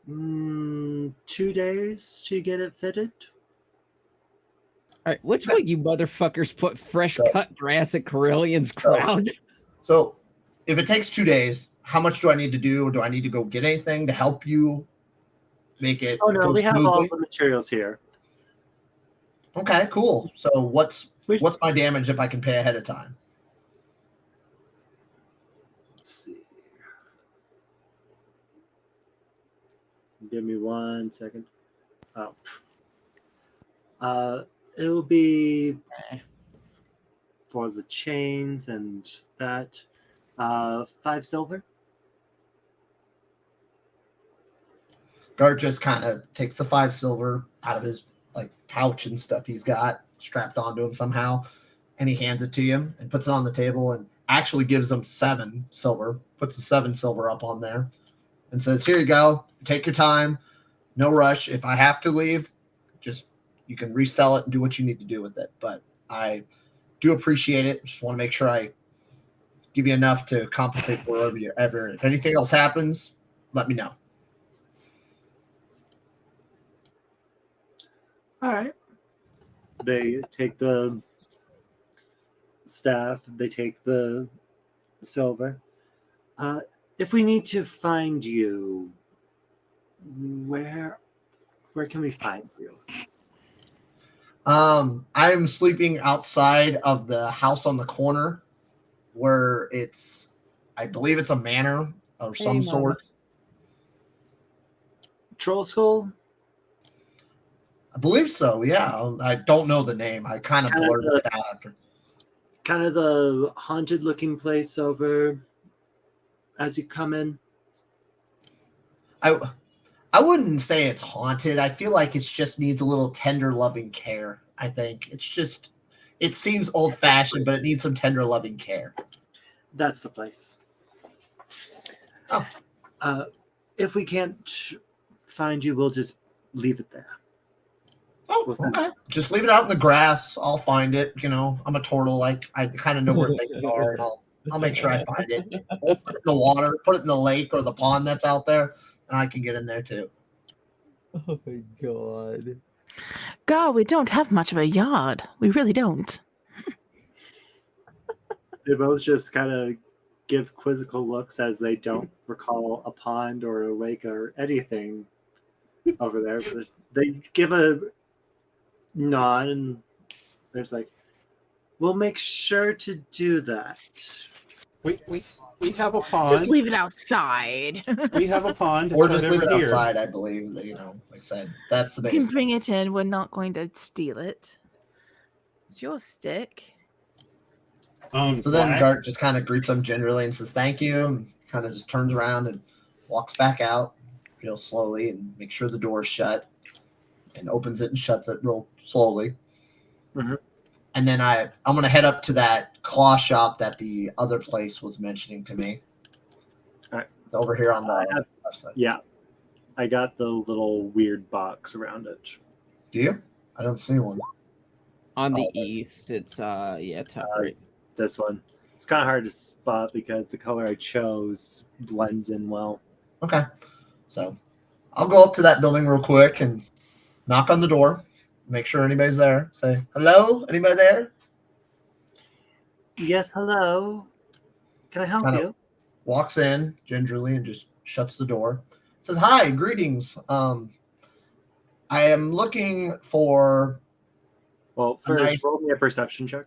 2 days to get it fitted. All right, which one you motherfuckers put fresh cut grass at Corellian's ground? So if it takes 2 days, how much do I need to do? Do I need to go get anything to help you make it Oh no, go we have all smoothly? the materials here. Okay, cool. So what's my damage if I can pay ahead of time? Let's see. Give me 1 second. It'll be for the chains and that 5 silver. Gart just kind of takes the 5 silver out of his pouch and stuff he's got strapped onto him somehow, and he hands it to you and puts it on the table and actually gives him 7 silver, puts the 7 silver up on there and says, here you go. Take your time. No rush. If I have to leave, just you can resell it and do what you need to do with it. But I do appreciate it. Just want to make sure I give you enough to compensate for whatever you ever. If anything else happens, let me know. All right. They take the staff. They take the silver. If we need to find you, where can we find you? I'm sleeping outside of the house on the corner where I believe it's a manor or some sort. Troll Skull? I believe so, yeah. I don't know the name. I kind of blurted it out after. Kind of the haunted looking place over as you come in. I wouldn't say it's haunted. I feel like it just needs a little tender, loving care. I think it seems old fashioned, but it needs some tender, loving care. That's the place. Oh. If we can't find you, we'll just leave it there. Oh, What's that? okay. Just leave it out in the grass. I'll find it. You know, I'm a turtle. I kind of know where things are, and I'll make sure I find it. Or put it in the water, put it in the lake or the pond that's out there, and I can get in there too. Oh my god. God, we don't have much of a yard. We really don't. They both just kind of give quizzical looks as they don't recall a pond or a lake or anything over there. But they give a nod, and there's like, we'll make sure to do that. We have a Just pond. leave it outside. We have a pond. It's Or right just leave over it here. outside, I believe. That, you know, like I said, that's the You can base. bring it in. We're not going to steal it. It's your stick. So then Black- Gart just kind of greets them generally and says thank you, and kind of just turns around and walks back out real slowly and makes sure the door's shut and opens it and shuts it real slowly. Mhm. And then I'm going to head up to that claw shop that the other place was mentioning to me. All right. It's over here on the I have- left side. Yeah, I got the little weird box around it. Do you? I don't see one. On the Oh, there's- east, it's top right. This one. It's kind of hard to spot because the color I chose blends in well. Okay. So I'll go up to that building real quick and knock on the door, make sure anybody's there. Say, hello? Anybody there? Yes, hello. Can I help Kind of you? walks in gingerly and just shuts the door. Says, hi, greetings. I am looking for Well, first, nice- roll me a perception check.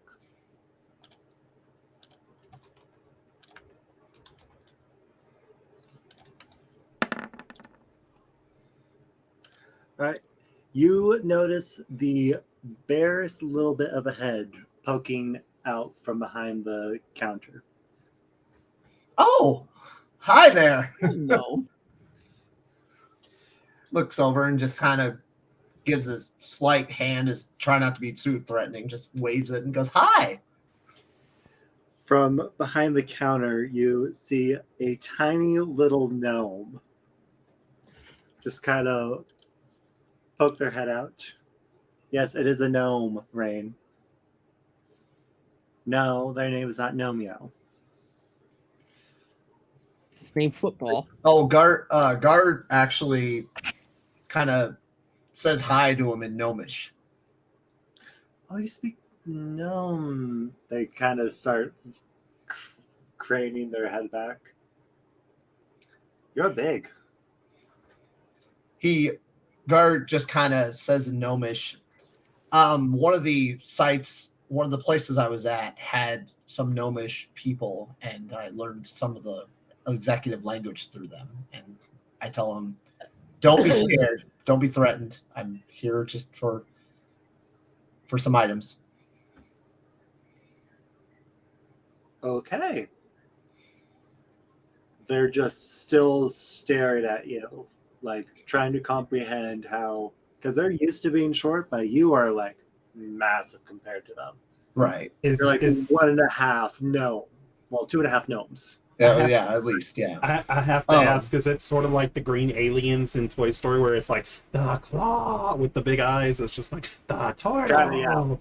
All right. You notice the barest little bit of a head poking out from behind the counter. oh, hi there. No. Looks over and just kind of gives a slight hand, is trying not to be too threatening, just waves it and goes, hi. From behind the counter, you see a tiny little gnome just kind of poke their head out. Yes, it is a gnome, Rain. No, their name is not Gnomeo. It's his name football. Oh, Gart actually kind of says hi to him in Gnomish. Oh, you speak gnome. They kind of start craning their head back. You're big. Gart just kind of says in Gnomish, one of the places I was at had some Gnomish people, and I learned some of the executive language through them. And I tell them, don't be scared. Don't be threatened. I'm here just for some items. Okay. They're just still staring at you, like trying to comprehend how, because they're used to being short, but you are like massive compared to them. Right. You're like 1.5 gnome. Well, 2.5 gnomes. Yeah, at least, yeah. I have to ask, is it sort of like the green aliens in Toy Story where it's like the claw with the big eyes? It's just like the turtle.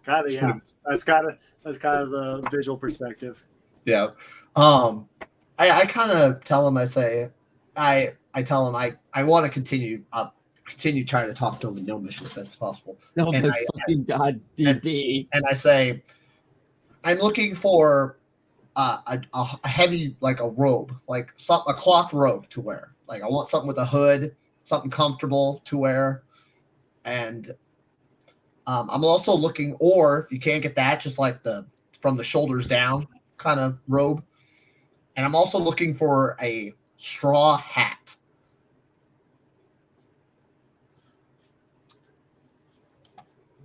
Yeah. That's kind of the visual perspective. Yeah. I kind of tell him, I tell him I want to continue trying to talk to him in Gnomish as best as possible. Oh And my fucking god, DB. And I say, I'm looking for a heavy, like a robe, like a cloth robe to wear. Like I want something with a hood, something comfortable to wear. And I'm also looking, or if you can't get that, just like from the shoulders down kind of robe. And I'm also looking for a straw hat.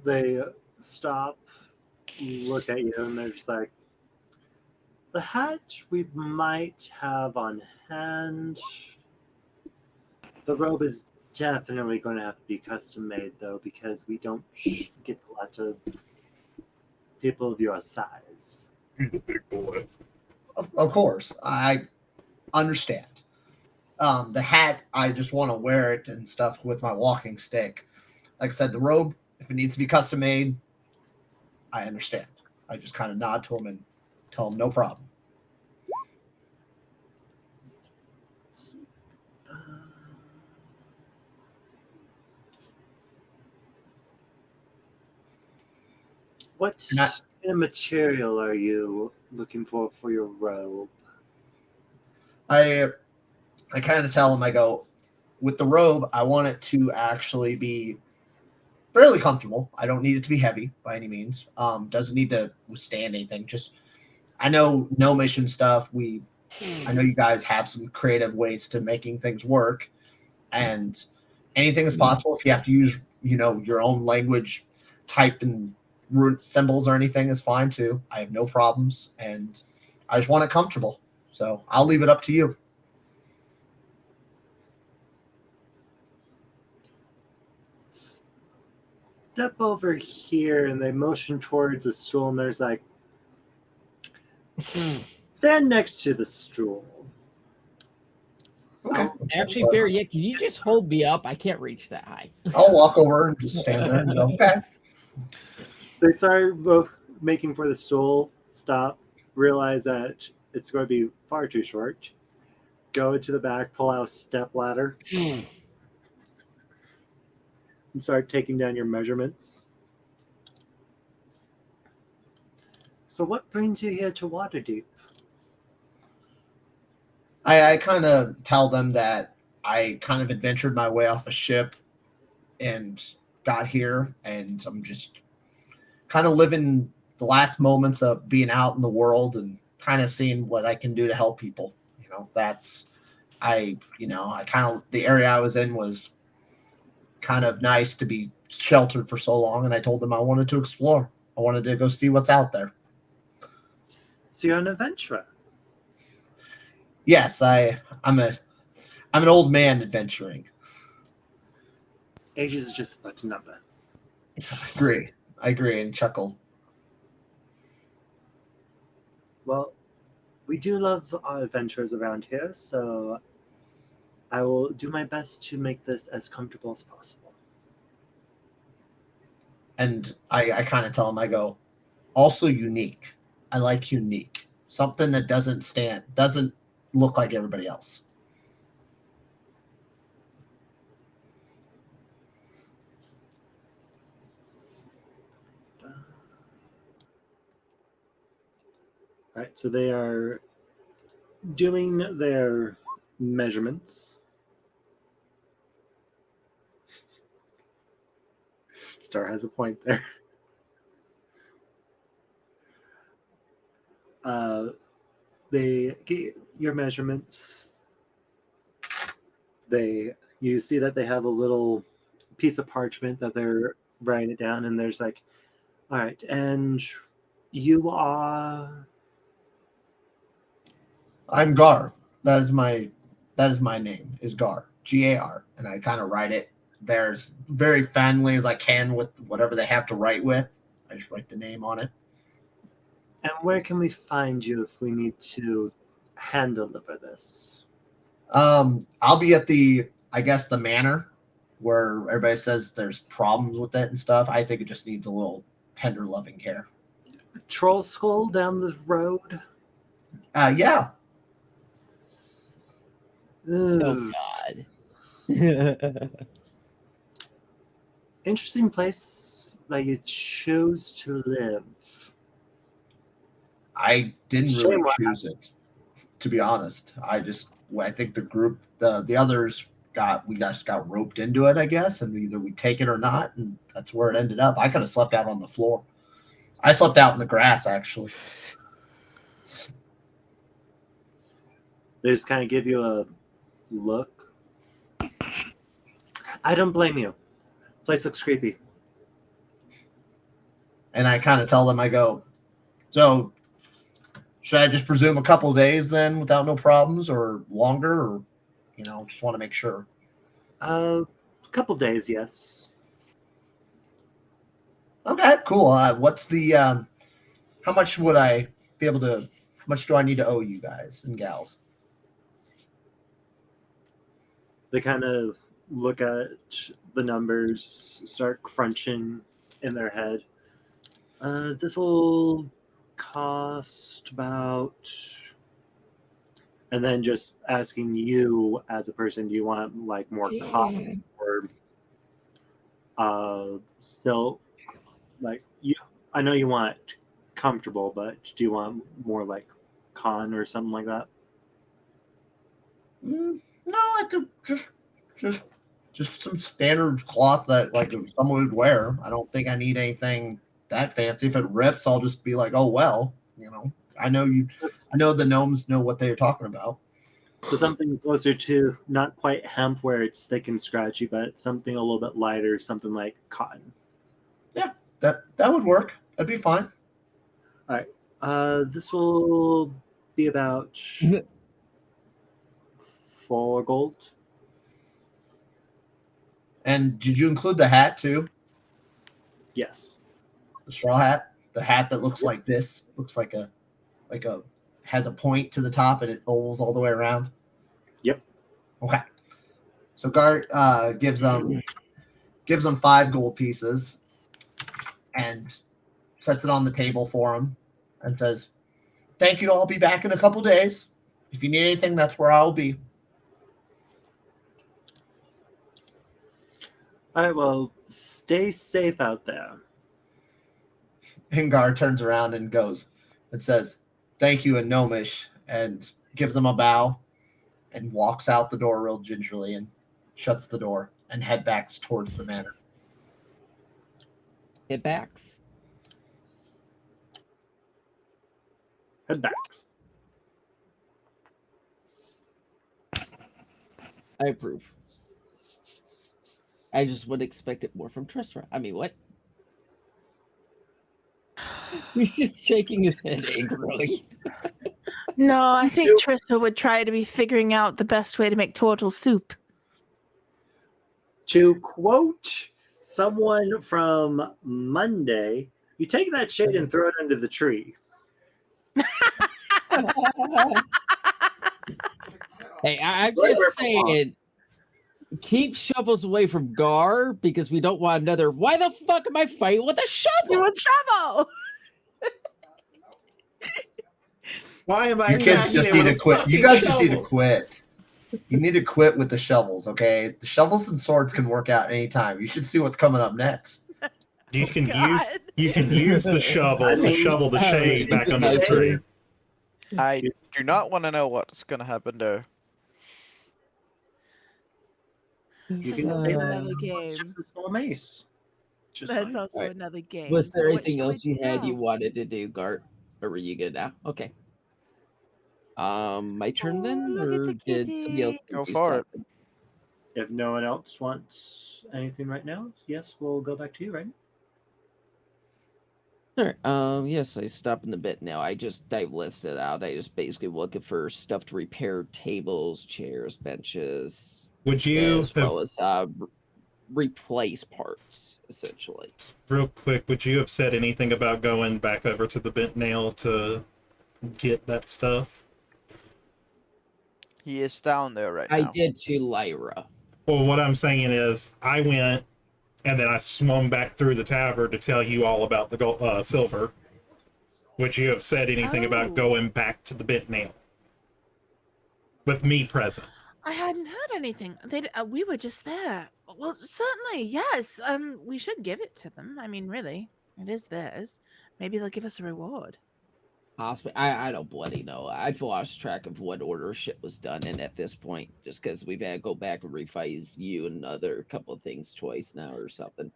They stop, look at you, and they're just like, the hat we might have on hand. The robe is definitely going to have to be custom made, though, because we don't get a lot of people of your size. Big boy. Of course, I understand. The hat, I just want to wear it and stuff with my walking stick. Like I said, the robe, if it needs to be custom made, I understand. I just kind of nod to him and tell him no problem. What kind of material are you looking for your robe? I kind of tell him, I go, with the robe, I want it to actually be fairly comfortable. I don't need it to be heavy by any means. Doesn't need to withstand anything. Just, I know no mission stuff. I know you guys have some creative ways to making things work, and anything is possible. If you have to use, your own language, type and root symbols or anything is fine too. I have no problems, and I just want it comfortable. So I'll leave it up to you. Step over here, and they motion towards a stool, and there's like, stand next to the stool. Okay. Actually, Barry, yeah, can you just hold me up? I can't reach that high. I'll walk over and just stand there and go, okay. They start both making for the stool, stop, realize that it's going to be far too short, go into the back, pull out a step ladder, and start taking down your measurements. So what brings you here to Waterdeep? I kind of tell them that I kind of adventured my way off a ship and got here, and I'm just kind of living the last moments of being out in the world and kind of seeing what I can do to help people. I kind of, the area I was in was kind of nice to be sheltered for so long, and I told them I wanted to explore. I wanted to go see what's out there. So you're an adventurer. Yes, I'm an old man adventuring. Ages is just about a number. I agree and chuckle. Well, we do love our adventures around here, so I will do my best to make this as comfortable as possible. And I kind of tell him, I go, also unique. I like unique. Something that doesn't look like everybody else. Right, so they are doing their measurements. Star has a point there. They get your measurements. You see that they have a little piece of parchment that they're writing it down, and there's like, all right, and you are. I'm Gar. That is my name, is Gar. Gar. And I kind of write it there as very friendly as I can with whatever they have to write with. I just write the name on it. And where can we find you if we need to hand deliver this? I'll be at the Manor, where everybody says there's problems with it and stuff. I think it just needs a little tender loving care. Troll Skull down the road? Yeah. Oh, God. Interesting place that you chose to live. I didn't really choose it, to be honest. I think the group, the others we just got roped into it, I guess, and either we take it or not, and that's where it ended up. I could have slept out on the floor. I slept out in the grass, actually. They just kind of give you a look. I don't blame you. Place looks creepy. And I kind of tell them, I go, so should I just presume a couple of days then without no problems, or longer, or, just want to make sure? A couple days, yes. Okay, cool. What's the, how much would I be able to, how much do I need to owe you guys and gals? They kind of look at the numbers, start crunching in their head. This will cost about, and then just asking you as a person, do you want like more cotton or silk? Like you, I know you want comfortable, but do you want more like cotton or something like that? No, I think just some standard cloth that like someone would wear. I don't think I need anything that fancy. If it rips, I'll just be like, oh well, you know. I know the gnomes know what they're talking about. So something closer to not quite hemp where it's thick and scratchy, but something a little bit lighter, something like cotton. Yeah, that would work. That'd be fine. All right. This will be about 4 gold. And did you include the hat too? Yes. The straw hat? The hat that looks like this? Looks like a has a point to the top and it ovals all the way around? Yep. Okay. So Gart gives them 5 gold pieces and sets it on the table for him and says, "Thank you. I'll be back in a couple days. If you need anything, that's where I'll be." All right. Well, stay safe out there. Hingar turns around and goes and says, "Thank you," in Gnomish, and gives them a bow and walks out the door real gingerly and shuts the door and head back towards the manor. Hit backs. Head backs. I approve. I just would expect it more from Tristram. I mean, what? He's just shaking his head angrily. No, I think Trista would try to be figuring out the best way to make turtle soup. To quote someone from Monday, you take that shade and throw it under the tree. Hey, I'm just saying, keep shovels away from Gar because we don't want another. Why the fuck am I fighting with a shovel? With shovel. Why am I? You kids just need to quit. You guys just need to quit. You need to quit with the shovels, okay? The shovels and swords can work out anytime. You should see what's coming up next. You can use the shovel to shovel the shade back under the tree. I do not want to know what's going to happen though. You That's can also say another that game. it's just a small mace. Just That's saying. also Right. another game. Was there So what anything shall we else you do had now? you wanted to do, Gart? Or were you good now? Okay. My turn then, Oh, look at or the did somebody else Go do for it. something? If no one else wants anything right now, yes, we'll go back to you, right? All right. Yes, I stop in the bit now. I listed out. I just basically looking for stuff to repair tables, chairs, benches, Would you as have, well as replace parts, essentially. real quick, would you have said anything about going back over to the bent nail to get that stuff? He is down there right I now. did to Lyra. Well, what I'm saying is, I went and then I swung back through the tavern to tell you all about the gold, silver. Would you have said anything Oh. about going back to the bent nail with me present? I hadn't heard anything. We were just there. Well, certainly, yes. We should give it to them. I mean, really, it is theirs. Maybe they'll give us a reward. Possibly, I don't bloody know. I've lost track of what order shit was done in at this point, just because we've had to go back and refight you and other couple of things twice now or something.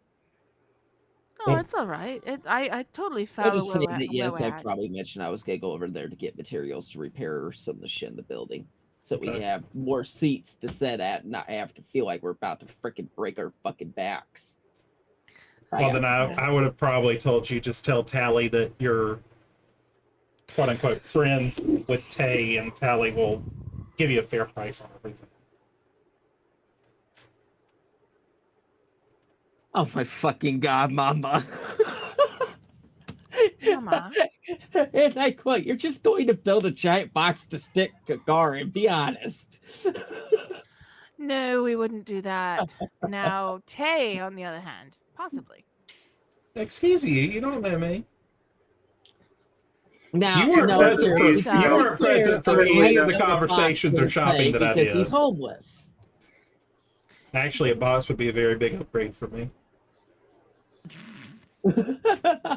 Oh, it's all right. I totally I'm follow just saying that where yes, we're I at. probably mentioned I was gonna go over there to get materials to repair some of the shit in the building, so we Okay. have more seats to sit at, and not have to feel like we're about to freaking break our fucking backs. Well, then understand. I would have probably told you, just tell Tally that you're quote unquote friends with Tay, and Tally will give you a fair price on everything. Oh my fucking god, Mama! Mama. And I quote, "You're just going to build a giant box to stick Kagar and be honest." No, we wouldn't do that. Now, Tay, on the other hand, possibly. Excuse you don't know me. Now, You weren't no, present for seriously, to you be weren't fair, present for I any of know the conversations or box would shopping pay that I because he's did. homeless. Actually, a boss would be a very big upgrade for me.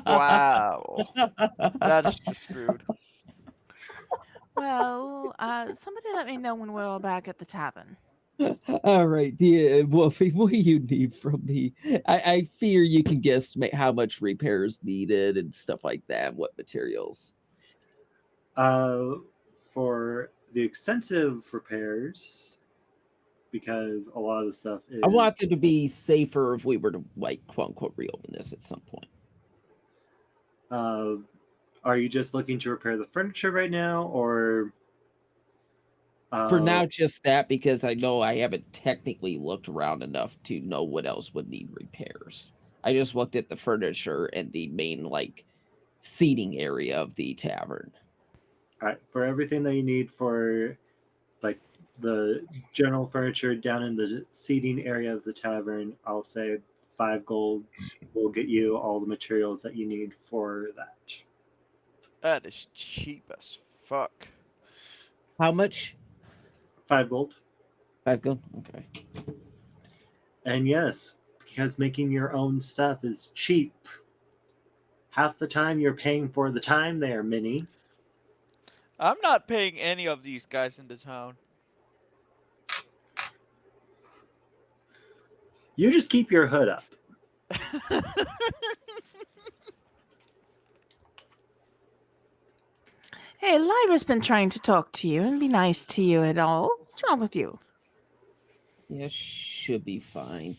Wow. That's just screwed. Well, somebody let me know when we're all back at the tavern. All right, dear Wolfie, what do you need from me? I fear you can guesstimate how much repairs needed and stuff like that. What materials? For the extensive repairs, because a lot of the stuff is. I want it to be safer if we were to, like, quote unquote, reopen this at some point. Are you just looking to repair the furniture right now, or? For now, just that, because I know I haven't technically looked around enough to know what else would need repairs. I just looked at the furniture and the main, like, seating area of the tavern. All right, for everything that you need for, like, the general furniture down in the seating area of the tavern, I'll say 5 gold will get you all the materials that you need for that. That is cheap as fuck. How much? 5 gold. 5 gold? Okay. And yes, because making your own stuff is cheap. Half the time you're paying for the time there, Minnie. I'm not paying any of these guys in the town. You just keep your hood up. Hey, Lyra's been trying to talk to you and be nice to you at all. What's wrong with you? Yeah, should be fine.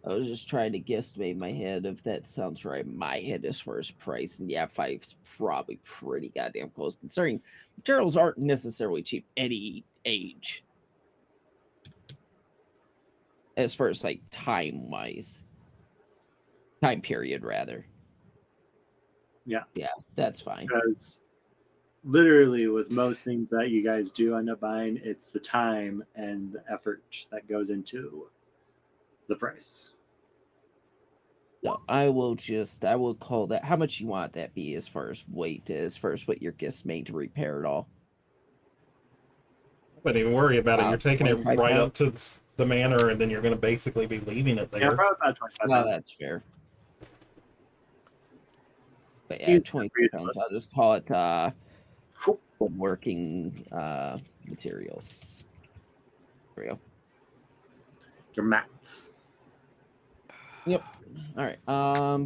I was just trying to guesstimate in my head if that sounds right. My head as far as price, and yeah, 5's probably pretty goddamn close, considering materials aren't necessarily cheap any age. As far as like time period rather. Yeah. Yeah, that's fine. Because literally with most things that you guys do end up buying, it's the time and the effort that goes into the price. So I will call that. How much you want that be as far as weight, as far as what your guesstimate to repair it all? Don't even worry about it. You're About taking it 25 right up pounds? to the manor, and then you're going to basically be leaving it Yeah, there. probably about 25 No, pounds. that's fair. But yeah, Easy 25 for you to pounds. lift. I'll just call it Cool. woodworking materials. There we go. Your mats. Yep. All right.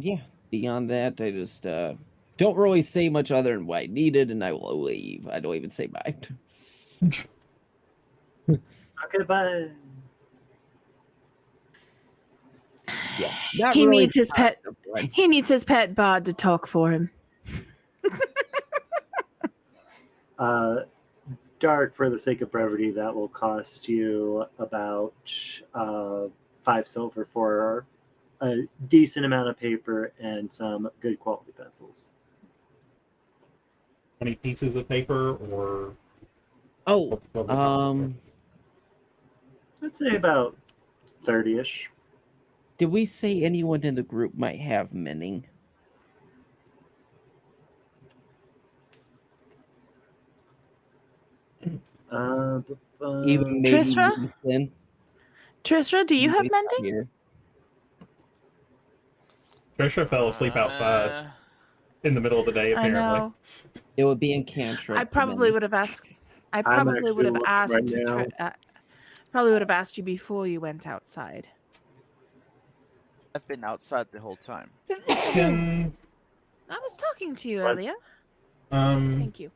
Yeah. Beyond that, I just don't really say much other than what I needed, and I will leave. I don't even say bye. Okay, bye. Yeah. Not He really needs his pet. one. He needs his pet bod to talk for him. Dark, for the sake of brevity, that will cost you about 5 silver for a decent amount of paper and some good quality pencils. 20 pieces of paper, or Oh, what we talking I'd say about 30-ish. did we say anyone in the group might have Menning? Even maybe Trisra? Vincent? Trisra, do you have He's mending? here. Trisha fell asleep outside in the middle of the day, I apparently. know. It would be in cantrips. I probably would have asked. I probably would have actually asked. looking right now. Probably would have asked you before you went outside. I've been outside the whole time. Can I was talking to you Was- earlier. um Thank you.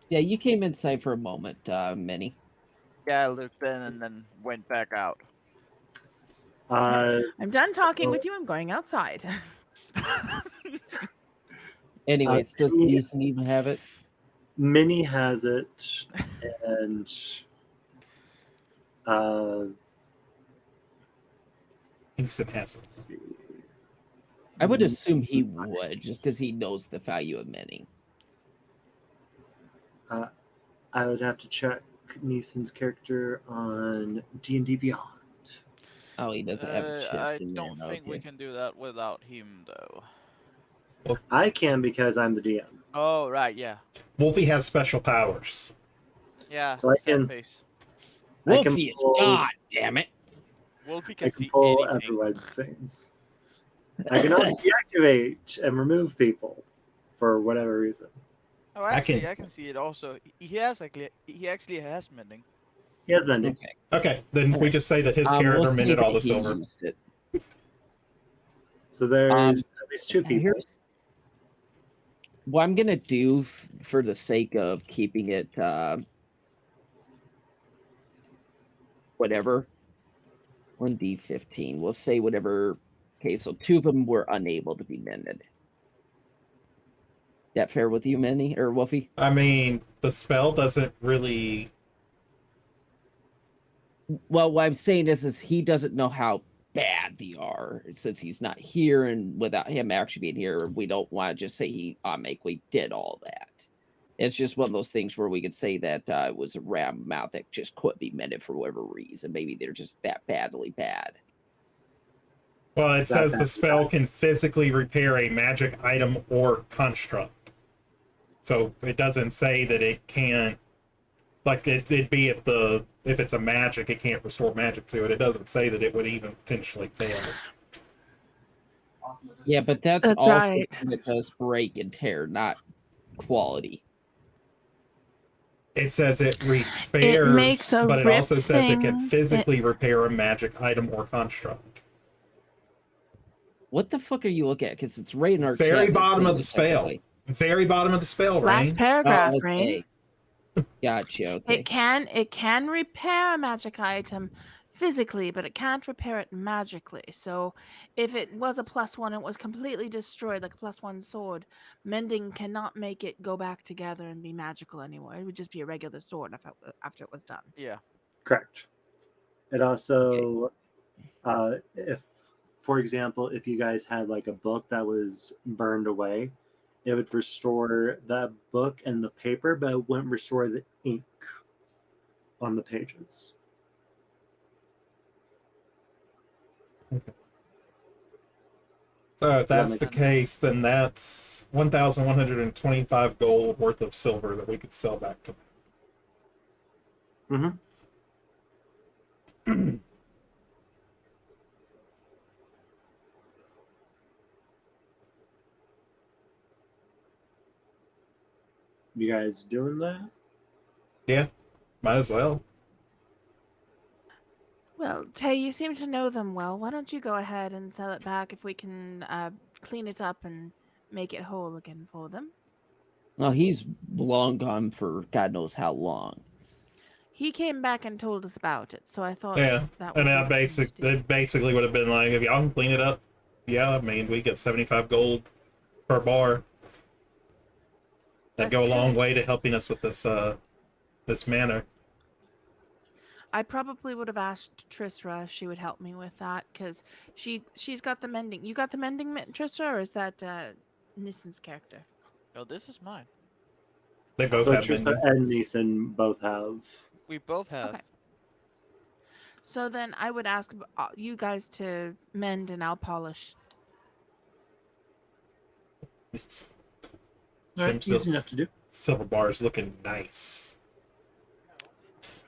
Yeah, you came inside for a moment, Minnie. Yeah, I looked in and then went back out. Uh, I'm done talking so- with you. I'm going outside. Anyways, does Minnie- Ethan even have it? Minnie has it, and Ethan has it. let's see. I would assume he would, just because he knows the value of Minnie. I would have to check Neeson's character on D&D Beyond. Oh, he doesn't have a chip I in there. don't think we can do that without him, though. I can because I'm the DM. Oh, right, yeah. Wolfie has special powers. Yeah, So I sad can- face. I can Wolfie is pull- God, damn it. Wolfie I can can see pull anything. everyone's things. I can also deactivate and remove people for whatever reason. Oh, I actually, can- I can see it also. He actually has mending. He has mending. Okay. Okay, then we just say that his We'll character say minted all that the he silver. used it. So there's at least two people. Here's what I'm gonna do for the sake of keeping it whatever. 1d15. We'll say whatever. Okay, so 2 of them were unable to be mended. That fair with you, Minnie or Wolfie? I mean, the spell doesn't really. Well, what I'm saying is he doesn't know how bad they are since he's not here, and without him actually being here, we don't want to just say he automatically did all that. It's just one of those things where we could say that it was a ram mouth that just couldn't be mended for whatever reason. Maybe they're just that badly bad. Well, it says the spell can physically repair a magic item or construct. So it doesn't say that it can't. Like it'd be if it's a magic, it can't restore magic to it. It doesn't say that it would even potentially fail. Yeah, but that's That's also right. it does break and tear, not quality. It says it respares, makes a but it also ripped says it can thing. physically repair a magic item or construct. What the fuck are you looking at? Because it's right in our Very chat, bottom it's of the spell. technically- Very bottom of the spell, Last Rain. paragraph, Oh, Rain. okay. Gotcha. Okay. It can repair a magic item physically, but it can't repair it magically. So if it was a +1, it was completely destroyed, like a +1 sword. Mending cannot make it go back together and be magical anymore. It would just be a regular sword after it was done. Yeah. Correct. It also, if, for example, if you guys had like a book that was burned away, it would restore that book and the paper, but it wouldn't restore the ink on the pages. So if that's make the case, then that's 1,125 gold worth of silver that we could sell back to them. Mm-hmm. You guys doing that? Yeah, might as well. Well, Tay, you seem to know them well. Why don't you go ahead and sell it back if we can clean it up and make it whole again for them? Well, he's long gone for God knows how long. He came back and told us about it, so I thought Yeah, that would and be that the thing to do. it basically would have been like, if y'all can clean it up, yeah, I mean, we get 75 gold per bar. That'd go a long way to helping us with this this manor. I probably would have asked Trisra if she would help me with that, because she's got the mending. You got the mending, Trisra, or is that Nissan's character? Oh, this is mine. They both So have Trista mending. and Neeson both have. We both have. Okay. So then I would ask you guys to mend and I'll polish. Right, easy enough to do. Silver bars looking nice.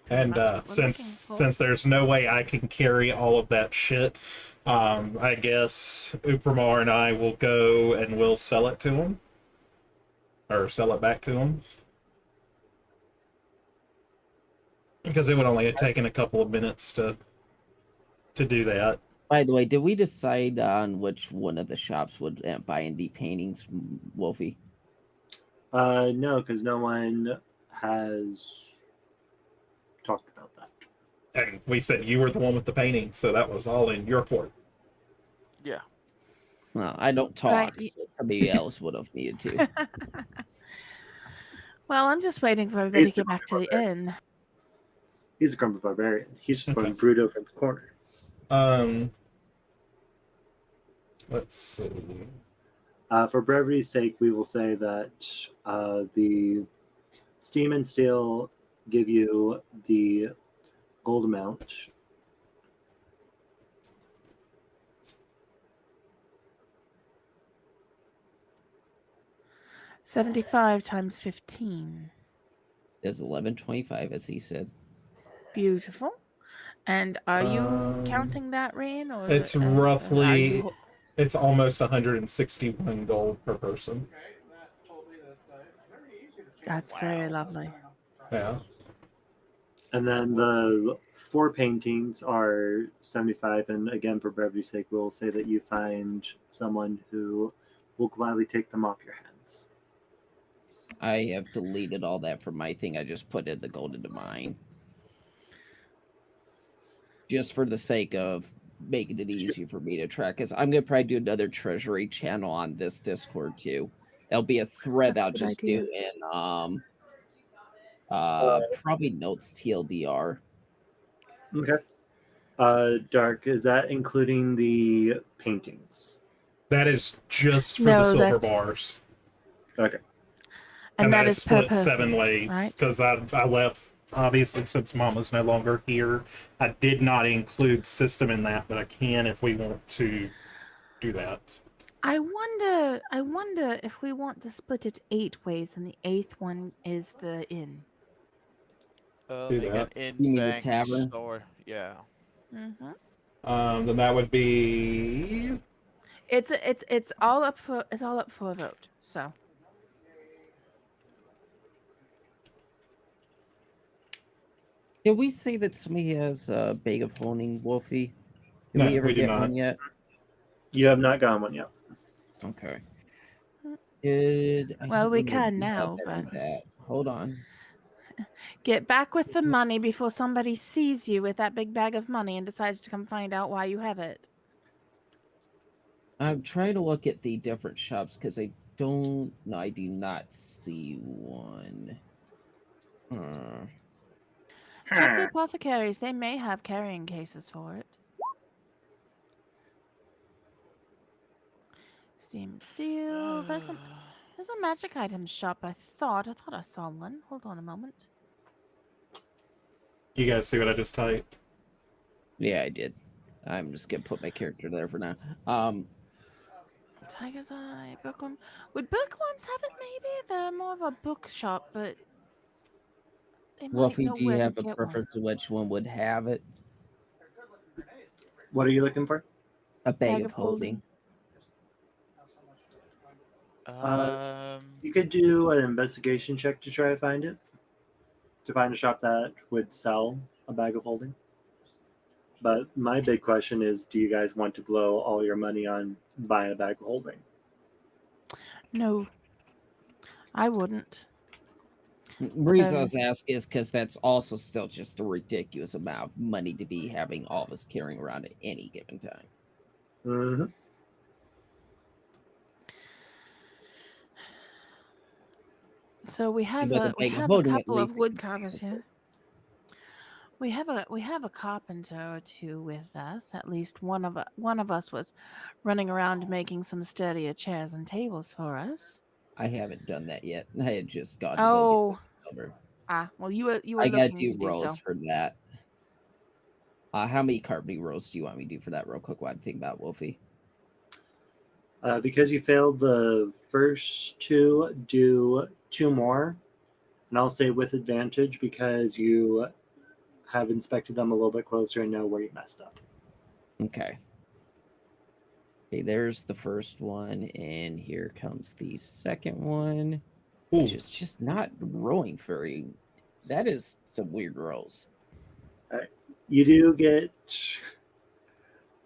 Pretty And much what we're looking for. since there's no way I can carry all of that shit, I guess Upramar and I will go and we'll sell it to him, or sell it back to him, because it would only have taken a couple of minutes to do that. By the way, did we decide on which one of the shops would buy indie paintings, Wolfie? No, because no one has talked about that. And we said you were the one with the painting, so that was all in your court. Yeah. Well, I don't talk, Right. so somebody else would have needed to. Well, I'm just waiting for everybody to get back to the inn. He's a grumpy barbarian. He's just going to brood over in the corner. Let's see. For brevity's sake, we will say that the Steam and Steel give you the gold amount. $75 times 15. Is 11.25, as he said. Beautiful. And are you counting that, Rain, or It's are roughly, you? it's almost 161 gold per person. That's very lovely. Yeah. And then the 4 paintings are 75. And again, for brevity's sake, we'll say that you find someone who will gladly take them off your hands. I have deleted all that from my thing. I just put in the gold into mine. Just for the sake of making it easier for me to track. Because I'm going to probably do another treasury channel on this Discord too. There'll be a thread That's a I'll good just idea. do in probably notes TLDR. Okay. Dark, is that including the paintings? That is just for the No, silver that's- bars. Okay. And that is is per split 7 person, ways. right? Because I left, obviously, since Mama's no longer here. I did not include system in that, but I can if we want to do that. I wonder if we want to split it 8 ways, and the 8th one is the inn. Do Make an that. You mean the in-bank tavern? store. Yeah. Mm-hmm. Then that would be It's all up for a vote. So Did we say that somebody has a bag of honing, Wolfie? Did No, we ever we did get not. one yet? You have not gotten one yet. Okay. Well, we can now, but Hold on. get back with the money before somebody sees you with that big bag of money and decides to come find out why you have it. I'm trying to look at the different shops because I do not see one. Check the apothecaries; they may have carrying cases for it. Steam and steel. There's a magic items shop. I thought I saw one. Hold on a moment. You guys see what I just typed? Yeah, I did. I'm just gonna put my character there for now. Tiger's Eye, Bookworm. Would Bookworms have it? Maybe they're more of a bookshop, but they might Wolfie, know do you where to have a get preference of which one would have it? What are you looking for? A bag of holding. You could do an investigation check to try to find it. To find a shop that would sell a bag of holding. But my big question is, do you guys want to blow all your money on buying a bag of holding? No, I wouldn't. The reason I was asking is because that's also still just a ridiculous amount of money to be having all of us carrying around at any given time. Mm-hmm. So we have But a the bag of couple holding, at of least it wood can carvers stand here. We have a carpenter or two with us. At least one of us was running around making some sturdier chairs and tables for us. I haven't done that yet. I had just gone to Oh. go get the silver. Well, you were I gotta looking do to do rolls so. for that. How many carpeting rolls do you want me to do for that real quick while I'm thinking about Wolfie? Because you failed the first 2, do 2 more. And I'll say with advantage because you have inspected them a little bit closer and know where you messed up. Okay. Okay, there's the first one, and here comes the second one. Which is just not rolling very. That is some weird rolls. All right. You do get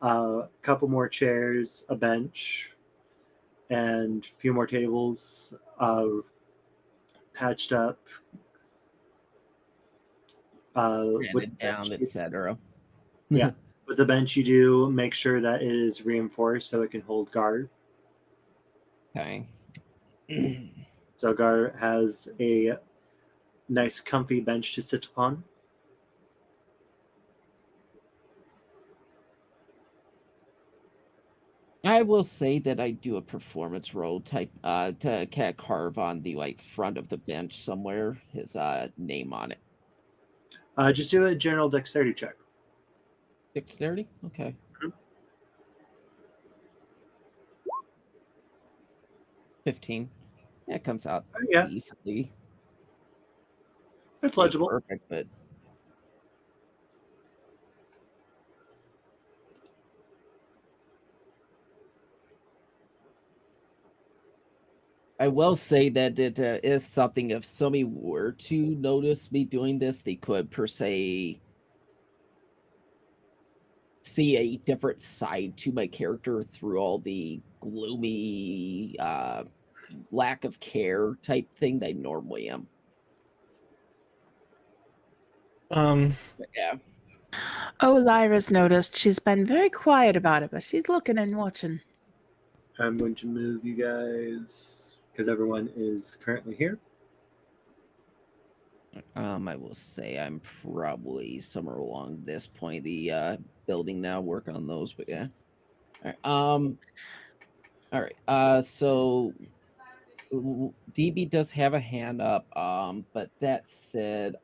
a couple more chairs, a bench, and a few more tables patched up. With down, etc. Yeah. With the bench, you do make sure that it is reinforced so it can hold guard. Okay. So guard has a nice comfy bench to sit upon. I will say that I do a performance roll type to carve on the front of the bench somewhere his name on it. Just do a general dexterity check. Dexterity? Okay. Mhm. 15. Yeah, it comes out Yeah, easily. it's Ain't legible. perfect, but I will say that it is something if somebody were to notice me doing this, they could per se see a different side to my character through all the gloomy lack of care type thing that I normally am. But yeah. Oh, Lyra's noticed. She's been very quiet about it, but she's looking and watching. I'm going to move you guys because everyone is currently here. I will say I'm probably somewhere along this point of the building now, work on those, but yeah. All right. So DB does have a hand up. But that said,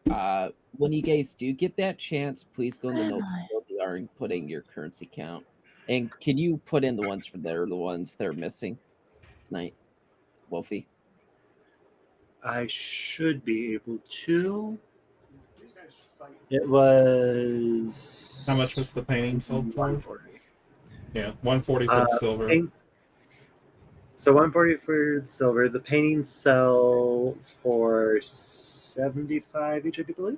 when you guys do get that chance, please go in the Where am notes I? and put in your currency count. And can you put in the ones for the ones they're missing tonight, Wolfie? I should be able to. It was. How much was the painting sold for? 140. Yeah, 140 for the silver. So 140 for the silver. The paintings sell for 75 each, I do believe.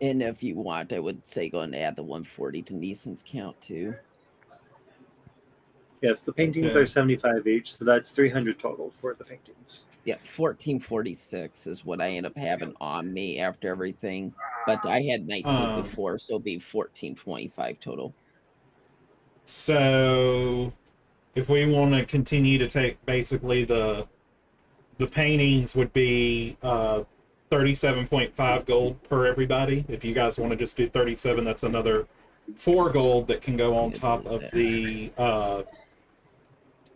And if you want, I would say go and add the 140 to Neeson's count too. Yes, the paintings Okay. are 75 each, so that's 300 total for the paintings. Yeah, 1446 is what I end up having on me after everything. But I had 19 before, so it'll be 1425 total. So, if we want to continue to take basically the paintings would be 37.5 gold per everybody. If you guys want to just do 37, that's another 4 gold that can go on top of the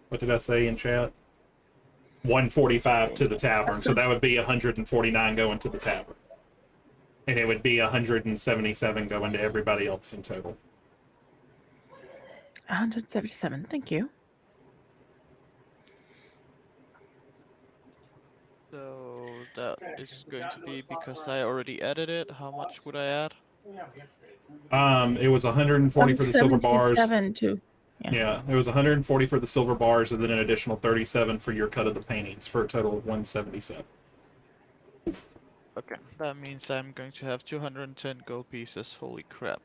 what did I say in chat? 145 to the tavern. So that would be 149 going to the tavern. And it would be 177 going to everybody else in total. 177. Thank you. So that is going to be because I already added it. How much would I add? It was 140 for the silver bars. 177 too. Yeah, it was 140 for the silver bars, and then an additional 37 for your cut of the paintings, for a total of 177. Okay, that means I'm going to have 210 gold pieces. Holy crap.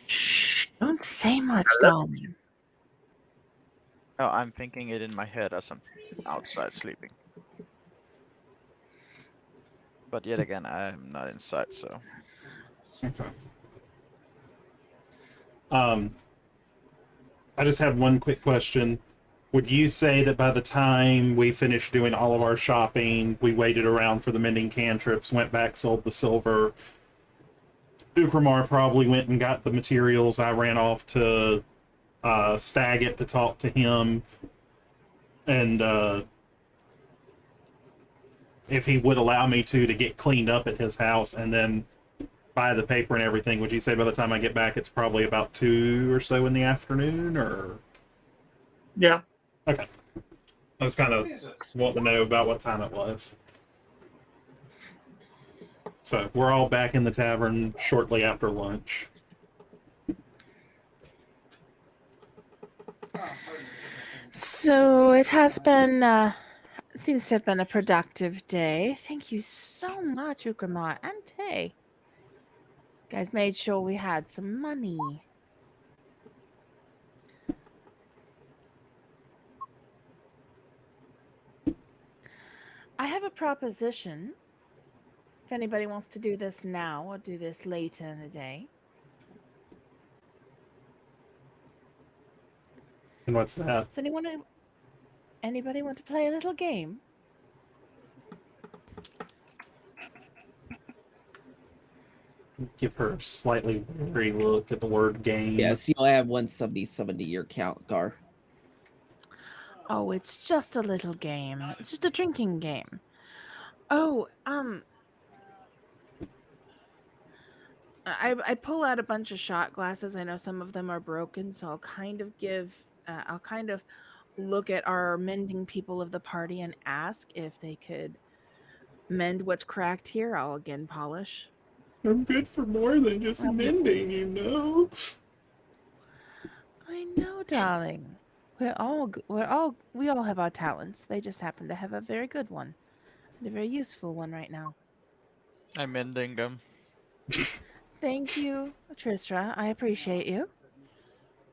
Shh, don't say much, darling. Oh, I'm thinking it in my head as I'm outside sleeping. But yet again, I'm not inside, so. Okay. I just have one quick question. Would you say that by the time we finished doing all of our shopping, we waited around for the mending cantrips, went back, sold the silver, Ukramar probably went and got the materials, I ran off to Staggett to talk to him, and if he would allow me to get cleaned up at his house and then buy the paper and everything, would you say by the time I get back it's probably about 2 or so in the afternoon, or? Yeah. Okay. I was kind of wanting to know about what time it was. So we're all back in the tavern shortly after lunch. So it has been, seems to have been a productive day. Thank you so much, Ukramar and Tay. You guys made sure we had some money. I have a proposition. If anybody wants to do this now or do this later in the day. And what's that? Does anybody want to play a little game? Give her a slightly weary look at the word game. Yes, you'll have 177 to your count, Gar. Oh, it's just a little game. It's just a drinking game. Oh, I pull out a bunch of shot glasses. I know some of them are broken, so I'll kind of look at our mending people of the party and ask if they could mend what's cracked here. I'll again polish. I'm good for more than just Well, mending, you know. I know, darling. We all have our talents. They just happen to have a very good one, and a very useful one right now. I'm ending them. Thank you, Tristra. I appreciate you.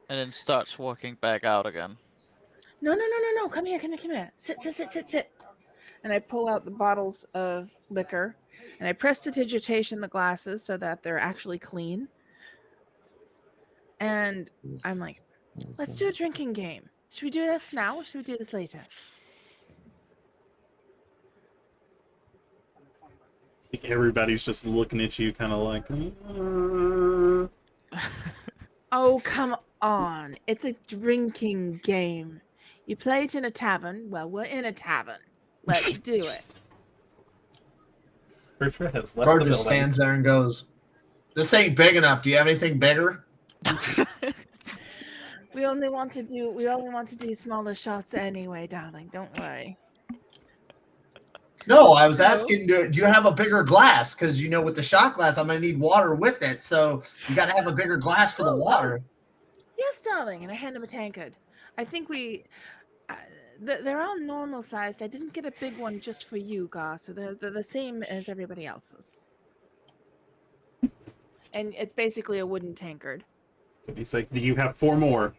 And then starts walking back out again. No. Come here. Sit. And I pull out the bottles of liquor and I prestidigitation the glasses so that they're actually clean. And I'm like, let's do a drinking game. Should we do this now or should we do this later? Like everybody's just looking at you, kind of like. Oh, come on. It's a drinking game. You play it in a tavern. Well, we're in a tavern. Let's do it. Bertra has left Bard the just building. stands there and goes, "This ain't big enough. Do you have anything bigger?" We only want to do smaller shots anyway, darling. Don't worry. No, I was No. asking, do you have a bigger glass? Because you know, with the shot glass, I'm gonna need water with it. So you got to have a bigger glass for the water. Yes, darling. And I hand him a tankard. I think they're all normal sized. I didn't get a big one just for you, Gar. So they're the same as everybody else's. And it's basically a wooden tankard. So he's like, "Do you have 4 more?"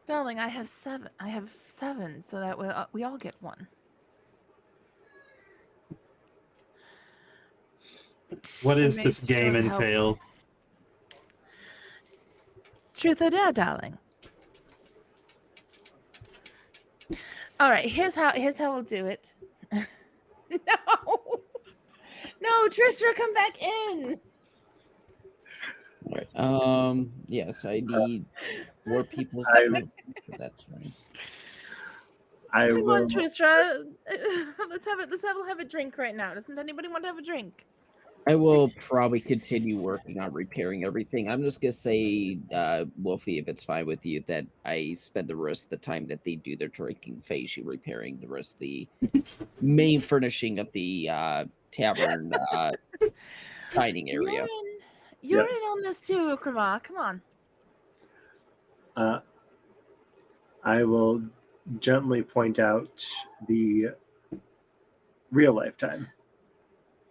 Darling, I have 7. I have 7, so that we all get one. What does It this makes game sure to help. entail? Truth or dare, darling. All right, here's how we'll do it. No, Tristra, come back in. All right. Yes, I need 4 people. That's fine. I Come will. on, Tristra. Let's have a drink right now. Doesn't anybody want to have a drink? I will probably continue working on repairing everything. I'm just gonna say, Wolfie, if it's fine with you, that I spend the rest of the time that they do their drinking phase, you repairing the rest of the main furnishing of the tavern dining area. You're Yes. in on this too, Krama. Come on. I will gently point out the real lifetime.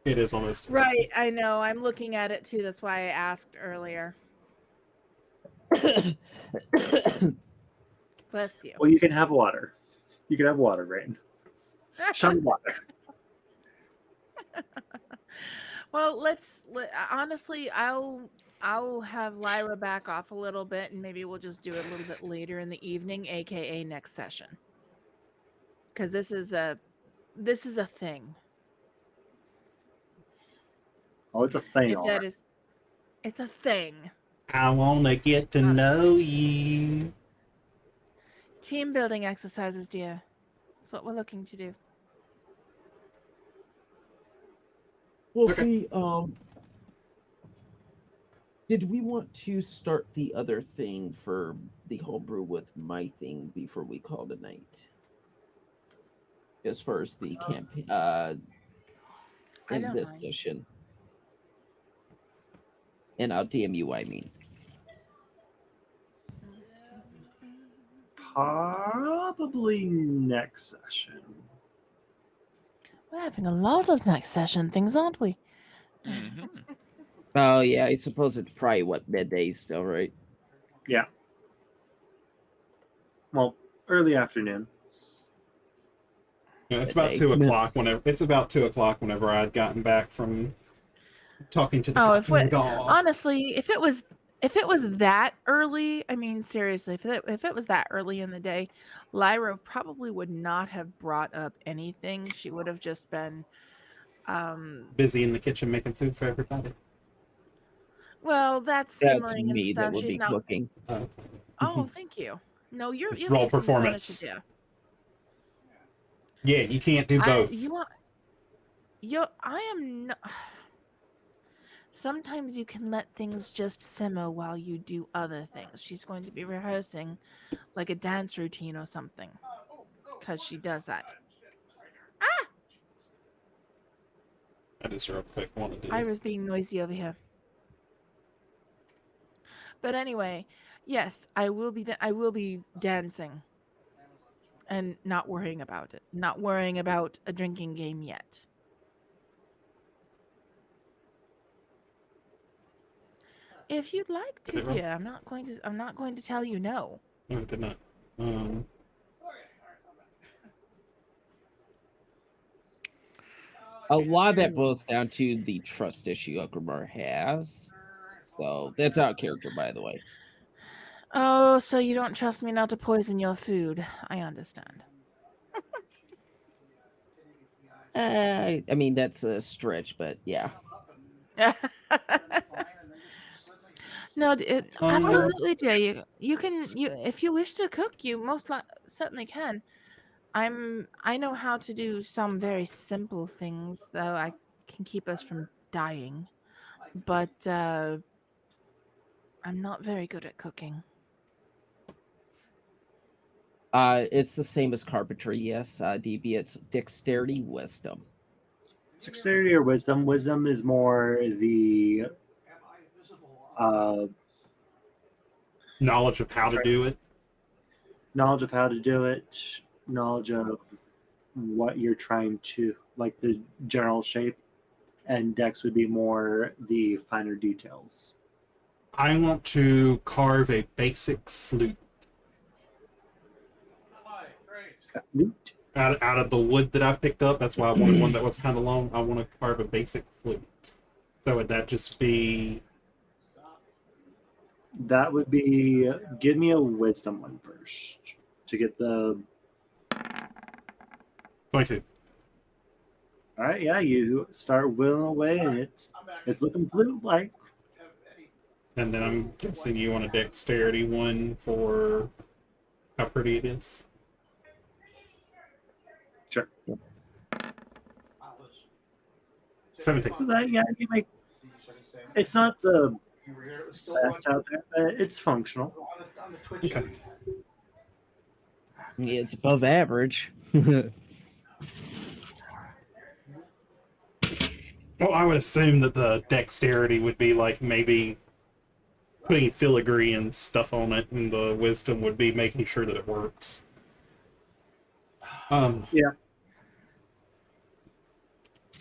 It is almost Right, I know. I'm looking at it too. That's why I asked earlier. Bless you. Well, you can have water. You can have water, Rain. Some water. Well, honestly, I'll have Lyra back off a little bit, and maybe we'll just do it a little bit later in the evening, aka next session. Because this is a thing. Oh, it's a thing. If all that right. is, it's a thing. I wanna get to know you. Team building exercises, dear. That's what we're looking to do. Wolfie, did we want to start the other thing for the homebrew with my thing before we call it a night? As far as the campaign, in don't this mind. session. And I'll DM you, I mean. Probably next session. We're having a lot of next session things, aren't we? Mhm. Oh, yeah, I suppose it's probably, midday still, right? Yeah. Well, early afternoon. Yeah, it's about Okay. 2 o'clock. It's about 2 o'clock whenever I'd gotten back from talking to the god. Honestly, if it was that early, I mean, seriously, if it was that early in the day, Lyra probably would not have brought up anything. She would have just been Busy in the kitchen making food for everybody. well, that's That's simmering and me that stuff. would She's be not. cooking. Oh, thank you. No, you're Roll fixing the performance. furniture, dear. Yeah, you can't do both. I am not. Sometimes you can let things just simmer while you do other things. She's going to be rehearsing like a dance routine or something. Because she does that. Ah! I just real quick want to do. Ira's being noisy over here. But anyway, yes, I will be dancing. And not worrying about it. Not worrying about a drinking game yet. If you'd like to, dear, I'm not going to tell you no. No, I did not. A lot of that boils down to the trust issue Ogrimmar has. So that's out of character, by the way. Oh, so you don't trust me not to poison your food. I understand. I mean, that's a stretch, but yeah. No, absolutely, dear. You can if you wish to cook, you certainly can. I know how to do some very simple things, though I can keep us from dying. But I'm not very good at cooking. It's the same as carpentry, yes. DB, it's dexterity, wisdom. Dexterity or wisdom? Wisdom is more the knowledge of how to do it. Knowledge of how to do it, knowledge of what you're trying to, like the general shape, and Dex would be more the finer details. I want to carve a basic flute. Flute? Out of the wood that I picked up. That's why I wanted one that was kind of long. I want to carve a basic flute. So would that just be... That would be... Give me a wisdom one first to get the... 22. All right, yeah, you start whittling away, and it's looking flute-like. And then I'm guessing you want a dexterity one for how pretty it is. Sure. 17. Yeah, you make. It's not the best out there, but it's functional. Okay. It's above average. Well, I would assume that the dexterity would be like maybe putting filigree and stuff on it, and the wisdom would be making sure that it works. Yeah.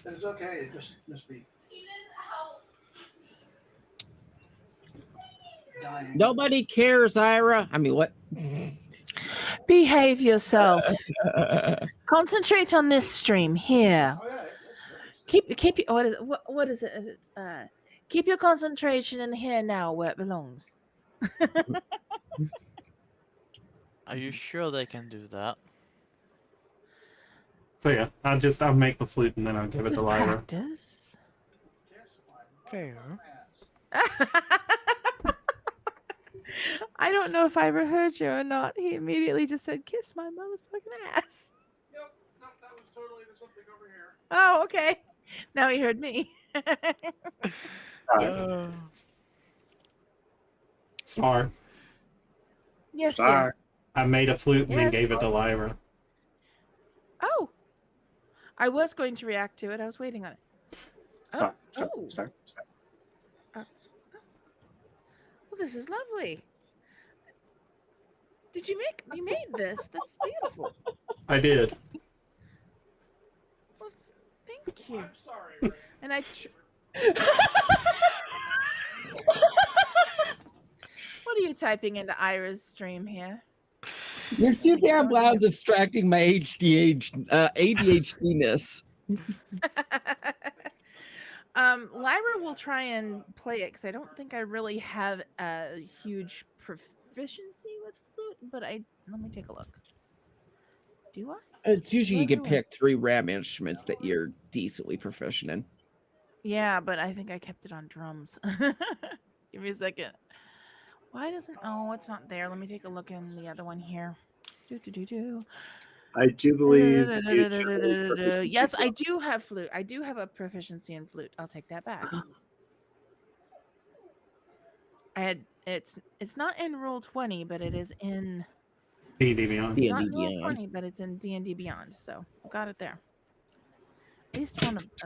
It's okay. It just be. Dying. Nobody cares, Ira. I mean, what? Behave yourself. Concentrate on this stream here. Oh, yeah. Keep what is it? Keep your concentration in here now, where it belongs. Are you sure they can do that? So yeah, I'll make the flute and then I'll give it With to Lyra. practice. Fair. I don't know if I ever heard you or not. He immediately just said, "Kiss my motherfucking ass." Yep. No, that was totally something over here. Oh, okay. Now he heard me. Star. Yes, dear. Sorry. I made a flute and then Yes. gave it to Lyra. Oh, I was going to react to it. I was waiting on it. Sorry. Oh. Sorry. Well, this is lovely. You made this? That's beautiful. I did. Well, thank you. I'm sorry. Ray. And I. What are you typing into Ira's stream here? You're too damn loud, distracting my ADHD-ness. Lyra will try and play it because I don't think I really have a huge proficiency with flute, but let me take a look. Do I? It's usually you What can do I- pick 3 RAM instruments that you're decently proficient in. Yeah, but I think I kept it on drums. Give me a second. Why doesn't... Oh, it's not there. Let me take a look in the other one here. I do believe you chose Yes, I do have flute. I do have a proficiency in flute. I'll take that back. It's not in roll 20, but it is in D&D Beyond. it's not D&D in roll Beyond. 20, but it's in D&D Beyond. So got it there. At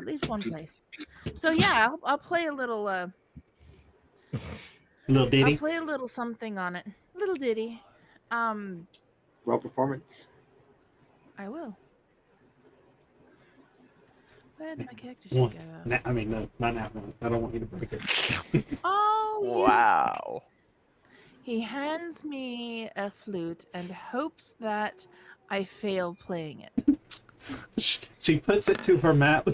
least one place. So yeah, I'll play a little Little I'll ditty. play a little something on it. Little ditty. roll performance. I will. Where did my character sheet One. go? I mean, no, not that one. I don't want you to break it. Oh, Wow. He hands me a flute and hopes that I fail playing it. She puts it to her mouth.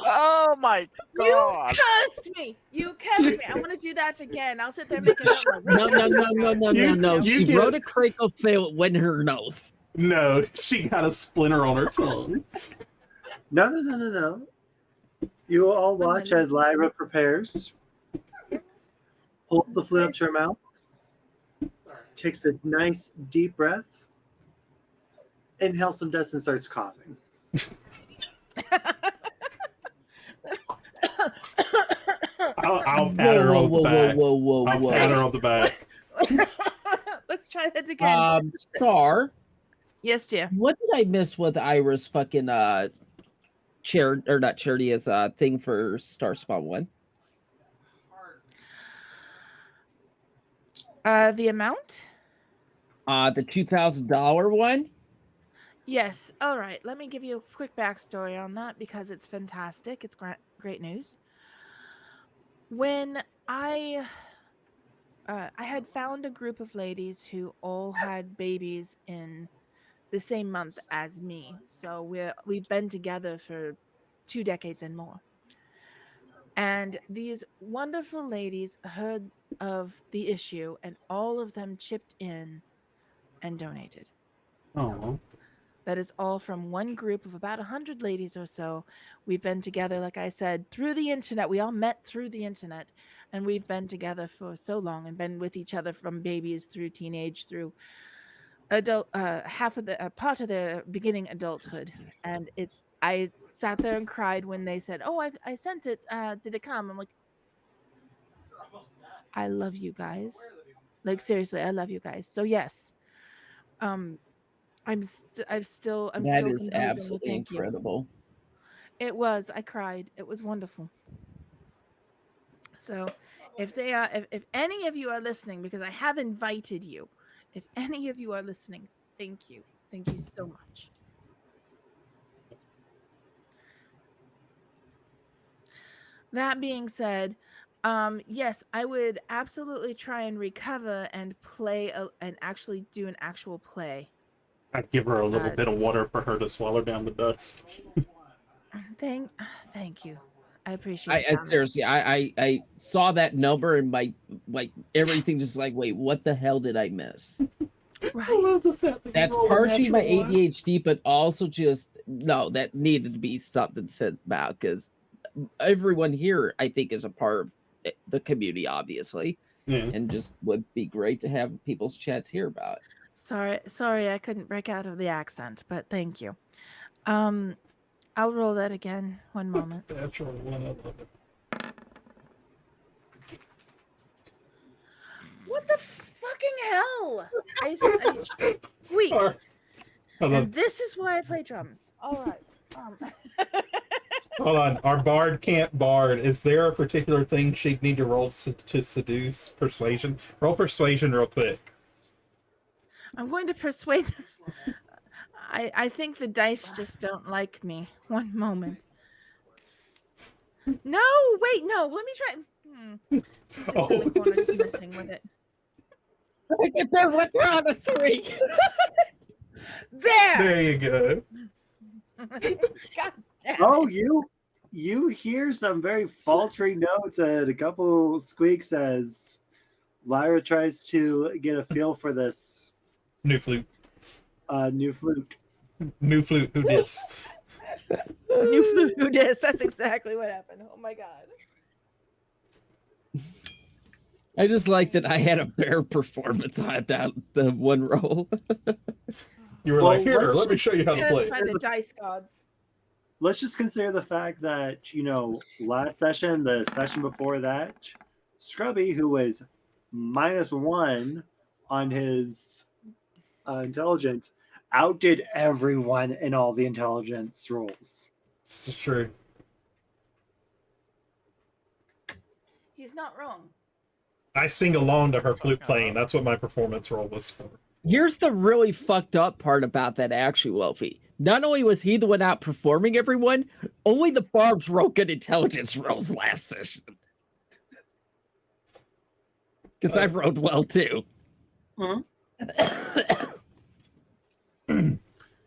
Oh my You god. cursed me! You cursed me! I'm gonna do that again. I'll sit there and make it up. No. You She get- wrote a critical fail when her nose. No, she got a splinter on her tongue. No. You will all watch as Lyra prepares, holds the flute up to her mouth, takes a nice deep breath, inhales some dust, and starts coughing. I'll pat her on the back. I'll pat her on the back. Let's try that again. Star, Yes, dear. what did I miss with Ira's fucking charity or not charity as a thing for Star Spawn 1? The amount? The $2,000 one? Yes. All right. Let me give you a quick backstory on that because it's fantastic. It's great news. When I had found a group of ladies who all had babies in the same month as me. So we've been together for 2 decades and more. And these wonderful ladies heard of the issue and all of them chipped in and donated. Oh, That is all from one group of about 100 ladies or so. We've been together, like I said, through the internet. We all met through the internet, and we've been together for so long and been with each other from babies through teenage, through adult, half of the part of their beginning adulthood. And I sat there and cried when they said, "Oh, I sent it. Did it come?" I'm like, I love you guys. Like seriously, I love you guys. So yes, I'm still That still is composing the absolutely thank you. incredible. It was. I cried. It was wonderful. So, if any of you are listening, because I have invited you, if any of you are listening, thank you. Thank you so much. That being said, yes, I would absolutely try and recover and play and actually do an actual play. I'd give her a little bit of water for her to swallow down the dust. Thank you. I appreciate I it. seriously, I saw that number and my everything just like, wait, what the hell did I miss? Right. That's partially my ADHD, but also just no, that needed to be something said about because everyone here, I think, is a part of the community, obviously, and just would be great to have people's chats here about. Sorry, I couldn't break out of the accent, but thank you. I'll roll that again. One moment. Natural one, I love it. What the fucking hell? Squeak. And this is why I play drums. All right. Hold on. Our bard can't bard. Is there a particular thing she'd need to roll to seduce persuasion? Roll persuasion real quick. I'm going to persuade. I think the dice just don't like me. One moment. No, wait, no. Let me try. She's just in the corner, just messing with it. I get there with on a 3. There. There you go. God damn. Oh, you hear some very faltering notes and a couple squeaks as Lyra tries to get a feel for this New flute. New flute. New flute. Who dis? New flute who dis. That's exactly what happened. Oh my god. I just like that I had a bear performance on that the one roll. You were Well, like, here, let's let me show you how to Cursed play. by the dice gods. Let's just consider the fact that, last session, the session before that, Scrubby, who was -1 on his intelligence, outdid everyone in all the intelligence rolls. This is true. He's not wrong. I sing along to her flute Fucking playing. hell. That's what my performance role was for. Here's the really fucked up part about that, actually, Wolfie. Not only was he the one outperforming everyone, only the barbs wrote good intelligence rolls last session. Because I wrote well too.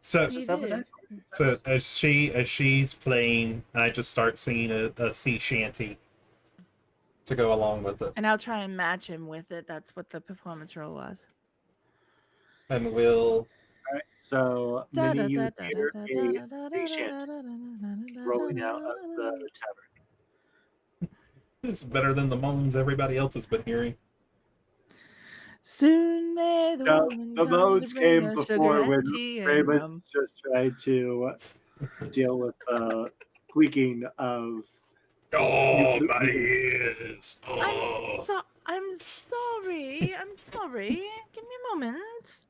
So, He Just have a did. nice so as she's playing, I just start singing a sea shanty to go along with it, And I'll try and match him with it. That's what the performance role was. and we'll. All right, so Minnie, you hear a sea shanty rolling out of the tavern. It's better than the moans everybody else has been hearing. Soon may the No, woman the come modes to bring came us before sugar when and tea and Ramus rum. just tried to deal with the squeaking of. Oh, flute my music. ears! Oh. I'm sorry. I'm sorry. Give me a moment.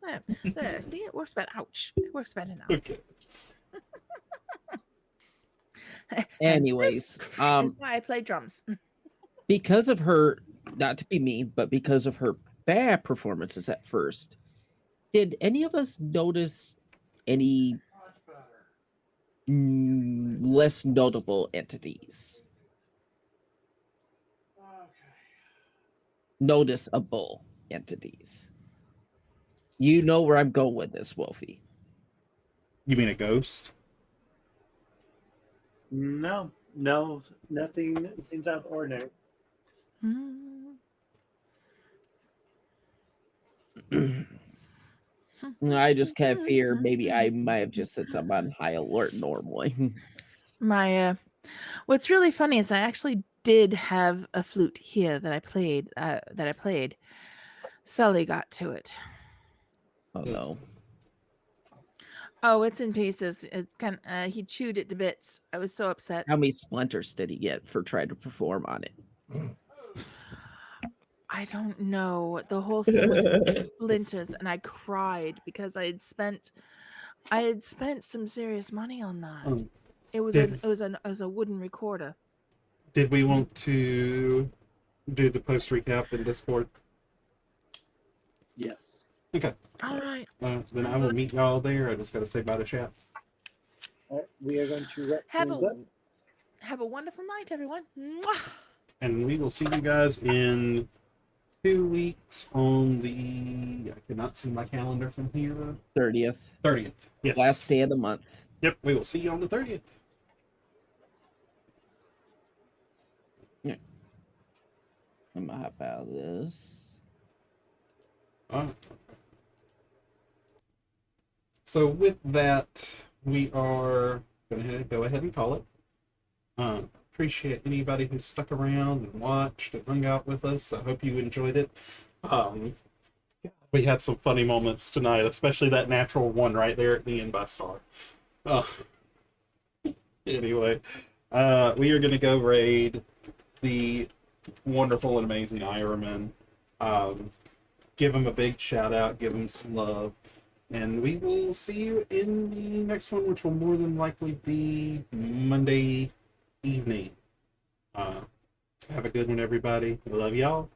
There. See, it works better. Ouch. It works better now. Okay. And Anyways, this is why I play drums. because of her, not to be mean, but because of her bad performances at first, did any of us notice any less notable entities? Noticeable entities. You know where I'm going with this, Wolfie. You mean a ghost? No, nothing seems out of the ordinary. I just kind of fear maybe I might have just set something on high alert normally. My what's really funny is I actually did have a flute here that I played. Sully got to it. Oh no. Oh, it's in pieces. He chewed it to bits. I was so upset. How many splinters did he get for trying to perform on it? I don't know. The whole thing was in splinters, and I cried because I had spent some serious money on that. It was a wooden recorder. Did we want to do the post recap in Discord? Yes. Okay. All right. Then I will meet y'all there. I just got to say bye to chat. All right, we are going to wrap things up. Have a wonderful night, everyone. Mwah! And we will see you guys in 2 weeks on the. I cannot see my calendar from here. 30th. 30th. Yes. Last day of the month. Yep. We will see you on the 30th. I'm gonna hop out of this. All right. So with that, we are going to go ahead and call it. Appreciate anybody who stuck around and watched and hung out with us. I hope you enjoyed it. We had some funny moments tonight, especially that natural one right there at the end by Star. Anyway, we are going to go raid the wonderful and amazing Ironman. Give him a big shout out, give him some love, and we will see you in the next one, which will more than likely be Monday evening. Have a good one, everybody. I love y'all.